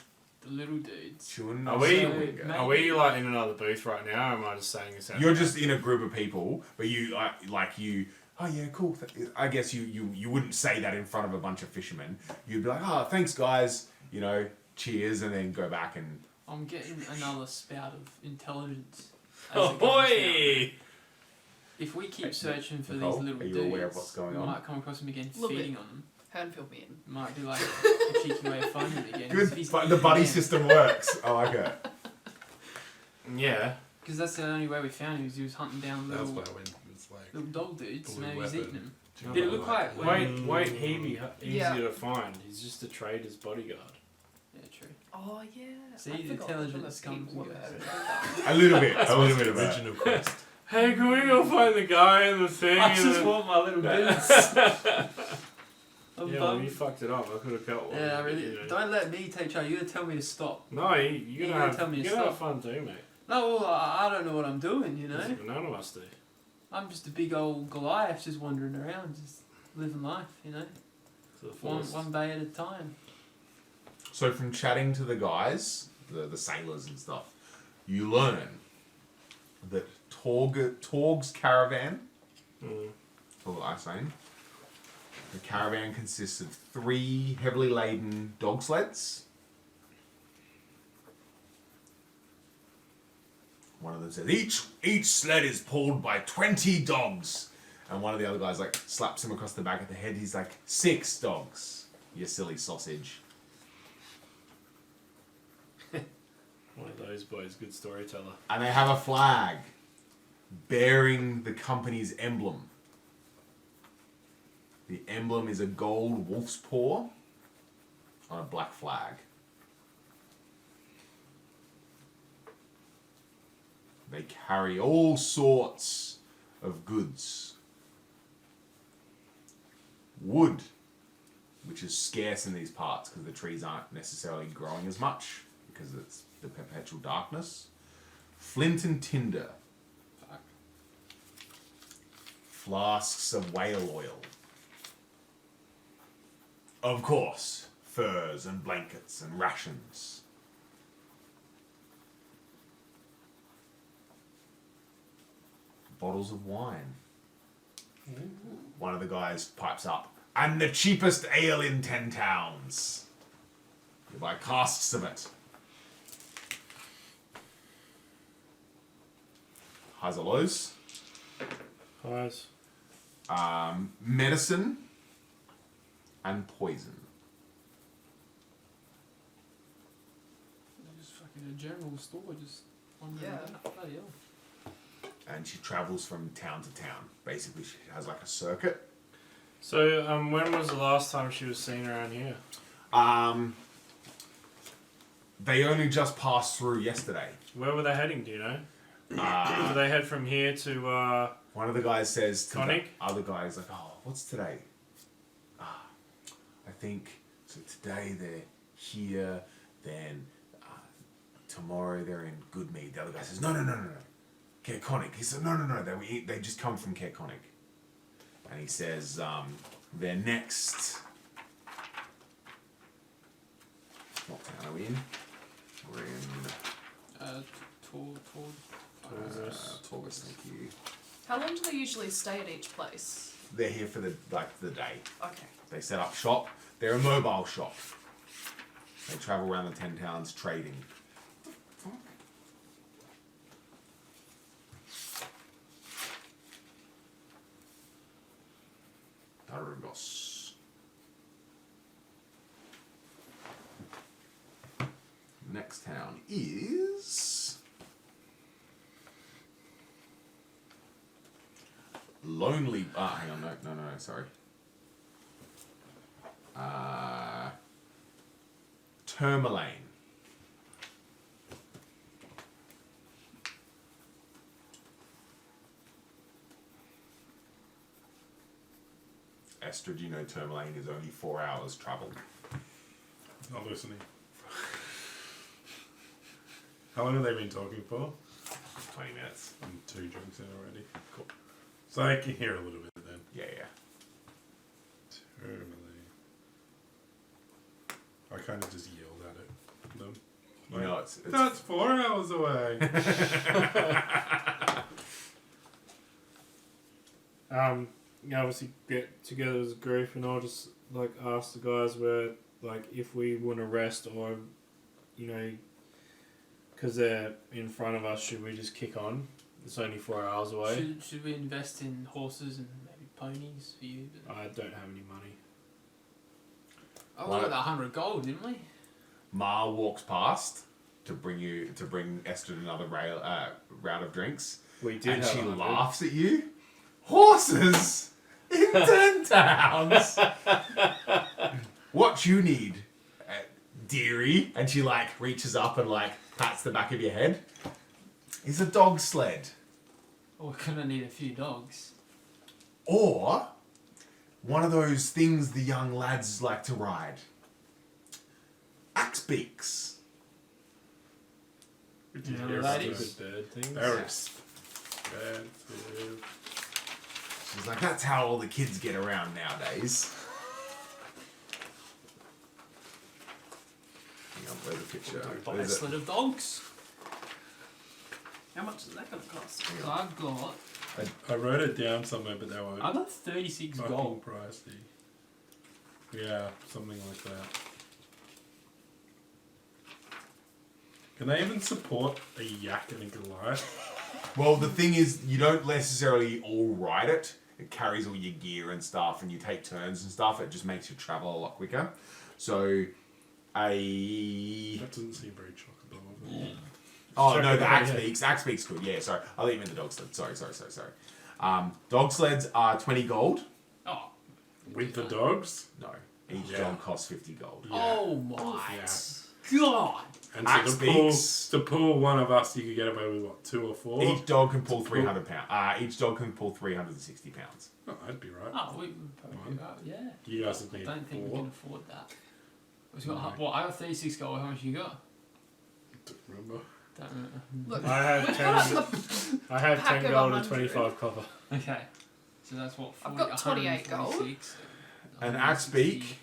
the little dudes. Chewing Are on we? something. Are we like in another booth right now? Or am I just saying this out You're loud? just in a group of people, but you like you. Oh yeah, cool. I guess you wouldn't say that in front of a bunch of fishermen. You'd be like, oh, thanks guys. You know, cheers, and then go back and. I'm getting another spout of intelligence. as Oh it goes down. boy! If we keep searching for Nicole, these little are you dudes, aware of what's going we on? might come across them again, Little feeding bit. on them. Hand fill me in. Might be like a cheeky way of finding it again. Good, but the buddy system works. I like it. Yeah. Because that's the only way we found him. Was he was hunting down That's little why when it's like. little dog dudes, blue and now he's weapon. eating them. Do you Did it know, look like- Wait, he be easier Yeah. to find. He's just a trader's bodyguard. Yeah, true. Oh yeah. See, I the forgot intelligence that comes people with were- it. A little bit. That A was little bit the of that. original quest. Hey, can we go find the guy in the thing? I just and want my little boots. I'm yeah, well, bummed. you fucked it up. I could have got one. Yeah, I really. You know. Don't let me take charge. You gotta tell me to stop. No, you're You gonna gotta have, tell me to you're gonna have stop. fun too, mate. No, well, I don't know what I'm doing. You know, None of us do. I'm just a big old Goliath, just wandering around, just living life. You know, To the one fullest. day at a time. So from chatting to the guys, the sailors and stuff, you learn that Torg's caravan, Mm. that's what I'm saying. The caravan consists of 3 heavily laden dog sleds. One of them says, each sled is pulled by 20 dogs. And one of the other guys like slaps him across the back of the head. He's like, 6 dogs, you silly sausage. One of those boys, good storyteller. And they have a flag bearing the company's emblem. The emblem is a gold wolf's paw on a black flag. They carry all sorts of goods. Wood, which is scarce in these parts because the trees aren't necessarily growing as much because it's the perpetual darkness. Flint and tinder. Fuck. Flasks of whale oil. Of course, furs and blankets and rations. Bottles of wine. One of the guys pipes up. And the cheapest ale in 10 towns. You buy casks of it. Highs or lows? Highs. Medicine and poison. Just fucking a general store, just wandering Yeah. about. Bloody hell. And she travels from town to town. Basically, she has like a circuit. So, when was the last time she was seen around here? They only just passed through yesterday. Where were they heading? Do you know? Uh, Do they head from here to? One of the guys says to Connick? the other guys, like, oh, what's today? I think, so today they're here, then tomorrow they're in Goodmead. The other guy says, no. Caer Connick. He said, no, they just come from Caer Connick. And he says, they're next... What town are we in? We're in... Torvus, thank you. How long do they usually stay at each place? They're here for the day. Okay. They set up shop. They're a mobile shop. They travel around the 10 towns trading. Darugos. Next town is Lonely. Hang on, no, sorry. Tourmaline. Esther, do you know Tourmaline is only 4 hours travel? Not listening. How long have they been talking for? 20 minutes. I'm 2 drinks in already. Cool. So I can hear a little bit then. Yeah. Tourmaline. I kind of just yelled at it. Them. You know, it's That's 4 hours away. Obviously get together as a group, and I'll just like ask the guys where, like, if we want to rest or, you know, because they're in front of us, should we just kick on? It's only 4 hours away. Should we invest in horses and maybe ponies for you? I don't have any money. Oh, we got that 100 gold, didn't we? Ma walks past to bring Esther another round of drinks. We did And have she 100. laughs at you. Horses in 10 towns. What you need, dearie? And she like reaches up and like pats the back of your head. Is a dog sled, Or we're gonna need a few dogs. or one of those things the young lads like to ride. Axe beaks. Which You know is what that stupid is? Bird things. They're expensive. She's like, that's how all the kids get around nowadays. Hang on, where's the picture? Buy a Where's it? sled of dogs. How much is that going to cost? So I've got I wrote it down somewhere, but they were I got 36 fucking gold. pricey. Yeah, something like that. Can they even support a yak and a Goliath? Well, the thing is, you don't necessarily all ride it. It carries all your gear and stuff, and you take turns and stuff. It just makes you travel a lot quicker. So, That doesn't seem very chocobo of it. Oh, no, the Yeah. axe beaks. Axe beaks good. Yeah, sorry. I'll leave him in the dog sled. Sorry. Dog sleds are 20 gold. Oh. With the dogs? No. Each Yeah. dog costs 50 gold. Yeah. Oh my Yeah. god. And Axe so beaks. to pull one of us, you could get away with what, 2 or 4? Each dog can pull 300 pounds. Each dog can pull 360 pounds. Oh, that'd be right. Oh, we would probably do that, yeah. You guys would I need don't think we 4. can afford that. We've got, what, I got 36 gold, how much you got? Don't remember. Don't remember. Look, I have we've 10. got the I have pack 10 of gold and 100. 25 copper. Okay. So that's what, 40, I've got 28 gold. 146, An axe beak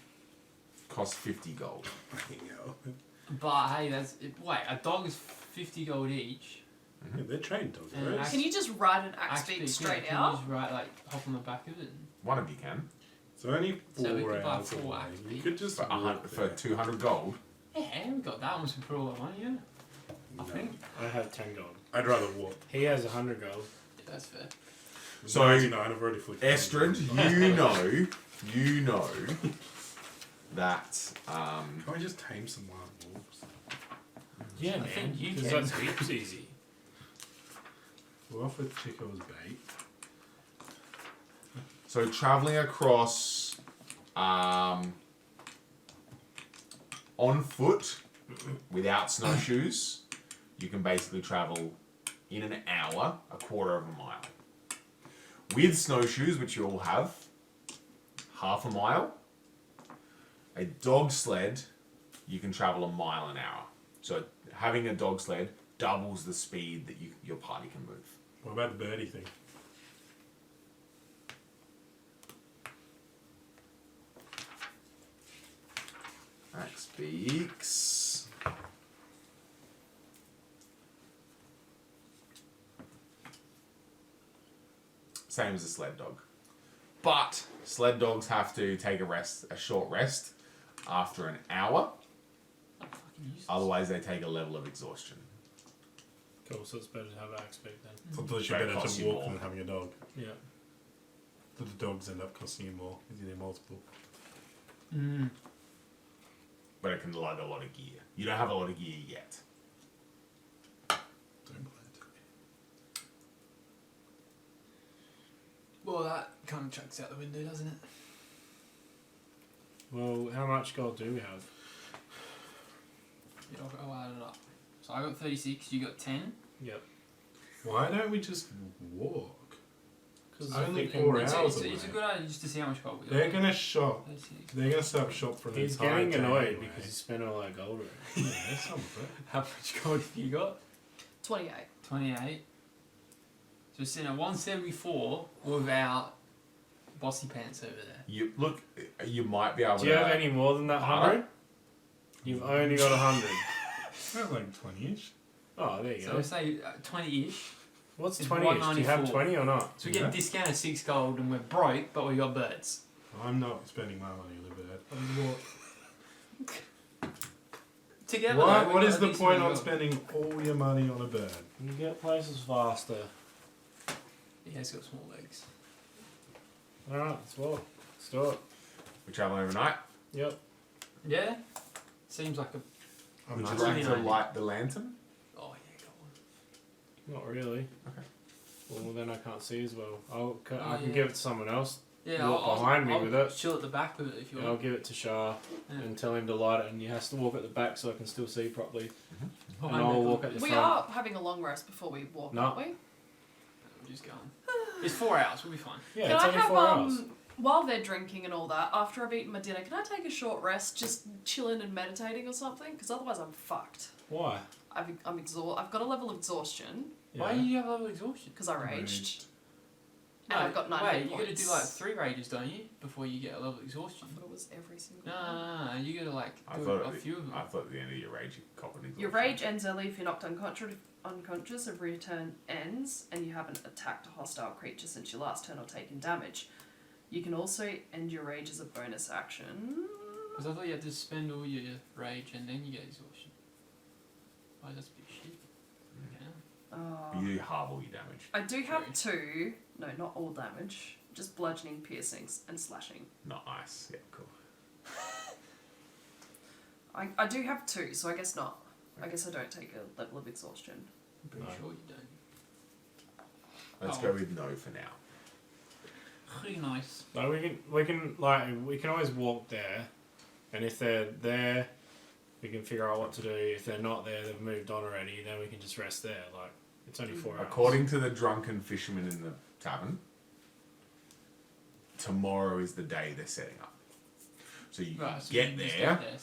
costs 50 gold. Fucking hell. But hey, wait, a dog is 50 gold each. Yeah, they're trained dogs, And right? axe- Can you just ride an axe beak, beak straight can out? You just hop on the back of it. One of you can. It's only 4 So we could buy hours 4 away. axe You beaks. could just For, walk for there. 200 gold. Yeah, we got that once we put all that money, yeah. I No. think. I have 10 gold. I'd rather walk. He has 100 gold. Yeah, that's fair. So, 99, I've already flicked. Estrid, you know that Can't we just tame some wild wolves? Yeah, I man. think you Because can. that's heaps easy. We'll offer Chico's bait. So traveling across on foot Without snowshoes, you can basically travel in an hour, a quarter of a mile. With snowshoes, which you all have, half a mile. A dog sled, you can travel a mile an hour. So having a dog sled doubles the speed that your party can move. What about the birdie thing? Max speaks. Same as a sled dog. But sled dogs have to take a short rest after an hour. Oh, fucking useless. Otherwise, they take a level of exhaustion. Cool, so it's better to have axe speed then. Sometimes it's But it better costs to you walk more. than having a dog. Yeah. So the dogs end up costing you more because you need multiple. Mm. But it can lug a lot of gear. You don't have a lot of gear yet. Don't play it to me. Well, that kind of chucks out the window, doesn't it? Well, how much gold do we have? Yeah, I'll add it up. So I got 36, you got 10. Yep. Why don't we just walk? Because Only 4 It's hours a away. good idea just to see how much gold we got. They're gonna shop. 36. They're gonna set up shop for an he's entire getting day annoyed anyway. because he spent all that gold already. Yeah, some of it. How much gold have you got? 28. 28. So we're sitting at 174 without bossy pants over there. You look. You might be able Do to. you have any more than that 100? You've only got 100. Well, like 20-ish. Oh, there you So go. we say 20-ish. What's it's 20 ish? Do you have 194. 20 or not? So we get a discount of 6 gold and we're broke, but we got birds. I'm not spending my money on a bird. I'm walk. Together, Why, though, we what got is a the decent point amount on of gold. spending all your money on a bird? You get places faster. Yeah, it's got small legs. Alright, let's walk. Let's do it. We're traveling overnight. Yep. Yeah? Seems like a... Would not you like really to nice. light the lantern? Oh, yeah, go on. Not really. Okay. Well, then I can't see as well. I Oh, can yeah. give it to someone else. Yeah, Walk behind me I'll with it. chill at the back with it if you And I'll want. give it to Shah Yeah. and tell him to light it, and he has to walk at the back so I can still see properly. And Behind I'll me, walk at the We front. are having a long rest before we walk, No. aren't we? We're just going. It's 4 hours, we'll be fine. Yeah, Can it's I only have 4 hours. while they're drinking and all that, after I've eaten my dinner, can I take a short rest, just chilling and meditating or something? Because otherwise I'm fucked. Why? I'm exhausted. I've got a level of exhaustion Why do you have level exhaustion? because I raged. And No, I've got 9 wait, hit you gotta points. do like 3 rages, don't you? Before you get a level exhaustion. I thought it was every single No, one. no, you gotta like I do thought a at few of them. I thought at the end of your rage you cop an Your exhaustion. rage ends early if you're knocked unconscious, every turn ends, and you haven't attacked a hostile creature since your last turn or taken damage. You can also end your rage as a bonus action. Because I thought you had to spend all your rage and then you get exhaustion. Why, that's a bit shit. Yeah. You do halve all your damage. I do have 2, no, not all damage, just bludgeoning, piercings, and slashing. Not nice. Yeah, cool. I do have 2, so I guess not. I guess I don't take a level of exhaustion. I'm pretty No. sure you don't. Let's Oh. go with no for now. Pretty nice. No, we can always walk there, and if they're there, we can figure out what to do. If they're not there, they've moved on already. Then we can just rest there. Like it's only 4 hours. According to the drunken fisherman in the tavern, tomorrow is the day they're setting up. So you Right, so get you just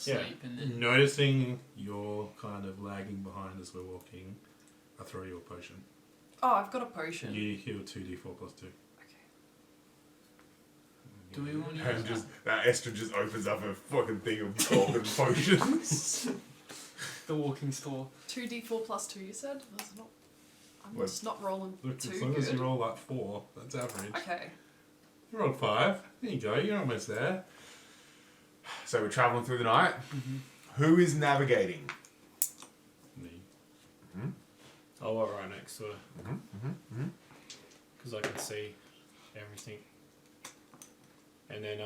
there. sleep, and then... Noticing you're kind of lagging behind as we're walking, I throw you a potion. Oh, I've got a potion. You heal 2d4 plus 2. Do we want to And use just that Esther just opens up a fucking thing of golden potions. the walking store? 2d4 plus 2, you said? That's not. I'm What? just not rolling Look, too as long good. as you roll like 4, that's average. Okay. You rolled 5. There you go, you're almost there. So we're traveling through the night. Mm-hmm. Who is navigating? Me. I'll walk right next to her Mm-hmm. because I can see everything. And then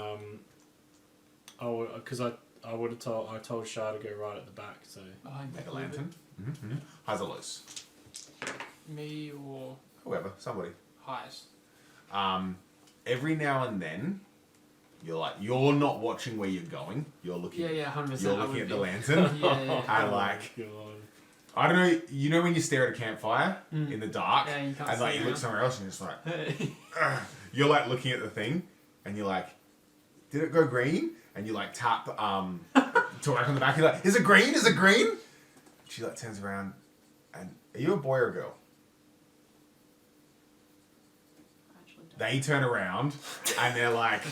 I would have told Shah to go right at the back. So Behind Make a the lantern. Mm-hmm. Hazalos. Me or Whoever, somebody. highest? Every now and then, you're not watching where you're going. You're looking. Yeah, 100%. You're looking at the lantern. Yeah. And like, God. I don't know. You know when you stare at a campfire in the dark, Yeah, you can't and like see you look around. somewhere else, and you're just like, you're like looking at the thing, and you're like, did it go green? And you like tap Torak on the back. You're like, is it green? Is it green? She like turns around, and are you a boy or a girl? I actually don't. They turn around, and they're like,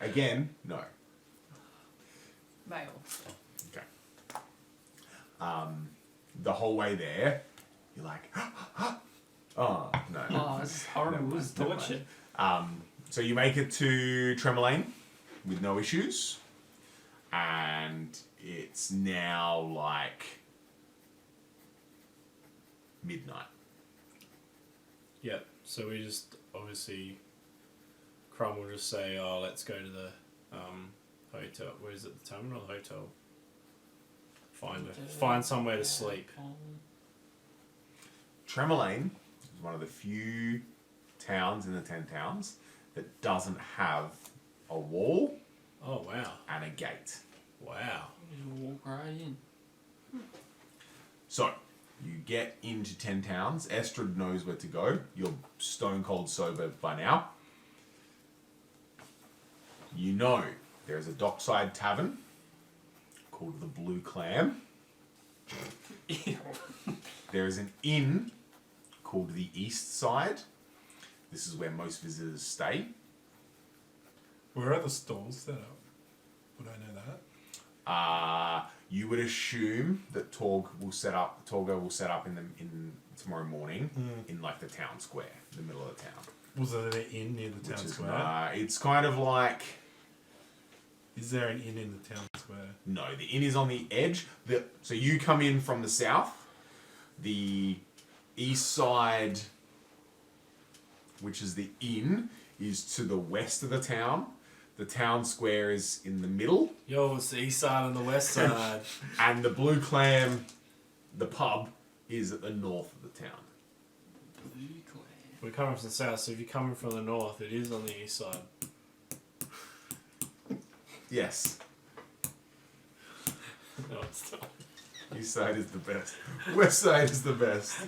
again, no. Male. Okay. The whole way there, you're like, oh no. Oh, this is horrible. Never This is mind, never torture. So you make it to Tremolane with no issues, and it's now like midnight. Yep. So we just obviously, Crumb will just say, "Oh, let's go to the hotel. Where is it? The terminal or the hotel? Find somewhere to sleep." Tremolane is one of the few towns in the 10 towns that doesn't have a wall Oh wow! and a gate. Wow. Just walk right in. So, you get into 10 towns. Estrid knows where to go. You're stone cold sober by now. You know there's a dockside tavern called the Blue Clam. There is an inn called the East Side. This is where most visitors stay. Where are the stalls set up? Would I know that? You would assume that Torga will set up in tomorrow morning in like the town square, the middle of the town. Was there an inn near the town square? It's kind of like Is there an inn in the town square? no, the inn is on the edge. So you come in from the south. The east side, which is the inn, is to the west of the town. The town square is in the middle. Yo, it's the east side and the west side. And the Blue Clam, the pub, is at the north of the town. Blue Clam. We're coming from the south, so if you're coming from the north, it is on the east side. Yes, No, it's not. east side is the best. West side is the best.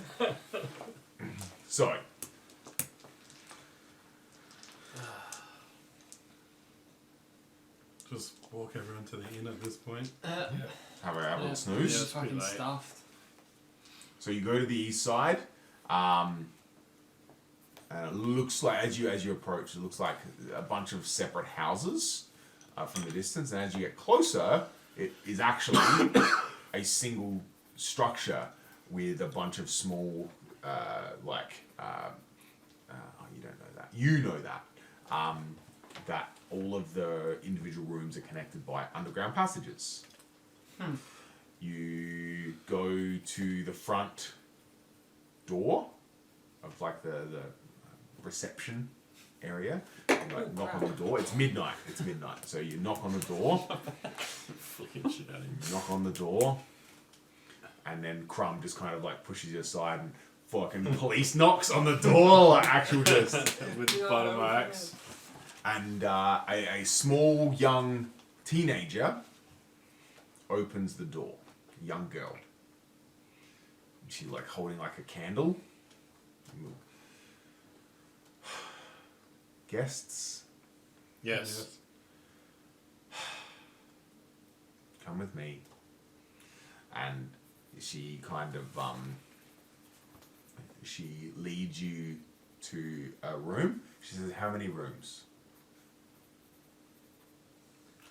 So, Just walk everyone to the inn at this point. have a little Yeah, snooze. it's pretty Fucking late. stuffed. So you go to the east side, and it looks like as you approach, it looks like a bunch of separate houses from the distance. And as you get closer, it is actually a single structure with a bunch of small, you don't know that. You know that. That all of the individual rooms are connected by underground passages. You go to the front door of like the reception area. And, like, knock on the door. It's midnight. So you knock on the door. Flicking shit out of him. Knock on the door, and then Crumb just kind of like pushes you aside and fucking police knocks on the door, like actual just. With the butt of my axe. And a small young teenager opens the door. A young girl. She's like holding like a candle. Guests, Yes. come with me. And she kind of she leads you to a room. She says, "How many rooms?"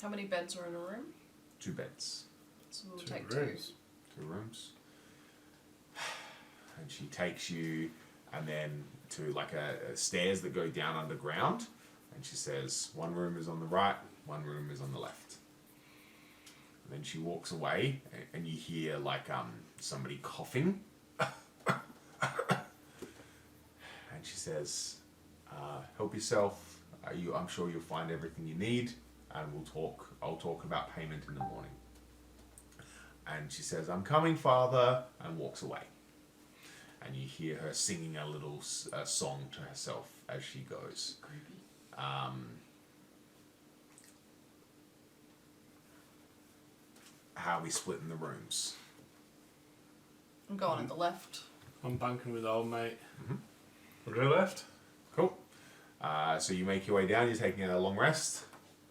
How many beds are in a room? 2 beds. So we'll Two take rooms. 2 rooms. And she takes you and then to like a stairs that go down underground. And she says, 1 room is on the right, 1 room is on the left. And then she walks away and you hear like somebody coughing. And she says, help yourself. I'm sure you'll find everything you need. And I'll talk about payment in the morning. And she says, I'm coming, Father, and walks away. And you hear her singing a little song to herself as she goes. Creepy. how are we splitting the rooms? I'm going on the left. I'm bunking with old mate. We'll go left. Cool. So you make your way down. You're taking a long rest.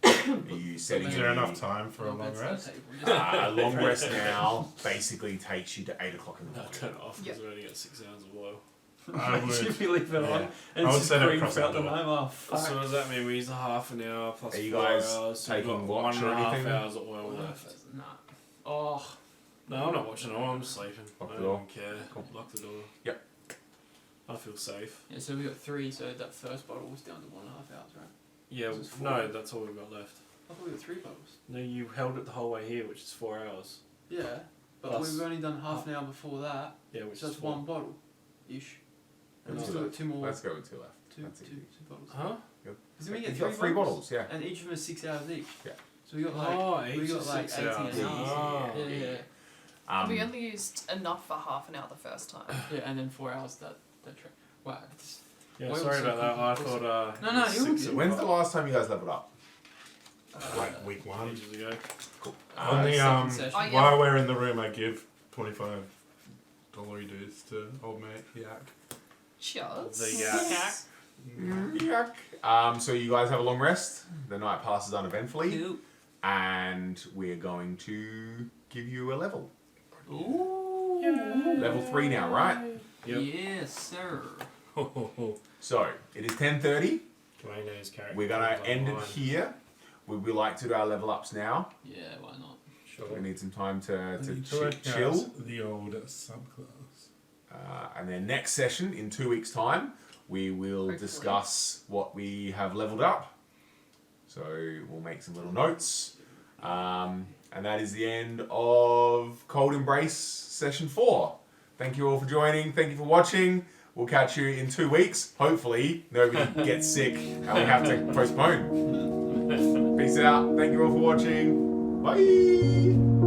Are you setting? Is there enough time for a long rest? A long rest now basically takes you to 8 o'clock in the No, morning. turn it off because Yep. we only got 6 hours of oil. I would. If you leave it Yeah. on, and I would it's set it creeps across out the the door. night. Oh, fuck. So does that mean we use a half an hour plus Are you 4 guys hours? So we've taking got watch or 1.5 anything? hours of oil left. Nah. Oh. No, I'm not watching. I'm sleeping. Lock I the don't door. even care. Cool. Lock the door. Yep. I feel safe. Yeah, so we got 3, so that first bottle was down to 1.5 hours, right? Yeah, This is 4. no, that's all we've got left. I thought we got 3 bottles. No, you held it the whole way here, which is 4 hours. Yeah, but Plus- we've only done half an hour before that, Yeah, which so is that's 4. 1 bottle, ish. And we've Two still got left. 2 more. Let's go with 2 left. Two That's easy. bottles. Huh? Because we get You've 3 got 3 bottles, yeah. and each of them is 6 hours each. Yeah. So we got like Oh, we each got is like 6 18 hours. hours. Oh. Yeah. We only used enough for half an hour the first time. Yeah, and then 4 hours that track. Wow. It's, Yeah, Why sorry was it about that. I complicated? thought. No, no, you're 6 good. and When's the 5 last time you guys leveled up? Like week 1. ages ago. Cool. On the second session. Oh, yeah. while we're in the room, I give $25 dues to old mate Yak. Cheers. The yak. Yuck. So you guys have a long rest. The night passes uneventfully, Cool. and we're going to give you a level. Ooh. Level 3 now, right? Yep. Yes, sir. So it is 10:30. Wayne's character. We're gonna comes end it online. here. Would we like to do our level ups now? Yeah, why not? Sure. We need some time to Torek chill. has the old subclass. And then next session in 2 weeks' time, we will Hopefully. discuss what we have leveled up. So we'll make some little notes. And that is the end of Cold Embrace session 4. Thank you all for joining. Thank you for watching. We'll catch you in 2 weeks. Hopefully nobody gets sick and we have to postpone. Peace out. Thank you all for watching. Bye.